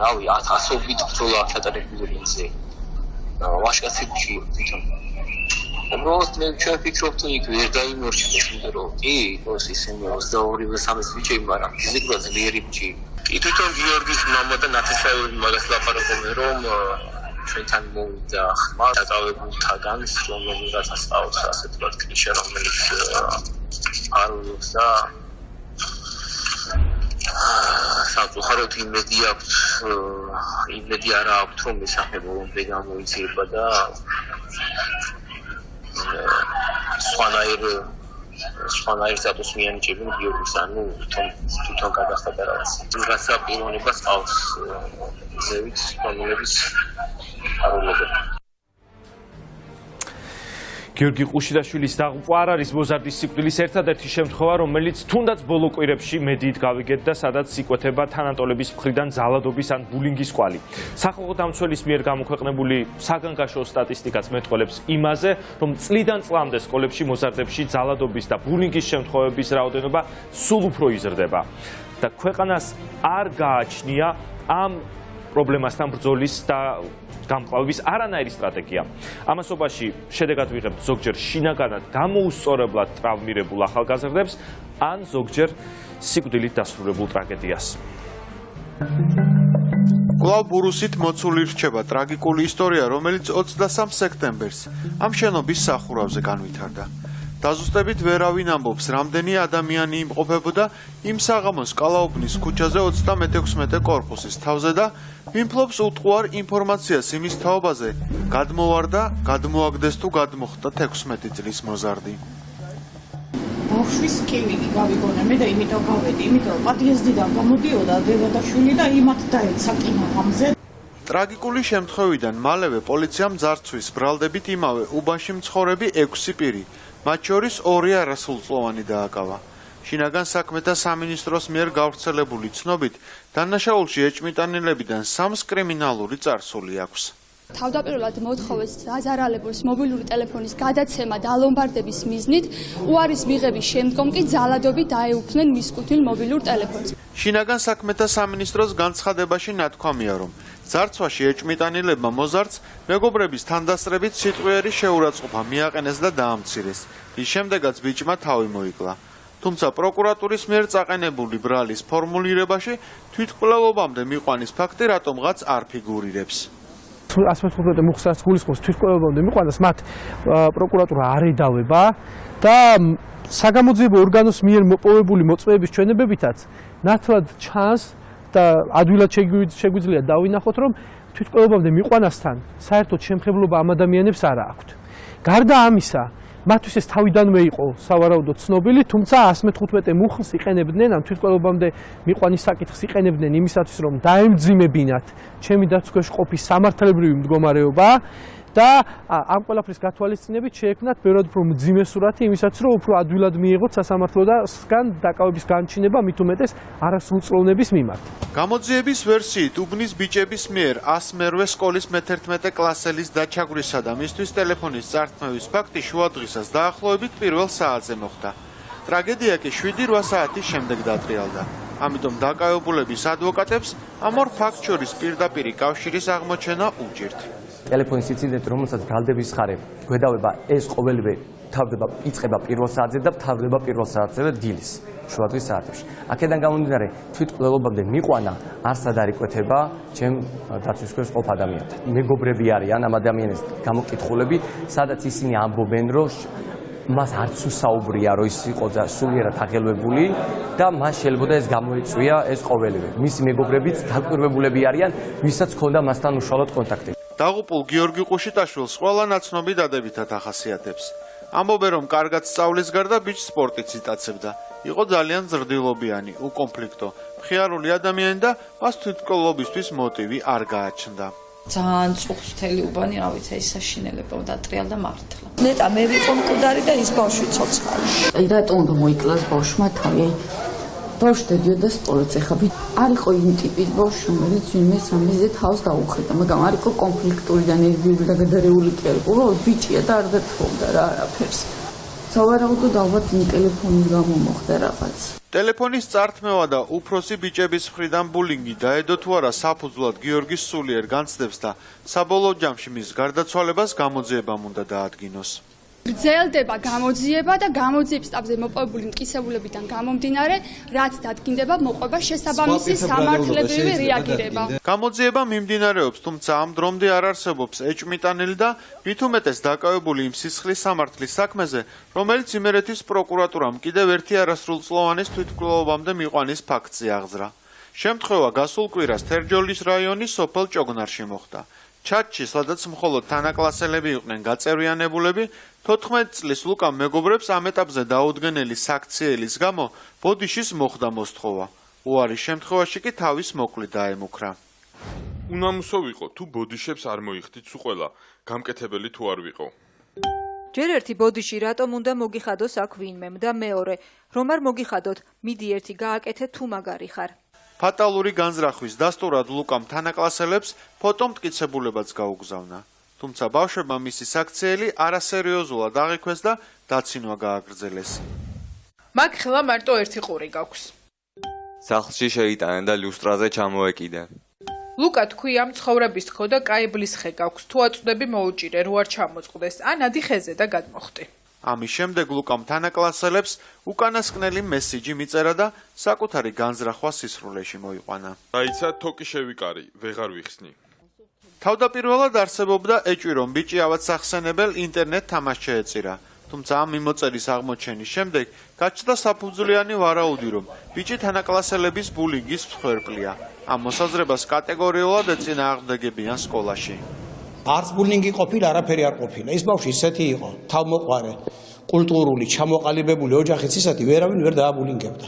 რავი 1000-ობით ბრძოლა ჩატარებული ისე. ვაშკაცებში თვითონ. უბრალოდ მე ჩვენ ვფიქრობთ რომ იქ ვერ დაიმორჩილეს, იმიტომ რომ კი იყოს ისინი 22-23 ბიჭები, მაგრამ ფიზიკურად ძლიერი ბიჭი. კი თვითონ გიორგის მამა და ნათესავები მაგას ლაპარაკობენ რომ ჩვენთან მოვიდა ხმა დაკავებულთაგან, რომელიღაც ასწავლოს ასე თქვათ კლიშე, რომელიც არ უძლებს და სამწუხაროდ იმედი არა აქვთ რომ ეს სახე ბოლომდე გამოიწება და სხვანაირ სტატუს მიანიჭებენ გიორგის, ანუ თვითონ გადახდა და რაღაც. რაღაცა პიროვნებას ყავს ზევით, რომელიც არულებენ. გიორგი ყუშიტაშვილის დაღუპვა არ არის მოზარდის სიკვდილის ერთადერთი შემთხვევა, რომელიც თუნდაც ბოლო კვირებში მედიით გავიგეთ და სადაც იკვეთება თანატოლების მხრიდან ძალადობის ან ბულინგის კვალი. სახალხო დამცველის მიერ გამოქვეყნებული საგანგაშო სტატისტიკაც მეტყველებს იმაზე, რომ წლიდან წლამდე სკოლებში მოზარდებში ძალადობის და ბულინგის შემთხვევების რაოდენობა სულ უფრო იზრდება და ქვეყანას არ გააჩნია ამ პრობლემასთან ბრძოლის და გამკლავების არანაირი სტრატეგია. ამასობაში შედეგად ვიღებთ ზოგჯერ შინაგანად გამოუსწორებლად ტრავმირებულ ახალგაზრდებს ან ზოგჯერ სიკვდილით დასრულებულ ტრაგედიას. კვლავ ბურუსით მოცული რჩება ტრაგიკული ისტორია, რომელიც 23 სექტემბერს ამ შენობის სახურავზე განვითარდა. დაზუსტებით ვერავინ ამბობს, რამდენი ადამიანი იმყოფებოდა იმ საღამოს კალაუბნის ქუჩაზე 36 კორპუსის თავზე და ვიმფლობს უტყუარ ინფორმაციას იმის თაობაზე, გადმოვარდა, გადმოაგდეს თუ გადმოხდა 16 წლის მოზარდი. ბავშვის კივილი გავიგონე მე და იმიტომ გავედი, იმიტომ პატიეზდიდან გამოდიოდა დედაშვილი და იმათ დაეცა კინოღამზე. ტრაგიკული შემთხვევიდან მალევე პოლიციამ ძარცვის ბრალდებით იმავე უბანში მცხოვრები 6 პირი, მათ შორის 2 არასრულწლოვანი დააკავა. შინაგან საქმეთა სამინისტროს მიერ გავრცელებული ცნობით, დანაშაულში ეჭმიტანილებიდან 3 კრიმინალური წარსული აქვს. თავდაპირველად მოთხოვეს დაზარალებულს მობილური ტელეფონის გადაცემა დალომბარდების მიზნით, უარის მიღების შემდგომ კი ძალადობით დაეუფლნენ მის კუთვნილ მობილურ ტელეფონს. შინაგან საქმეთა სამინისტროს განცხადებაში ნათქვამია, რომ ძარცვაში ეჭმიტანილებმა მოზარდს მეგობრების თანდასწრებით სიტყვიერი შეურაცხყოფა მიაყენეს და დაამცირეს. ის შემდეგაც ბიჭმა თავი მოიკლა. თუმცა პროკურატურის მიერ წაყენებული ბრალის ფორმულირებაში თვითმკვლელობამდე მიყვანის ფაქტი რატომღაც არ ფიგურირებს. 115 მუხსას გულისხმობს თვითმკვლელობამდე მიყვანას მათ პროკურატურა არ ედავება და საგამოძიებო ორგანოს მიერ მოპოვებული მოწმეების ჩვენებებითაც ნათლად ჩანს და ადვილად შეგვიძლია დავინახოთ, რომ თვითმკვლელობამდე მიყვანასთან საერთოდ შემხებლობა ამ ადამიანებს არ აქვთ. გარდა ამისა, მათთვის ეს თავიდანვე იყო სავარაუდოდ ცნობილი, თუმცა 115 მუხლს იყენებდნენ, ამ თვითმკვლელობამდე მიყვანის საკითხს იყენებდნენ იმისათვის, რომ დაემძიმებინათ ჩემი დაცვის ქვეშ ყოფის სამართლებრივი მდგომარეობა და ამ ყველაფრის გათვალისწინებით შეექმნათ ბევრად უფრო მძიმე სურათი იმისათვის, რომ უფრო ადვილად მიიღოთ სასამართლოდან დაკავების განჩინება, მით უმეტეს არასრულწლოვნების მიმართ. გამოძიების ვერსიით უბნის ბიჭების მიერ 108 სკოლის მე-11 კლასელის დაჩაგვრისა და მისთვის ტელეფონის წართმევის ფაქტი შუადღისას დაახლოებით პირველ საათზე მოხდა. ტრაგედია კი 7-8 საათის შემდეგ დატრიალდა. ამიტომ დაკავებულების ადვოკატებს ამ ორ ფაქტს შორის პირდაპირი კავშირის აღმოჩენა უჭირთ. ტელეფონის ინციდენტი, რომელსაც გალდების ხარე გვედავება, ეს ყოველივე იწყება პირველ საათზე და მთავრდება პირველ საათზე დილის შუადღის საათებში. აქედან გამომდინარე, თვითმკვლელობამდე მიყვანა არსად არ იკვეთება ჩემ დაცვის ქვეშ ყოფ ადამიანთან. მეგობრები არიან ამ ადამიანის გამოკითხულები, სადაც ისინი ამბობენ, რომ მას არც უსაუბრია, რომ ის იყო სულიერად აღელვებული და მას შეიძლება ეს გამოეწვია ეს ყოველივე. მისი მეგობრებიც დაკვირვებულები არიან, ვისაც ჰქონდა მასთან უშუალოდ კონტაქტი. დაღუპულ გიორგი ყუშიტაშვილს ყველა ნაცნობი დადებითად ახასიათებს. ამბობენ, რომ კარგად სწავლის გარდა ბიჭს სპორტიც იტაცებდა. იყო ძალიან ზრდილობიანი, უკონფლიქტო, მხიარული ადამიანი და მას თვითმკვლელობისთვის მოტივი არ გააჩნდა. ძალიან წუხთელი უბანი, რა ვიცი, ის საშინელებო დატრიალდა მართლა. ნეტა მე ვიყო მკვდარი და ის ბავშვი ცოცხალი. აი რატომ უნდა მოიკლას ბავშვმა თავი? ბავშვი დადიოდა სპორტს, ეხლა არ იყო იმ ტიპის ბავშვი, რომელიც ვინმეს რამეზე თავს დაუხედა, მაგრამ არ იყო კონფლიქტური და ნერვიული და გადარეული კი არ იყო, რომ ბიჭია და არ დათხოვდა რა არაფერს. სავარაუდოდ ალბათ იმ ტელეფონის გამო მოხდა რაღაც. ტელეფონის წართმევა და უფროსი ბიჭების მხრიდან ბულინგი დაედო თუ არა საფუძვლად გიორგის სულიერ განცდებს და საბოლოო ჯამში მის გარდაცვალებას გამოძიებამ უნდა დაადგინოს. გრძელდება გამოძიება და გამოძიების სტაბზე მოპოვებული მტკიცებულებიდან გამომდინარე, რაც დადგინდება მოყვება შესაბამისი სამართლებრივი რეაგირება. გამოძიება მიმდინარეობს, თუმცა ამ დრომდე არ არსებობს ეჭვმიტანილი და მით უმეტეს დაკავებული იმ სისხლის სამართლის საქმეზე, რომელიც იმერეთის პროკურატურამ კიდევ ერთი არასრულწლოვანის თვითმკვლელობამდე მიყვანის ფაქტზე აღძრა. შემთხვევა გასულ კვირას თერჯოლის რაიონის სოფელ ჭოგნარში მოხდა. ჩატში, სადაც მხოლოდ თანაკლასელები იყვნენ გაწევრიანებულები, 14 წლის ლუკამ მეგობრებს ამ ეტაპზე დაუდგენელი საქციელის გამო ბოდიშის მოხდა მოსთხოვა. უარის შემთხვევაში კი თავის მოკლი დაემუქრა. უნამუსო ვიყო, თუ ბოდიშებს არ მოიხდით სულ, გამკეთებელი თუ არ ვიყო. ჯერ ერთი ბოდიში რატომ უნდა მოგიხადოს აქ ვინმემ და მეორე, რომ არ მოგიხადოთ, მიდი ერთი გააკეთე თუ მაგარი ხარ. ფატალური განზრახვის დასტურად ლუკამ თანაკლასელებს ფოტომტკიცებულებაც გაუგზავნა. თუმცა ბავშვებმა მისი საქციელი არასერიოზულად აღიქვეს და დაცინვა გააგრძელეს. მაგ ხელა მარტო ერთი ყური გაქვს. სახლში შეიტანენ და ლიუსტრაზე ჩამოეკიდენ. ლუკა თქვი ამ ცხოვრების თქო და კაიბლის ხე გაქვს. თუ აწვდები მოუჭირე, რო არ ჩამოწყდეს, ან ადი ხეზე და გადმოხტი. ამის შემდეგ ლუკამ თანაკლასელებს უკანასკნელი მესიჯი მიწერა და საკუთარი განზრახვა სისრულეში მოიყვანა. დაიცა თოკი შევიკარი, ვეღარ ვიხსნი. თავდაპირველად არსებობდა ეჭვი, რომ ბიჭი ავად სახსენებელ ინტერნეტ თამაშს შეეწირა. თუმცა ამ მიმოწერის აღმოჩენის შემდეგ გაჩნდა საფუძვლიანი ვარაუდი, რომ ბიჭი თანაკლასელების ბულინგის მსხვერპლია. ამ მოსაზრებას კატეგორიულად ეწინააღმდეგებიან სკოლაში. არც ბულინგი ყოფილა, არაფერი არ ყოფილა. ის ბავშვი ისეთი იყო, თავმოყვარე, კულტურული, ჩამოყალიბებული ოჯახიც ისეთი, ვერავინ ვერ დააბულინგებდა.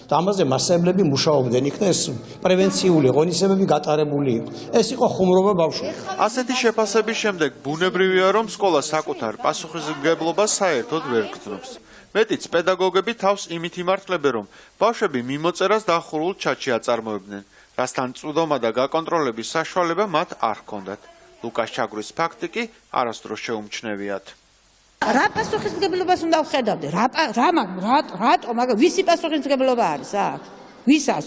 და ამაზე მასწავლებლები მუშაობდნენ, იქნა ეს პრევენციული ღონისძიებები გატარებული იყო. ეს იყო ხუმრობა ბავშვებს. ასეთი შეფასების შემდეგ ბუნებრივია, რომ სკოლა საკუთარ პასუხისმგებლობას საერთოდ ვერ გრძნობს. მეტიც პედაგოგები თავს იმით იმართლებენ, რომ ბავშვები მიმოწერას დახურულ ჩატში აწარმოებდნენ, რასთან წვდომა და გაკონტროლების საშუალება მათ არ ჰქონდათ. ლუკას ჩაგვრის ფაქტი კი არასდროს შეუმჩნევიათ. რა პასუხისმგებლობას უნდა ვხედავდე? რატო, მაგრამ ვისი პასუხისმგებლობა არის აქ?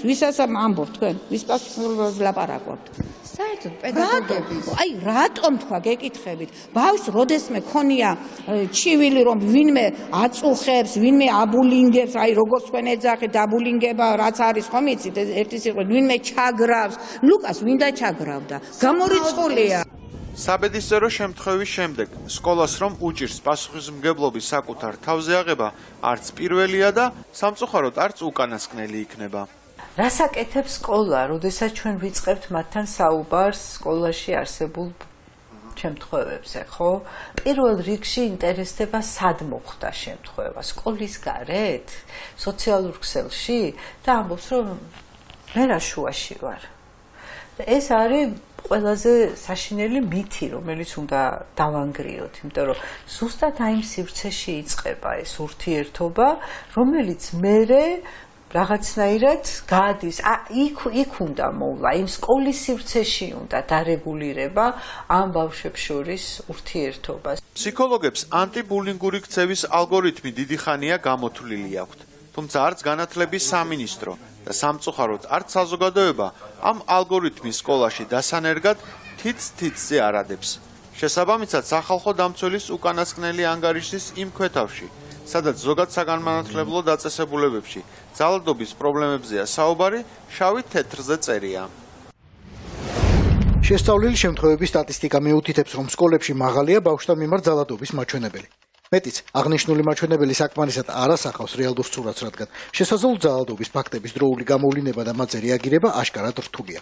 ვისაც ამბობ თქვენ? ვის პასუხისმგებლობას ლაპარაკობთ? საერთოდ პედაგოგები აი რატომ თქვა გეკითხებით ბავშვს როდესმე ქონია ჩივილი რომ ვინმე აწუხებს ვინმე აბულინგებს აი როგორც თქვენ ეძახით აბულინგება რაც არის ხომ იცით ერთი სიტყვით ვინმე ჩაგრავს ლუკას ვინდა ჩაგრავდა გამორიცხულია საბედისწერო შემთხვევის შემდეგ სკოლას რომ უჭირს პასუხისმგებლობის საკუთარ თავზე აღება არც პირველია და სამწუხაროდ არც უკანასკნელი იქნება რას აკეთებს სკოლა, როდესაც ჩვენ ვიწყებთ მათთან საუბარს სკოლაში არსებულ შემთხვევებზე, ხო? პირველ რიგში ინტერესდება სად მოხდა შემთხვევა, სკოლის გარეთ, სოციალურ ქსელში და ამბობს, რომ მე რა შუაში ვარ. ეს არის ყველაზე საშინელი მითი, რომელიც უნდა დავანგრიოთ, იმიტომ რომ ზუსტად აი იმ სივრცეში იწყება ეს ურთიერთობა, რომელიც მერე რაღაცნაირად გადის იქ უნდა მოვლა იმ სკოლის სივრცეში უნდა დარეგულირება ამ ბავშვებს შორის ურთიერთობას ფსიქოლოგებს ანტიბულინგური ქცევის ალგორითმი დიდი ხანია გამოთვლილი აქვთ თუმცა არც განათლების სამინისტრო და სამწუხაროდ არც საზოგადოება ამ ალგორითმის სკოლაში დასანერგად თითზე არ ადებს შესაბამისად სახალხო დამცველის უკანასკნელი ანგარიშის იმ ქვეთავში სადაც ზოგად საგანმანათლებლო დაწესებულებებში ძალადობის პრობლემებზეა საუბარი, შავი თეთრზე წერია. შესწავლილი შემთხვევების სტატისტიკა მიუთითებს, რომ სკოლებში მაღალია ბავშვთა მიმართ ძალადობის მაჩვენებელი. მეტიც, აღნიშნული მაჩვენებელი საკმარისად არ ასახავს რეალურ სურათს, რადგან შესაძლო ძალადობის ფაქტების დროული გამოვლინება და მათზე რეაგირება აშკარად რთულია.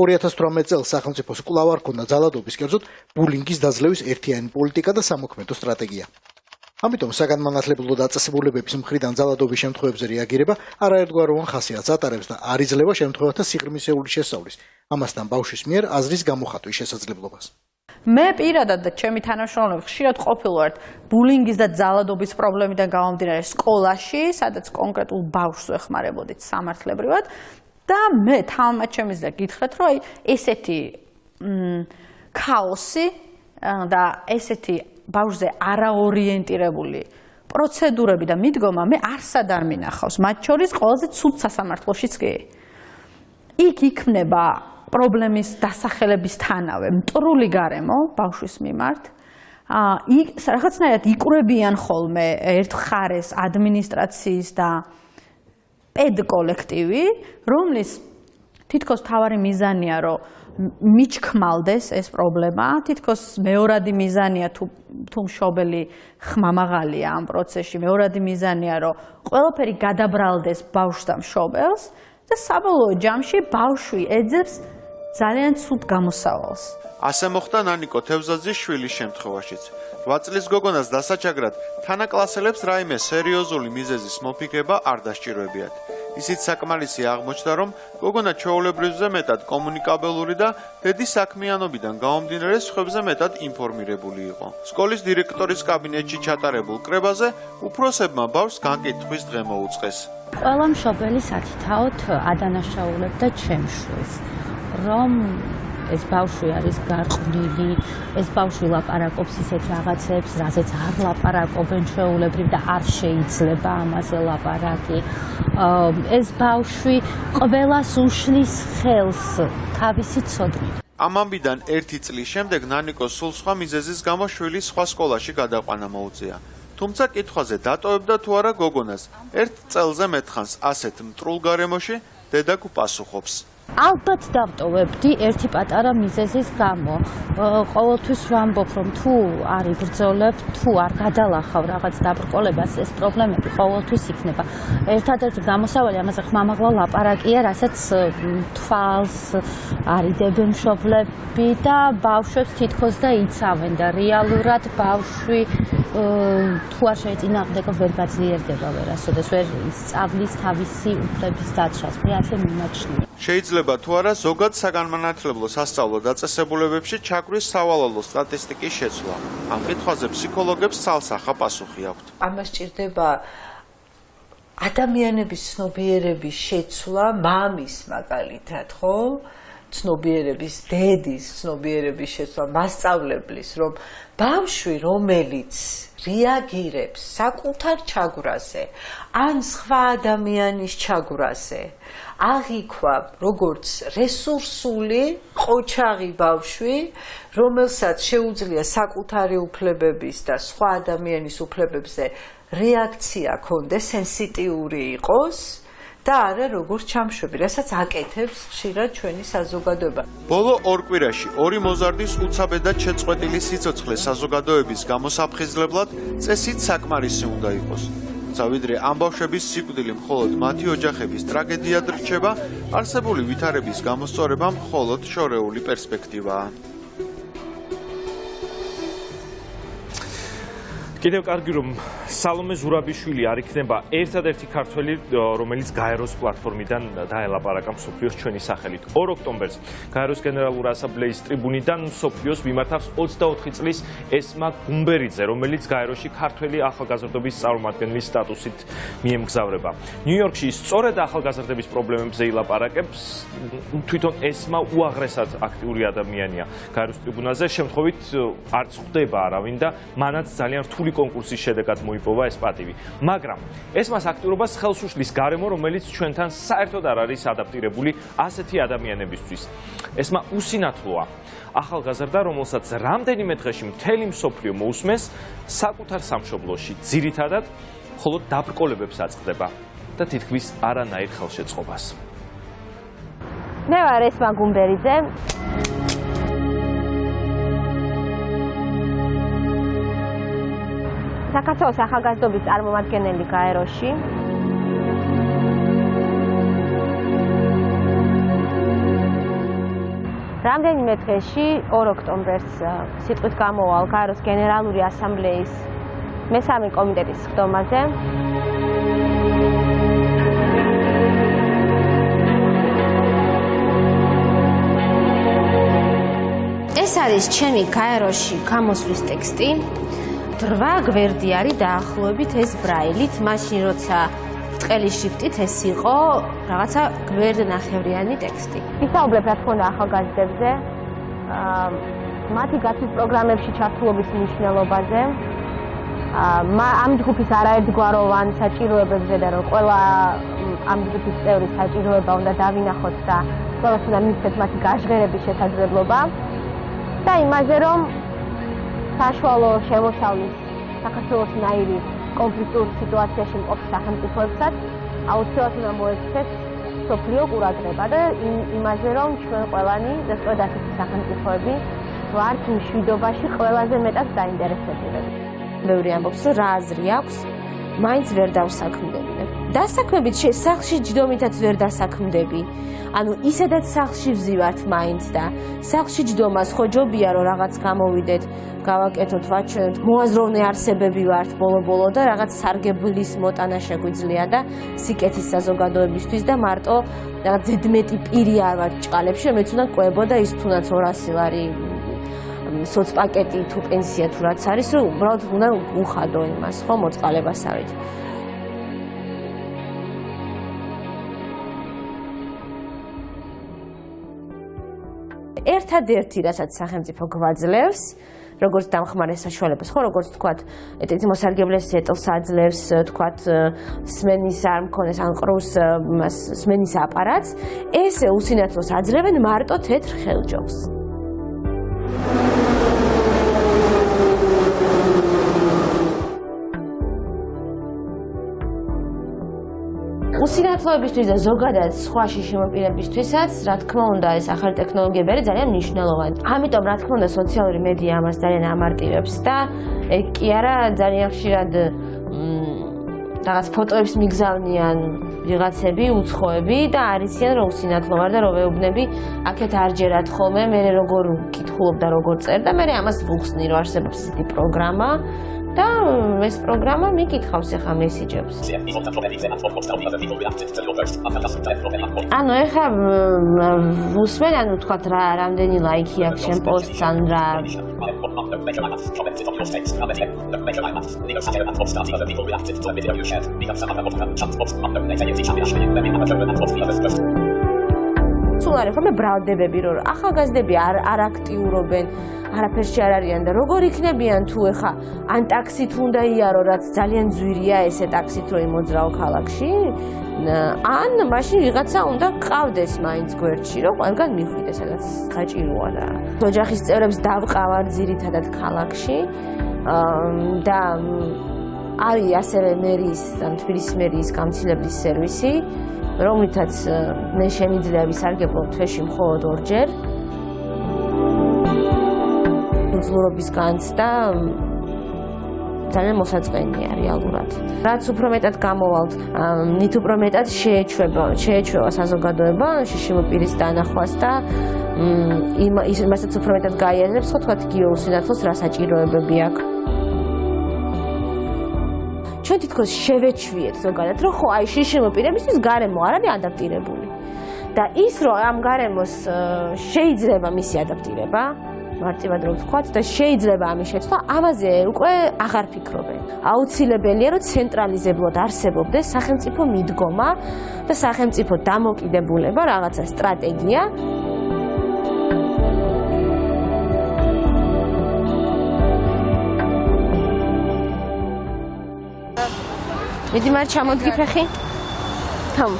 2018 წელს სახელმწიფოს კვლავ არ ჰქონდა ძალადობის კერძოდ ბულინგის დაძლევის ერთიანი პოლიტიკა და სამოქმედო სტრატეგია. ამიტომ საგანმანათლებლო დაწესებულებების მხრიდან ძალადობის შემთხვევებზე რეაგირება არაერთგვაროვან ხასიათს ატარებს და არ იძლევა შემთხვევათა სიღრმისეული შესწავლის, ამასთან ბავშვის მიერ აზრის გამოხატვის შესაძლებლობას. მე პირადად და ჩემი თანამშრომლები ხშირად ყოფილვართ ბულინგის და ძალადობის პრობლემიდან გამომდინარე სკოლაში, სადაც კონკრეტულ ბავშვს ვეხმარებოდით სამართლებრივად და მე თამამად შემიძლია გითხრათ, რომ აი ესეთი ქაოსი და ესეთი ბავშვზე არაორიენტირებული პროცედურები და მიდგომა მე არსად არ მინახავს. მათ შორის ყველაზე ცუდ სასამართლოშიც კი. იქ იქმნება პრობლემის დასახელებისთანავე მტრული გარემო ბავშვის მიმართ. იქ რაღაცნაირად იკვრებიან ხოლმე ერთ მხარეს ადმინისტრაციის და პედკოლექტივი, რომლის თითქოს მთავარი მიზანია, რომ მიჩქმალდეს ეს პრობლემა, თითქოს მეორადი მიზანია თუ მშობელი ხმამაღალია ამ პროცესში, მეორადი მიზანია, რომ ყველაფერი გადაბრალდეს ბავშვს და მშობელს და საბოლოო ჯამში ბავშვი ეძებს ძალიან ცუდ გამოსავალს. ასე მოხდა ნანიკო თევზაძის შვილის შემთხვევაშიც. 8 წლის გოგონას დასაჩაგრად თანაკლასელებს რაიმე სერიოზული მიზეზის მოფიქება არ დასჭიროებიათ. ისიც საკმარისი აღმოჩნდა, რომ გოგონა ჩვეულებრივზე მეტად კომუნიკაბელური და დედის საქმიანობიდან გამომდინარე სხვებზე მეტად ინფორმირებული იყო. სკოლის დირექტორის კაბინეტში ჩატარებულ კრებაზე უფროსებმა ბავშვს განკითხვის დღე მოუწყეს. ყველა მშობელი სათითაოდ ადანაშაულებდა ჩემს შვილს, რომ ეს ბავშვი არის გარყვნილი, ეს ბავშვი ლაპარაკობს ისეთ რაღაცებს, რაზეც არ ლაპარაკობენ ჩვეულებრივ და არ შეიძლება ამაზე ლაპარაკი. ეს ბავშვი ყველას უშლის ხელს თავისი ცოდნით. ამ ამბიდან 1 წლის შემდეგ ნანიკოს სულ სხვა მიზეზის გამო შვილი სხვა სკოლაში გადაყვანა მოუწია. თუმცა კითხვაზე დატოვებდა თუ არა გოგონას, 1 წელზე მეტხანს ასეთ მტრულ გარემოში დედა გპასუხობს. ალბათ დავტოვებდი ერთი პატარა მიზეზის გამო. ყოველთვის ვამბობ, რომ თუ არ იბრძოლებ, თუ არ გადალახავ რაღაც დაბრკოლებას, ეს პრობლემები ყოველთვის იქნება. ერთადერთი გამოსავალი ამაზე ხმამაღლა ლაპარაკია, რასაც თვალს არიდებენ მშობლები და ბავშვებს თითქოს და იცავენ და რეალურად ბავშვი თუ არ შეეწინააღმდეგო ვერ გაძლიერდება ვერასოდეს, ვერ სწავლის თავისი უფლების დაცვას. მე ასე მიმაჩნია. შეიძლება თუ არა ზოგად საგანმანათლებლო სასწავლო დაწესებულებებში ჩაგვრის სავალალო სტატისტიკის შეცვლა. ამ კითხვაზე ფსიქოლოგებს ცალსახა პასუხი აქვთ. ამას ჭირდება ადამიანების ცნობიერების შეცვლა, მამის მაგალითად, ხო? ცნობიერების, დედის ცნობიერების შეცვლა, მასწავლებლის, რომ ბავშვი, რომელიც რეაგირებს საკუთარ ჩაგვრაზე, ან სხვა ადამიანის ჩაგვრაზე, აღიქვა როგორც რესურსული, ყოჩაღი ბავშვი, რომელსაც შეუძლია საკუთარი უფლებების და სხვა ადამიანის უფლებებზე რეაქცია ჰქონდეს, სენსიტიური იყოს და არა როგორც ჩამშვები, რასაც აკეთებს ხშირად ჩვენი საზოგადოება. ბოლო ორ კვირაში ორი მოზარდის უცაბედად შეწყვეტილი სიცოცხლე საზოგადოების გამოსაფხიზლებლად წესით საკმარისი უნდა იყოს. ვიდრე ამ ბავშვების სიკვდილი მხოლოდ მათი ოჯახების ტრაგედიად რჩება, არსებული ვითარების გამოსწორება მხოლოდ შორეული პერსპექტივაა. კიდევ კარგი რომ სალომე ზურაბიშვილი არ იქნება ერთადერთი ქართველი, რომელიც გაეროს პლატფორმიდან დაელაპარაკა მსოფლიოს ჩვენი სახელით. 2 ოქტომბერს გაეროს გენერალური ასამბლეის ტრიბუნიდან მსოფლიოს მიმართავს 24 წლის ესმა გუმბერიძე, რომელიც გაეროში ქართველი ახალგაზრდობის წარმომადგენლის სტატუსით მიემგზავრება. ნიუ-იორკში სწორედ ახალგაზრდების პრობლემებზე ილაპარაკებს. თვითონ ესმა უაღრესად აქტიური ადამიანია გაეროს ტრიბუნაზე, შემთხვევით არც ხვდება არავინ და მანაც ძალიან რთული კონკურსის შედეგად მოიპოვა ეს პატივი. მაგრამ ესმას აქტიურობას ხელს უშლის გარემო, რომელიც ჩვენთან საერთოდ არ არის ადაპტირებული ასეთი ადამიანებისთვის. ესმა უსინათლოა. ახალგაზრდა, რომელსაც რამდენიმე დღეში მთელი მსოფლიო მოусმეს, საკუთარ სამშობლოში ძირითადად მხოლოდ დაბრკოლებებს აწყდება და თითქმის არანაირ ხელშეწყობას. მე ვარ ესმა გუმბერიძე. საქართველოს ახალგაზრდობის წარმომადგენელი გაეროში. რამდენიმე დღეში 2 ოქტომბერს სიტყვით გამოვალ გაეროს გენერალური ასამბლეის მესამე კომიტეტის სხდომაზე. ეს არის ჩემი გაეროში გამოსვლის ტექსტი. 8 გვერდი არის დაახლოებით ეს ბრაილით, მაშინ როცა ბრტყელი შრიფტით ეს იყო რაღაცა გვერდნახევრიანი ტექსტი. ვისაუბრებ რა თქმა უნდა ახალგაზრდებზე, მათი გაცვლის პროგრამებში ჩართულობის მნიშვნელობაზე, ამ ჯგუფის არაერთგვაროვან საჭიროებებზე და რომ ყველა ამ ჯგუფის წევრის საჭიროება უნდა დავინახოთ და ყველას უნდა მისცეთ მათი გაჟღერების შესაძლებლობა და იმაზე რომ საშუალო შემოსავლის საქართველოსნაირი კონფლიქტურ სიტუაციაში მყოფ სახელმწიფოებსაც აუცილებლად უნდა მოექცეს მსოფლიო ყურადღება და იმაზე რომ ჩვენ ყველანი და სწორედ ასეთი სახელმწიფოები ვართ მშვიდობაში ყველაზე მეტად დაინტერესებულები. ბევრი ამბობს რომ რა აზრი აქვს, მაინც ვერ დავსაქმდები. დასაქმებით სახლში ჯდომითაც ვერ დასაქმდები. ანუ ისედაც სახლში ვზივართ მაინც და სახლში ჯდომას ხო ჯობია რომ რაღაც გამოვიდეთ, გავაკეთოთ, ვაჩვენოთ, მოაზროვნე არსებები ვართ ბოლო-ბოლო და რაღაც სარგებლის მოტანა შეგვიძლია და სიკეთის საზოგადოებისთვის და მარტო რაღაც ზედმეტი პირი არ ვართ ჭყალებში, რომ მეც უნდა ყვებო და ის თუნდაც 200 ლარი სოცპაკეტი თუ პენსია თუ რაც არის, რომ უბრალოდ უნდა უხადო იმას, ხო, მოწყალებასავით. ერთადერთი, რასაც სახელმწიფო გვაძლევს, როგორც დამხმარე საშუალებას, ხო, როგორც თქვათ, ეტეთი მოსარგებლეს ეტლს აძლევს, თქვათ, სმენის არ მქონეს ან ყრუს სმენის აპარატს, ესე უსინათლოს აძლევენ მარტო თეთრ ხელჯოხს. უსინათლოებისთვის და ზოგადად სხვა შიშიმაპირებისთვისაც, რა თქმა უნდა, ეს ახალი ტექნოლოგიები არის ძალიან მნიშვნელოვანი. ამიტომ, რა თქმა უნდა, სოციალური მედია ამას ძალიან ამარტივებს და ეგ კი არა, ძალიან ხშირად რაღაც ფოტოებს მიგზავნიან ვიღაცები, უცხოები და არიციან, რომ უსინათლო ვარ და რომ ვეუბნები, აქეთ არ ჯერათ ხოლმე, მე როგორ ვკითხულობ და როგორ წერ და მე ამას ვუხსნი, რომ არსებობს ესეთი პროგრამა. და ეს პროგრამა მიკითხავს ახლა მესიჯებს. ანუ ეხლა ვუსმენ, ანუ თქვათ რა რამდენი ლაიქი აქვს ჩემ პოსტს, ან რა თუ სულ არის ხოლმე ბრალდებები, რომ ახალგაზრდები არ აქტიურობენ, არაფერში არ არიან და როგორ იქნებიან თუ ეხა ან ტაქსით უნდა იარო, რაც ძალიან ძვირია ესე ტაქსით რომ იმოძრაო ქალაქში, ან მაშინ ვიღაცა უნდა ყავდეს მაინც გვერდში, რომ ყველგან მიხვიდეს, სადაც საჭიროა რა. ოჯახის წევრებს დავყავარ ძირითადად ქალაქში და არის ასევე მერიის, თბილისის მერიის გამოცდილების სერვისი, რომლითაც მე შემიძლია ვისარგებლო თვეში მხოლოდ ორჯერ. უძლურობის განცდა ძალიან მოსაწყენია რეალურად. რაც უფრო მეტად გამოვალთ, მით უფრო მეტად შეეჩვევა საზოგადოება შიშიმ პირის დანახვას და იმასაც უფრო მეტად გაიაზრებს, ხო თქვათ გიო სინათლოს რა საჭიროებები აქვს. ჩვენ თითქოს შევეჩვიეთ ზოგადად, რომ ხო აი შიშიმ პირებისთვის გარემო არ არის ადაპტირებული. და ის რომ ამ გარემოს შეიძლება მისი ადაპტირება მარტივად რომ ვთქვათ და შეიძლება ამის შეცვლა, ამაზე უკვე აღარ ფიქრობენ. აუცილებელია რომ ცენტრალიზებლად არსებობდეს სახელმწიფო მიდგომა და სახელმწიფო დამოკიდებულება, რაღაცა სტრატეგია. მიდი მარ ჩამოდგი ფეხი. თამ.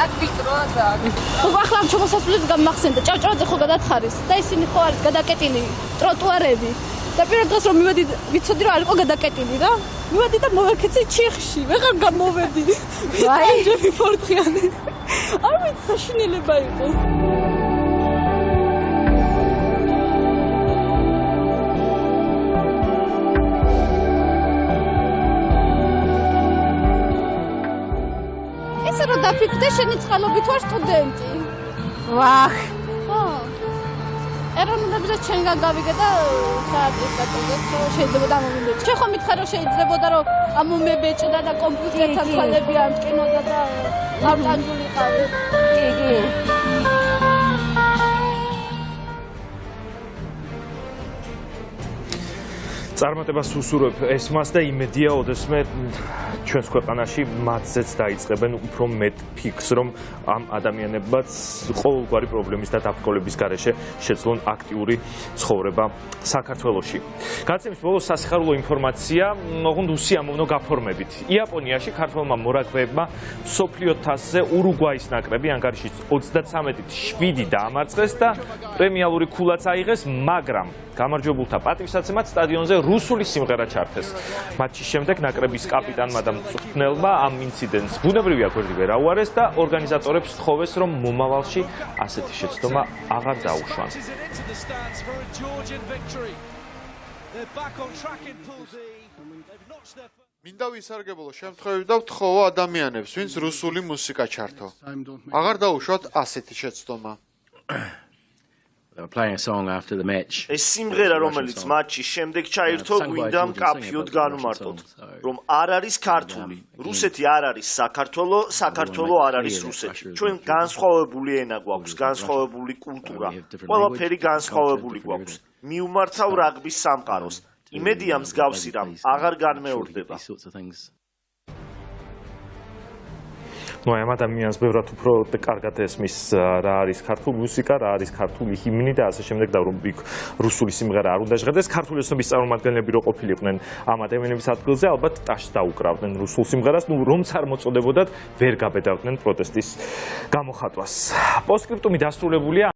აქ ვიწროა და აქ. ხო ახლა ჩამოსასვლელს გამახსენდა. ჭავჭავაძე ხო გადათხარის და ისინი ხო არის გადაკეტილი ტროტუარები. და პირველ დღეს რომ მივედი ვიცოდი რომ არ იყო გადაკეტილი რა. მივედი და მოვეკეცე ჩიხში. ვეღარ გამოვედი. აი ჯები ფორთხიანი. არ ვიცი საშინელება იყო. რომ დაფიქრდე შენი წყალობით ვარ სტუდენტი. ვახ. ხო. ეროვნულებზე ჩვენგან გავიგე და საათის დაწოდეთ რომ შეიძლება დამომიბეჭ. შენ ხომ მითხარ რომ შეიძლებოდა რომ ამომებეჭდა და კომპიუტერთან თვალები ამტკინოდა და ავტანჯულიყავი. კი. წარმატებას უსურვებ ესმას და იმედია ოდესმე ჩვენს ქვეყანაში მათზეც დაიწყებენ უფრო მეტ ფიქს, რომ ამ ადამიანებმაც ყოველგვარი პრობლემის და დაბრკოლების გარეშე შეძლონ აქტიური ცხოვრება საქართველოში. განცემის ბოლოს სასიხარულო ინფორმაცია, ოღონდ უსიამოვნო გაფორმებით. იაპონიაში ქართველმა მორაგბეებმა მსოფლიო თასზე ურუგვაის ნაკრები ანგარიშის 33-ით 7 დაამარცხეს და პრემიალური ქულაც აიღეს, მაგრამ გამარჯვებულთა პატივსაცემად სტადიონზე რუსული სიმღერა ჩართეს. მატჩის შემდეგ ნაკრების კაპიტანმა და მწვრთნელმა ამ ინციდენტს ბუნებრივია გვერდი ვერ აუარეს და ორგანიზატორებს სთხოვეს, რომ მომავალში ასეთი შეცდომა აღარ დაუშვან. მინდა ვისარგებლო შემთხვევით და ვთხოვო ადამიანებს, ვინც რუსული მუსიკა ჩართო. აღარ დაუშვათ ასეთი შეცდომა. ეს სიმღერა, რომელიც მატჩის შემდეგ ჩაირთო, გვინდა მკაფიოდ განვმარტოთ, რომ არ არის ქართული. რუსეთი არ არის საქართველო, საქართველო არ არის რუსეთი. ჩვენ განსხვავებული ენა გვაქვს, განსხვავებული კულტურა, ყველაფერი განსხვავებული გვაქვს. მივმართავ რაგბის სამყაროს. იმედია მსგავსი რამ აღარ განმეორდება. ну ამ ადამიანს ბევრად უფრო კარგად ესმის რა არის ქართული მუსიკა, რა არის ქართული ჰიმნი და ასე შემდეგ და რომ რუსული სიმღერა არ უნდა ჟღერდეს. ქართული ოცნების წარმომადგენლები რო ყოფილიყვნენ ამ ადამიანების ადგილზე, ალბათ ტაშს დაუკრავდნენ რუსულ სიმღერას, ну რომც არ მოწოდებოდათ, ვერ გაბედავდნენ პროტესტის გამოხატვას. პოსტსკრიპტუმი დასრულებულია.